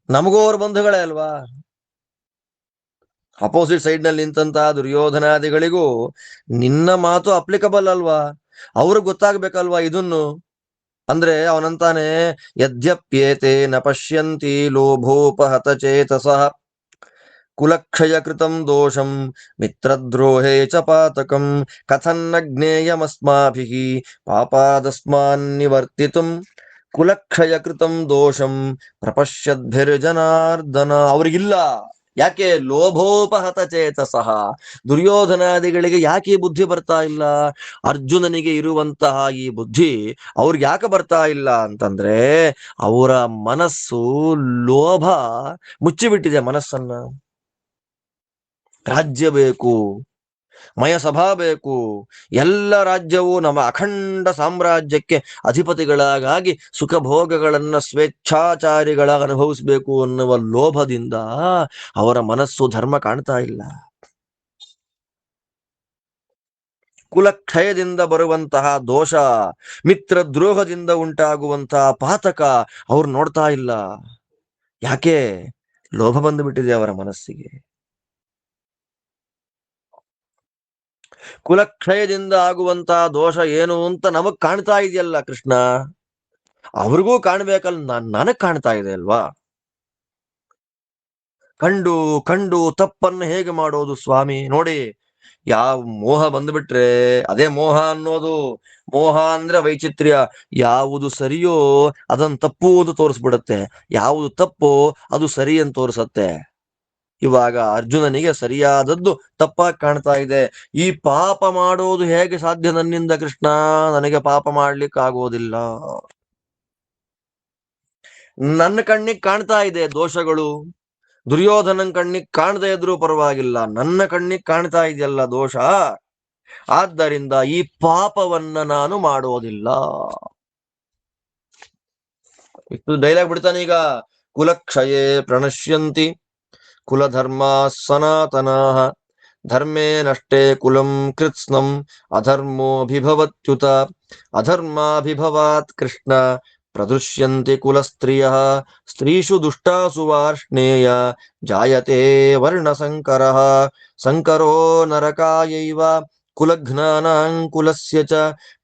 ನಮಗೂ ಅವ್ರ ಬಂಧುಗಳೇ ಅಲ್ವಾ. ಅಪೋಸಿಟ್ ಸೈಡ್ ನಲ್ಲಿ ನಿಂತಹ ದುರ್ಯೋಧನಾದಿಗಳಿಗೂ ನಿನ್ನ ಮಾತು ಅಪ್ಲಿಕಬಲ್ ಅಲ್ವಾ, ಅವ್ರಿಗೆ ಗೊತ್ತಾಗ್ಬೇಕಲ್ವಾ ಇದನ್ನು. ಅಂದ್ರೆ ಅವನಂತಾನೆ, ಯದ್ಯಪ್ಯೇತೆ ನ ಪಶ್ಯಂತಿ ಲೋಭೋಪಹತ ಚೇತಸಃ ಕುಲಕ್ಷಯ ಕೃತಂ ದೋಷಂ ಮಿತ್ರದ್ರೋಹೇ ಚ ಪಾತಕಂ ಕಥನ್ನ ಜ್ಞೇಯಮಸ್ಮಾಭಿಃ ಪಾಪಾದಸ್ಮಾನ್ ನಿವರ್ತಿತುಂ ಕುಲಕ್ಷಯ ಕೃತಂ ದೋಷಂ ಪ್ರಪಶ್ಯದ್ಭಿರ್ಜನಾರ್ದನ. ಅವ್ರಿಗಿಲ್ಲ. ಯಾಕೆ? ಲೋಭೋಪಹತ ಚೇತಸಃ. ದುರ್ಯೋಧನಾದಿಗಳಿಗೆ ಯಾಕೆ ಈ ಬುದ್ಧಿ ಬರ್ತಾ ಇಲ್ಲ? ಅರ್ಜುನನಿಗೆ ಇರುವಂತಹ ಈ ಬುದ್ಧಿ ಅವ್ರಿಗೆ ಯಾಕೆ ಬರ್ತಾ ಇಲ್ಲ ಅಂತಂದ್ರೆ, ಅವರ ಮನಸ್ಸು ಲೋಭ ಮುಚ್ಚಿಬಿಟ್ಟಿದೆ ಮನಸ್ಸನ್ನ. ರಾಜ್ಯ ಬೇಕು, ಮಯಸಭಾ ಬೇಕು, ಎಲ್ಲ ರಾಜ್ಯವೂ ನಮ್ಮ ಅಖಂಡ ಸಾಮ್ರಾಜ್ಯಕ್ಕೆ ಅಧಿಪತಿಗಳಾಗಿ ಸುಖ ಭೋಗಗಳನ್ನ ಸ್ವೇಚ್ಛಾಚಾರಿಗಳಾಗಿ ಅನುಭವಿಸಬೇಕು ಅನ್ನುವ ಲೋಭದಿಂದ ಅವರ ಮನಸ್ಸು ಧರ್ಮ ಕಾಣ್ತಾ ಇಲ್ಲ. ಕುಲಕ್ಷಯದಿಂದ ಬರುವಂತಹ ದೋಷ, ಮಿತ್ರ ದ್ರೋಹದಿಂದ ಉಂಟಾಗುವಂತಹ ಪಾತಕ ಅವ್ರು ನೋಡ್ತಾ ಇಲ್ಲ. ಯಾಕೆ? ಲೋಭ ಬಂದುಬಿಟ್ಟಿದೆ ಅವರ ಮನಸ್ಸಿಗೆ. ಕುಲಕ್ಷಯದಿಂದ ಆಗುವಂತಹ ದೋಷ ಏನು ಅಂತ ನಮಗ್ ಕಾಣ್ತಾ ಇದೆಯಲ್ಲ ಕೃಷ್ಣ, ಅವ್ರಿಗೂ ಕಾಣ್ಬೇಕಲ್ಲ, ನನಗ್ ಕಾಣ್ತಾ ಇದೆ ಅಲ್ವಾ. ಕಂಡು ಕಂಡು ತಪ್ಪನ್ನು ಹೇಗೆ ಮಾಡೋದು ಸ್ವಾಮಿ? ನೋಡಿ, ಯಾವ ಮೋಹ ಬಂದ್ಬಿಟ್ರೆ ಅದೇ ಮೋಹ ಅನ್ನೋದು. ಮೋಹ ಅಂದ್ರೆ ವೈಚಿತ್ರ್ಯ. ಯಾವುದು ಸರಿಯೋ ಅದನ್ನು ತಪ್ಪುವುದು ತೋರಿಸ್ಬಿಡುತ್ತೆ, ಯಾವುದು ತಪ್ಪೋ ಅದು ಸರಿ ಅಂತ ತೋರಿಸತ್ತೆ. ಇವಾಗ ಅರ್ಜುನನಿಗೆ ಸರಿಯಾದದ್ದು ತಪ್ಪಾಗಿ ಕಾಣ್ತಾ ಇದೆ. ಈ ಪಾಪ ಮಾಡೋದು ಹೇಗೆ ಸಾಧ್ಯ ನನ್ನಿಂದ ಕೃಷ್ಣ? ನನಗೆ ಪಾಪ ಮಾಡ್ಲಿಕ್ಕಾಗೋದಿಲ್ಲ. ನನ್ನ ಕಣ್ಣಿಗೆ ಕಾಣ್ತಾ ಇದೆ ದೋಷಗಳು, ದುರ್ಯೋಧನನ್ ಕಣ್ಣಿಗೆ ಕಾಣದೇ ಇದ್ರೂ ಪರವಾಗಿಲ್ಲ, ನನ್ನ ಕಣ್ಣಿಗೆ ಕಾಣ್ತಾ ಇದೆಯಲ್ಲ ದೋಷ. ಆದ್ದರಿಂದ ಈ ಪಾಪವನ್ನ ನಾನು ಮಾಡೋದಿಲ್ಲ. ಇಷ್ಟು ಡೈಲಾಗ್ ಬಿಡ್ತಾನೆ ಈಗ. ಕುಲಕ್ಷಯೇ ಪ್ರಣಶ್ಯಂತಿ ಕುಲಧರ್ಮ ಸನಾತನಾಃ ಧರ್ಮೇ ನಷ್ಟೇ ಕುಲಂ ಕೃತ್ಸ್ನಂ ಅಧರ್ಮೋಭಿಭವತ್ಯುತ ಅಧರ್ಮಾಭಿಭವಾತ್ ಕೃಷ್ಣ ಪ್ರದೃಶ್ಯಂತಿ ಕುಲಸ್ತ್ರಿಯಃ ಸ್ತ್ರೀಷು ದುಷ್ಟಾಸು ವಾರ್ಷ್ಣೇಯ ಜಾಯತೆ ವರ್ಣಸಂಕರಃ ಸಂಕರೋ ನರಕಾಯೈವ ಕುಲಘ್ನಾನಾಂ ಕುಲಸ್ಯ ಚ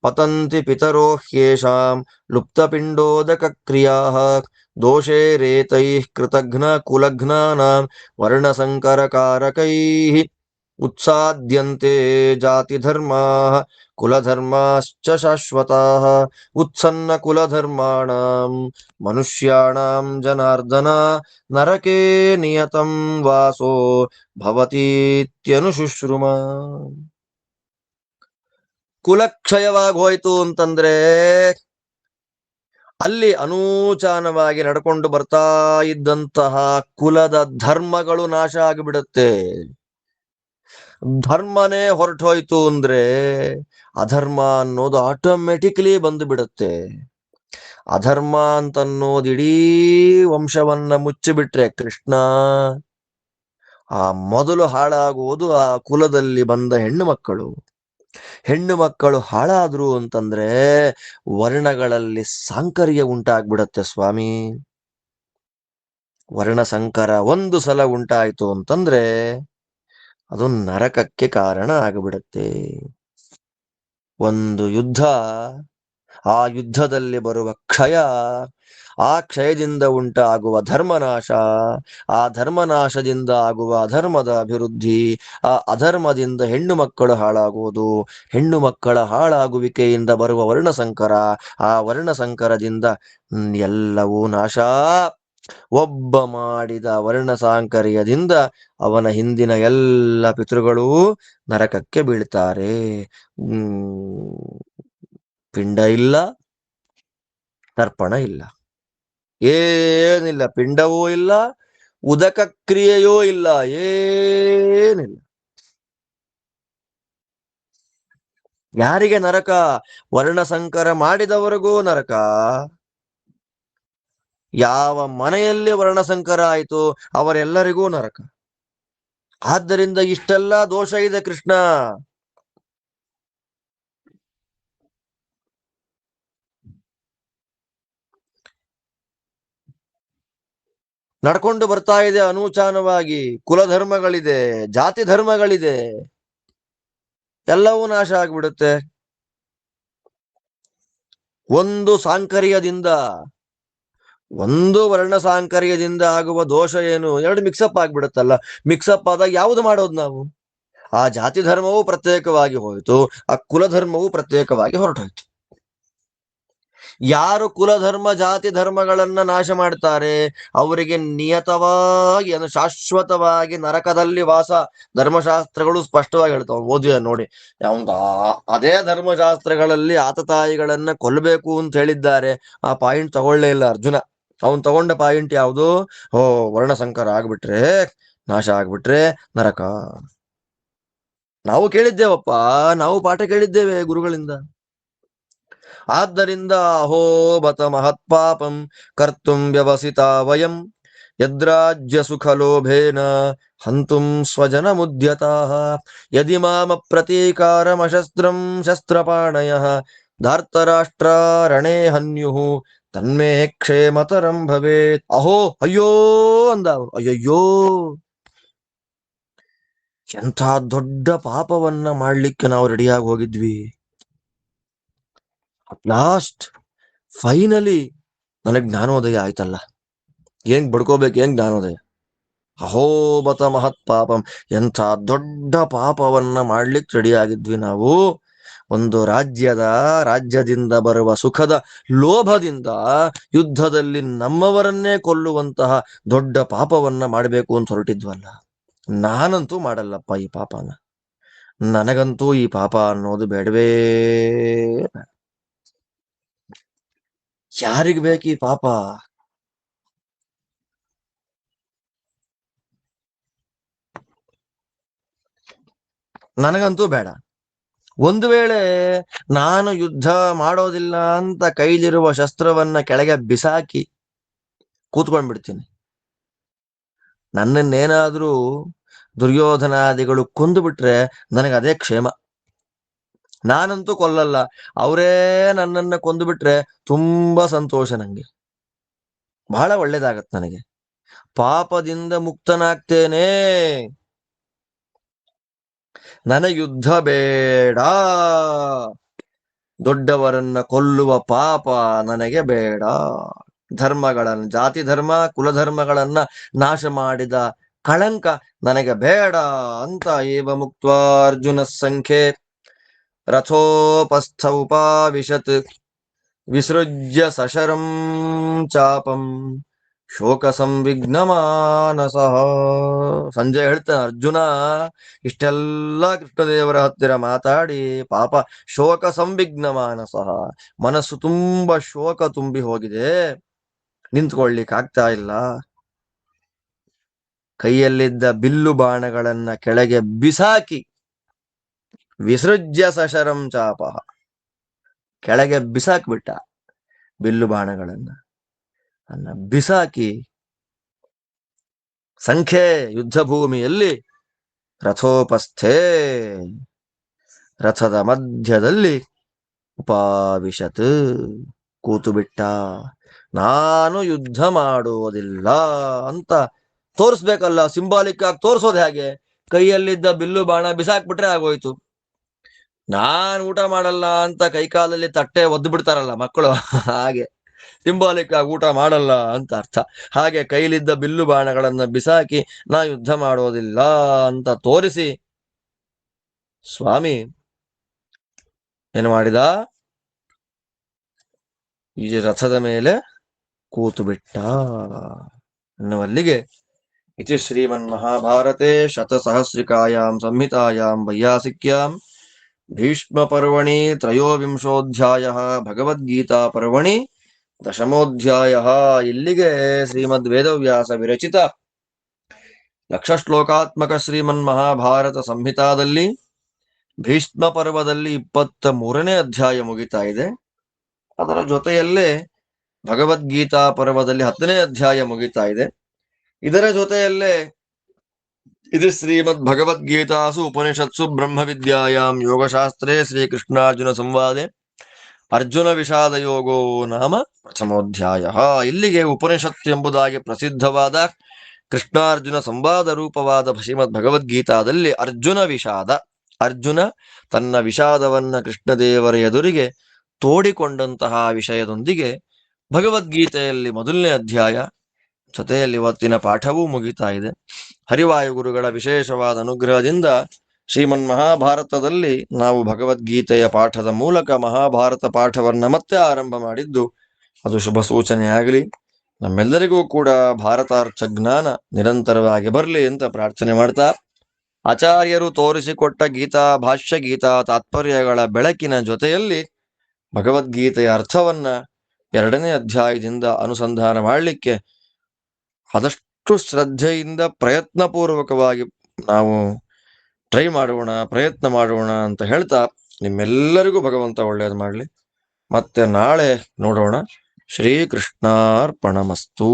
ಪತಂತಿ ಪಿತರೋ ಹ್ಯೇಷಾಂ ಲುಪ್ತಪಿಂಡೋದಕ ಕ್ರಿಯಾಃ ದೋಷೇ ರೇತೈಃ ಕೃತಘ್ನ ಕುಲಘ್ನಾನಾಂ ವರ್ಣಸಂಕರಕಾರಕೈಃ ಉತ್ಸಾದ್ಯಂತೆ ಜಾತಿಧರ್ಮಾಃ ಕುಲಧರ್ಮಾಶ್ಚ ಶಾಶ್ವತಾಃ ಉತ್ಸನ್ನ ಕುಲಧರ್ಮಾಣಾಂ ಮನುಷ್ಯಾಣಾಂ ಜನಾರ್ದನ ನರಕೇ ನಿಯತಂ ವಾಸೋ ಭವತೀತ್ಯನುಶುಶ್ರುಮ. ಕುಲಕ್ಷಯವಾಗಿ ಹೋಯ್ತು ಅಂತಂದ್ರೆ ಅಲ್ಲಿ ಅನೂಚಾನವಾಗಿ ನಡ್ಕೊಂಡು ಬರ್ತಾ ಇದ್ದಂತಹ ಕುಲದ ಧರ್ಮಗಳು ನಾಶ ಆಗಿಬಿಡುತ್ತೆ. ಧರ್ಮನೇ ಹೊರಟೋಯ್ತು ಅಂದ್ರೆ ಅಧರ್ಮ ಅನ್ನೋದು ಆಟೋಮೆಟಿಕ್ಲಿ ಬಂದು ಬಿಡುತ್ತೆ. ಅಧರ್ಮ ಅಂತನ್ನೋದು ಇಡೀ ವಂಶವನ್ನ ಮುಚ್ಚಿಬಿಟ್ರೆ ಕೃಷ್ಣ, ಆ ಮೊದಲು ಹಾಳಾಗುವುದು ಆ ಕುಲದಲ್ಲಿ ಬಂದ ಹೆಣ್ಣು ಮಕ್ಕಳು. ಹೆಣ್ಣು ಮಕ್ಕಳು ಹಾಳಾದ್ರು ಅಂತಂದ್ರೆ ವರ್ಣಗಳಲ್ಲಿ ಸಾಂಕರ್ಯ ಉಂಟಾಗ್ಬಿಡತ್ತೆ ಸ್ವಾಮಿ. ವರ್ಣ ಸಂಕರ ಒಂದು ಸಲ ಉಂಟಾಯ್ತು ಅಂತಂದ್ರೆ ಅದು ನರಕಕ್ಕೆ ಕಾರಣ ಆಗಿಬಿಡತ್ತೆ. ಒಂದು ಯುದ್ಧ, ಆ ಯುದ್ಧದಲ್ಲಿ ಬರುವ ಕ್ಷಯ, ಆ ಕ್ಷಯದಿಂದ ಉಂಟಾಗುವ ಧರ್ಮನಾಶ, ಆ ಧರ್ಮನಾಶದಿಂದ ಆಗುವ ಅಧರ್ಮದ ಅಭಿವೃದ್ಧಿ, ಆ ಅಧರ್ಮದಿಂದ ಹೆಣ್ಣು ಮಕ್ಕಳು ಹಾಳಾಗುವುದು, ಹೆಣ್ಣು ಮಕ್ಕಳ ಹಾಳಾಗುವಿಕೆಯಿಂದ ಬರುವ ವರ್ಣಸಂಕರ, ಆ ವರ್ಣಸಂಕರದಿಂದ ಎಲ್ಲವೂ ನಾಶ. ಒಬ್ಬ ಮಾಡಿದ ವರ್ಣಸಾಂಕರ್ಯದಿಂದ ಅವನ ಹಿಂದಿನ ಎಲ್ಲ ಪಿತೃಗಳೂ ನರಕಕ್ಕೆ ಬೀಳ್ತಾರೆ. ಪಿಂಡ ಇಲ್ಲ, ತರ್ಪಣ ಇಲ್ಲ, ಏನಿಲ್ಲ. ಪಿಂಡವೂ ಇಲ್ಲ, ಉದಕ ಕ್ರಿಯೆಯೂ ಇಲ್ಲ, ಏನಿಲ್ಲ. ಯಾರಿಗೆ ನರಕ? ವರ್ಣಸಂಕರ ಮಾಡಿದವರಿಗೂ ನರಕ. ಯಾವ ಮನೆಯಲ್ಲಿ ವರ್ಣಸಂಕರ ಆಯಿತು ಅವರೆಲ್ಲರಿಗೂ ನರಕ. ಆದ್ದರಿಂದ ಇಷ್ಟೆಲ್ಲ ದೋಷ ಇದೆ ಕೃಷ್ಣ. ನಡ್ಕೊಂಡು ಬರ್ತಾ ಇದೆ ಅನೂಚಾನವಾಗಿ. ಕುಲಧರ್ಮಗಳಿದೆ, ಜಾತಿ ಧರ್ಮಗಳಿದೆ, ಎಲ್ಲವೂ ನಾಶ ಆಗ್ಬಿಡುತ್ತೆ. ಒಂದು ಸಾಂಕರ್ಯದಿಂದ, ಒಂದು ವರ್ಣ ಸಾಂಕರ್ಯದಿಂದ ಆಗುವ ದೋಷ ಏನು? ಎರಡು ಮಿಕ್ಸಪ್ ಆಗ್ಬಿಡುತ್ತಲ್ಲ. ಮಿಕ್ಸಪ್ ಆದಾಗ ಯಾವುದು ಮಾಡೋದು ನಾವು? ಆ ಜಾತಿ ಧರ್ಮವೂ ಪ್ರತ್ಯೇಕವಾಗಿ ಹೋಯಿತು, ಆ ಕುಲಧರ್ಮವೂ ಪ್ರತ್ಯೇಕವಾಗಿ ಹೊರಟೋಯ್ತು. ಯಾರು ಕುಲಧರ್ಮ ಜಾತಿ ಧರ್ಮಗಳನ್ನ ನಾಶ ಮಾಡ್ತಾರೆ ಅವರಿಗೆ ನಿಯತವಾಗಿ ಶಾಶ್ವತವಾಗಿ ನರಕದಲ್ಲಿ ವಾಸ. ಧರ್ಮಶಾಸ್ತ್ರಗಳು ಸ್ಪಷ್ಟವಾಗಿ ಹೇಳ್ತಾವ, ಓದಿದ ನೋಡಿ. ಅದೇ ಧರ್ಮಶಾಸ್ತ್ರಗಳಲ್ಲಿ ಆತತಾಯಿಗಳನ್ನ ಕೊಲ್ಲಬೇಕು ಅಂತ ಹೇಳಿದ್ದಾರೆ. ಆ ಪಾಯಿಂಟ್ ತಗೊಳ್ಳೇ ಇಲ್ಲ ಅರ್ಜುನ. ಅವನ್ ತಗೊಂಡ ಪಾಯಿಂಟ್ ಯಾವುದು? ವರ್ಣಸಂಕರ ಆಗ್ಬಿಟ್ರೆ, ನಾಶ ಆಗ್ಬಿಟ್ರೆ ನರಕ. ನಾವು ಕೇಳಿದ್ದೇವಪ್ಪ, ನಾವು ಪಾಠ ಕೇಳಿದ್ದೇವೆ ಗುರುಗಳಿಂದ. ಆದ್ದರಿಂದ ಅಹೋಬತ ಮಹತ್ಪಾಪಂ ಕರ್ತುಂ ವ್ಯವಸಿತ ವಯಂ ಯದ್ರಾಜ್ಯ ಸುಖಲೋಭೇನ ಹಂತುಂ ಸ್ವಜನ ಮುದ್ಯತಾಃ ಯದಿ ಮಾಮ ಪ್ರತೀಕಾರಮಶಸ್ತ್ರಂ ಶಸ್ತ್ರಪಾಣಯಃ ಧಾರ್ತರಾಷ್ಟ್ರ ರಣೇ ಹನ್ಯುಃ ತನ್ಮೇ ಕ್ಷೇಮತರಂ ಭವೇತ್. ಅಹೋ, ಅಯ್ಯೋ ಅಂದ. ಅಯ್ಯಯ್ಯೋ, ಎಂಥ ದೊಡ್ಡ ಪಾಪವನ್ನ ಮಾಡ್ಲಿಕ್ಕೆ ನಾವು ರೆಡಿಯಾಗಿ ಹೋಗಿದ್ವಿ. ಲಾಸ್ಟ್ ಫೈನಲಿ ನನಗ್ ಜ್ಞಾನೋದಯ ಆಯ್ತಲ್ಲ. ಹೆಂಗ್ ಬಡ್ಕೋಬೇಕು, ಹೆಂಗ್ ಜ್ಞಾನೋದಯ? ಅಹೋಬತ ಮಹತ್ ಪಾಪಂ, ಎಂಥ ದೊಡ್ಡ ಪಾಪವನ್ನ ಮಾಡ್ಲಿಕ್ಕೆ ರೆಡಿ ಆಗಿದ್ವಿ ನಾವು. ಒಂದು ರಾಜ್ಯದಿಂದ ಬರುವ ಸುಖದ ಲೋಭದಿಂದ ಯುದ್ಧದಲ್ಲಿ ನಮ್ಮವರನ್ನೇ ಕೊಲ್ಲುವಂತಹ ದೊಡ್ಡ ಪಾಪವನ್ನ ಮಾಡಬೇಕು ಅಂತ ಹೊರಟಿದ್ವಲ್ಲ. ನಾನಂತೂ ಮಾಡಲ್ಲಪ್ಪ ಈ ಪಾಪನ. ನನಗಂತೂ ಈ ಪಾಪ ಅನ್ನೋದು ಬೇಡವೇ. ಯಾರಿಗ್ ಬೇಕು ಈ ಪಾಪ? ನನಗಂತೂ ಬೇಡ. ಒಂದು ವೇಳೆ ನಾನು ಯುದ್ಧ ಮಾಡೋದಿಲ್ಲ ಅಂತ ಕೈಲಿರುವ ಶಸ್ತ್ರವನ್ನ ಕೆಳಗೆ ಬಿಸಾಕಿ ಕೂತ್ಕೊಂಡ್ಬಿಡ್ತೀನಿ. ನನ್ನನ್ನೇನಾದ್ರೂ ದುರ್ಯೋಧನಾದಿಗಳು ಕೊಂದು ಬಿಟ್ರೆ ನನಗದೇ ಕ್ಷೇಮ. ನಾನಂತೂ ಕೊಲ್ಲಲ್ಲ, ಅವರೇ ನನ್ನನ್ನ ಕೊಂದು ಬಿಟ್ರೆ ತುಂಬಾ ಸಂತೋಷ. ನಂಗೆ ಬಹಳ ಒಳ್ಳೇದಾಗತ್ತೆ. ನನಗೆ ಪಾಪದಿಂದ ಮುಕ್ತನಾಗ್ತೇನೆ. ನನಗೆ ಯುದ್ಧ ಬೇಡ, ದೊಡ್ಡವರನ್ನ ಕೊಲ್ಲುವ ಪಾಪ ನನಗೆ ಬೇಡ. ಧರ್ಮಗಳನ್ನ, ಜಾತಿ ಧರ್ಮ ಕುಲಧರ್ಮಗಳನ್ನ ನಾಶ ಮಾಡಿದ ಕಳಂಕ ನನಗೆ ಬೇಡ ಅಂತ ಏವ ಮುಕ್ತ್ವಾ ಅರ್ಜುನ ಸಂಖ್ಯೆ ರಥೋಪಸ್ಥ ಉಪಾವಿಶತ್ ವಿಸೃಜ್ಯ ಸಶರಂ ಚಾಪಂ ಶೋಕ ಸಂವಿಘ್ನ ಮಾನಸ. ಸಂಜಯ್ ಹೇಳ್ತಾನೆ, ಅರ್ಜುನ ಇಷ್ಟೆಲ್ಲ ಕೃಷ್ಣದೇವರ ಹತ್ತಿರ ಮಾತಾಡಿ ಪಾಪ ಶೋಕ ಸಂವಿಘ್ನ ಮಾನಸ, ಮನಸ್ಸು ತುಂಬಾ ಶೋಕ ತುಂಬಿ ಹೋಗಿದೆ, ನಿಂತ್ಕೊಳ್ಲಿಕ್ಕೆ ಆಗ್ತಾ ಇಲ್ಲ. ಕೈಯಲ್ಲಿದ್ದ ಬಿಲ್ಲು ಬಾಣಗಳನ್ನ ಕೆಳಗೆ ಬಿಸಾಕಿ ವಿಸೃಜ್ಯ ಸಶರಂ ಚಾಪ, ಕೆಳಗೆ ಬಿಸಾಕ್ಬಿಟ್ಟ ಬಿಲ್ಲು ಬಾಣಗಳನ್ನ ಬಿಸಾಕಿ ಸಂಖ್ಯೆ ಯುದ್ಧ ಭೂಮಿಯಲ್ಲಿ ರಥೋಪಸ್ಥೆ, ರಥದ ಮಧ್ಯದಲ್ಲಿ ಉಪಾವಿಶತ್ ಕೂತು ಬಿಟ್ಟ. ನಾನು ಯುದ್ಧ ಮಾಡುವುದಿಲ್ಲ ಅಂತ ತೋರಿಸ್ಬೇಕಲ್ಲ, ಸಿಂಬಾಲಿಕ್ ಆಗಿ ತೋರಿಸೋದು ಹೇಗೆ? ಕೈಯಲ್ಲಿದ್ದ ಬಿಲ್ಲು ಬಾಣ ಬಿಸಾಕ್ಬಿಟ್ರೆ ಆಗೋಯ್ತು. ನಾನ್ ಊಟ ಮಾಡಲ್ಲ ಅಂತ ಕೈಕಾಲಲ್ಲಿ ತಟ್ಟೆ ಒದ್ದು ಬಿಡ್ತಾರಲ್ಲ ಮಕ್ಕಳು, ಹಾಗೆ ಸಿಂಬಾಲಿಕ್ ಆಗಿ ಊಟ ಮಾಡಲ್ಲ ಅಂತ ಅರ್ಥ. ಹಾಗೆ ಕೈಲಿದ್ದ ಬಿಲ್ಲು ಬಾಣಗಳನ್ನ ಬಿಸಾಕಿ ನಾ ಯುದ್ಧ ಮಾಡೋದಿಲ್ಲ ಅಂತ ತೋರಿಸಿ ಸ್ವಾಮಿ ಏನು ಮಾಡಿದ? ಈ ರಥದ ಮೇಲೆ ಕೂತು ಬಿಟ್ಟ ಅನ್ನುವಲ್ಲಿಗೆ ಇತಿ ಶ್ರೀಮನ್ ಮಹಾಭಾರತೆ ಶತಸಹಸ್ರಿಕಾಯಾಂ ಸಂಹಿತಾಯಾಂ ವೈಯಾಸಿಕ್ಯಾಂ ಭೀಷ್ಮ ಪರ್ವಣಿ ತ್ರಯೋವಿಂಶೋಧ್ಯಾಯ ಭಗವದ್ಗೀತಾ ಪರ್ವಣಿ ದಶಮೋಧ್ಯಾಯ. ಇಲ್ಲಿಗೆ ಶ್ರೀಮದ್ ವೇದವ್ಯಾಸ ವಿರಚಿತ ಲಕ್ಷ ಶ್ಲೋಕಾತ್ಮಕ ಶ್ರೀಮನ್ ಮಹಾಭಾರತ ಸಂಹಿತಾದಲ್ಲಿ ಭೀಷ್ಮ ಪರ್ವದಲ್ಲಿ 23ನೇ ಅಧ್ಯಾಯ ಮುಗಿತಾ ಇದೆ. ಅದರ ಜೊತೆಯಲ್ಲೇ ಭಗವದ್ಗೀತಾ ಪರ್ವದಲ್ಲಿ 10ನೇ ಅಧ್ಯಾಯ ಮುಗಿತಾ ಇದೆ. ಇದರ ಜೊತೆಯಲ್ಲೇ ಇದು ಶ್ರೀಮದ್ ಭಗವದ್ಗೀತಾಸು ಉಪನಿಷತ್ಸು ಬ್ರಹ್ಮ ವಿದ್ಯಾಯಾಂ ಯೋಗಶಾಸ್ತ್ರೇ ಶ್ರೀಕೃಷ್ಣಾರ್ಜುನ ಸಂವಾದೆ ಅರ್ಜುನ ವಿಷಾದ ಯೋಗೋ ನಾಮ ಪ್ರಥಮೋಧ್ಯಾಯ. ಇಲ್ಲಿಗೆ ಉಪನಿಷತ್ತು ಎಂಬುದಾಗಿ ಪ್ರಸಿದ್ಧವಾದ ಕೃಷ್ಣಾರ್ಜುನ ಸಂವಾದ ರೂಪವಾದ ಶ್ರೀಮದ್ ಭಗವದ್ಗೀತಾದಲ್ಲಿ ಅರ್ಜುನ ತನ್ನ ವಿಷಾದವನ್ನ ಕೃಷ್ಣದೇವರ ಎದುರಿಗೆ ತೋಡಿಕೊಂಡಂತಹ ವಿಷಯದೊಂದಿಗೆ ಭಗವದ್ಗೀತೆಯಲ್ಲಿ ಮೊದಲನೇ ಅಧ್ಯಾಯ ಜೊತೆಯಲ್ಲಿ ಇವತ್ತಿನ ಪಾಠವೂ ಮುಗಿತಾ ಇದೆ. ಹರಿವಾಯು ಗುರುಗಳ ವಿಶೇಷವಾದ ಅನುಗ್ರಹದಿಂದ ಶ್ರೀಮನ್ ಮಹಾಭಾರತದಲ್ಲಿ ನಾವು ಭಗವದ್ಗೀತೆಯ ಪಾಠದ ಮೂಲಕ ಮಹಾಭಾರತ ಪಾಠವನ್ನ ಮತ್ತೆ ಆರಂಭ ಮಾಡಿದ್ದು ಅದು ಶುಭ ಸೂಚನೆ ಆಗಲಿ. ನಮ್ಮೆಲ್ಲರಿಗೂ ಕೂಡ ಭಾರತಾರ್ಥ ಜ್ಞಾನ ನಿರಂತರವಾಗಿ ಬರಲಿ ಅಂತ ಪ್ರಾರ್ಥನೆ ಮಾಡ್ತಾ, ಆಚಾರ್ಯರು ತೋರಿಸಿಕೊಟ್ಟ ಗೀತಾ ಭಾಷ್ಯ ಗೀತಾ ತಾತ್ಪರ್ಯಗಳ ಬೆಳಕಿನ ಜೊತೆಯಲ್ಲಿ ಭಗವದ್ಗೀತೆಯ ಅರ್ಥವನ್ನ 2ನೇ ಅಧ್ಯಾಯದಿಂದ ಅನುಸಂಧಾನ ಮಾಡಲಿಕ್ಕೆ ಆದಷ್ಟು ಶ್ರದ್ಧೆಯಿಂದ ಪ್ರಯತ್ನಪೂರ್ವಕವಾಗಿ ನಾವು ಪ್ರಯತ್ನ ಮಾಡೋಣ ಅಂತ ಹೇಳ್ತಾ, ನಿಮ್ಮೆಲ್ಲರಿಗೂ ಭಗವಂತ ಒಳ್ಳೇದು ಮಾಡಲಿ. ಮತ್ತೆ ನಾಳೆ ನೋಡೋಣ. ಶ್ರೀಕೃಷ್ಣಾರ್ಪಣಮಸ್ತು.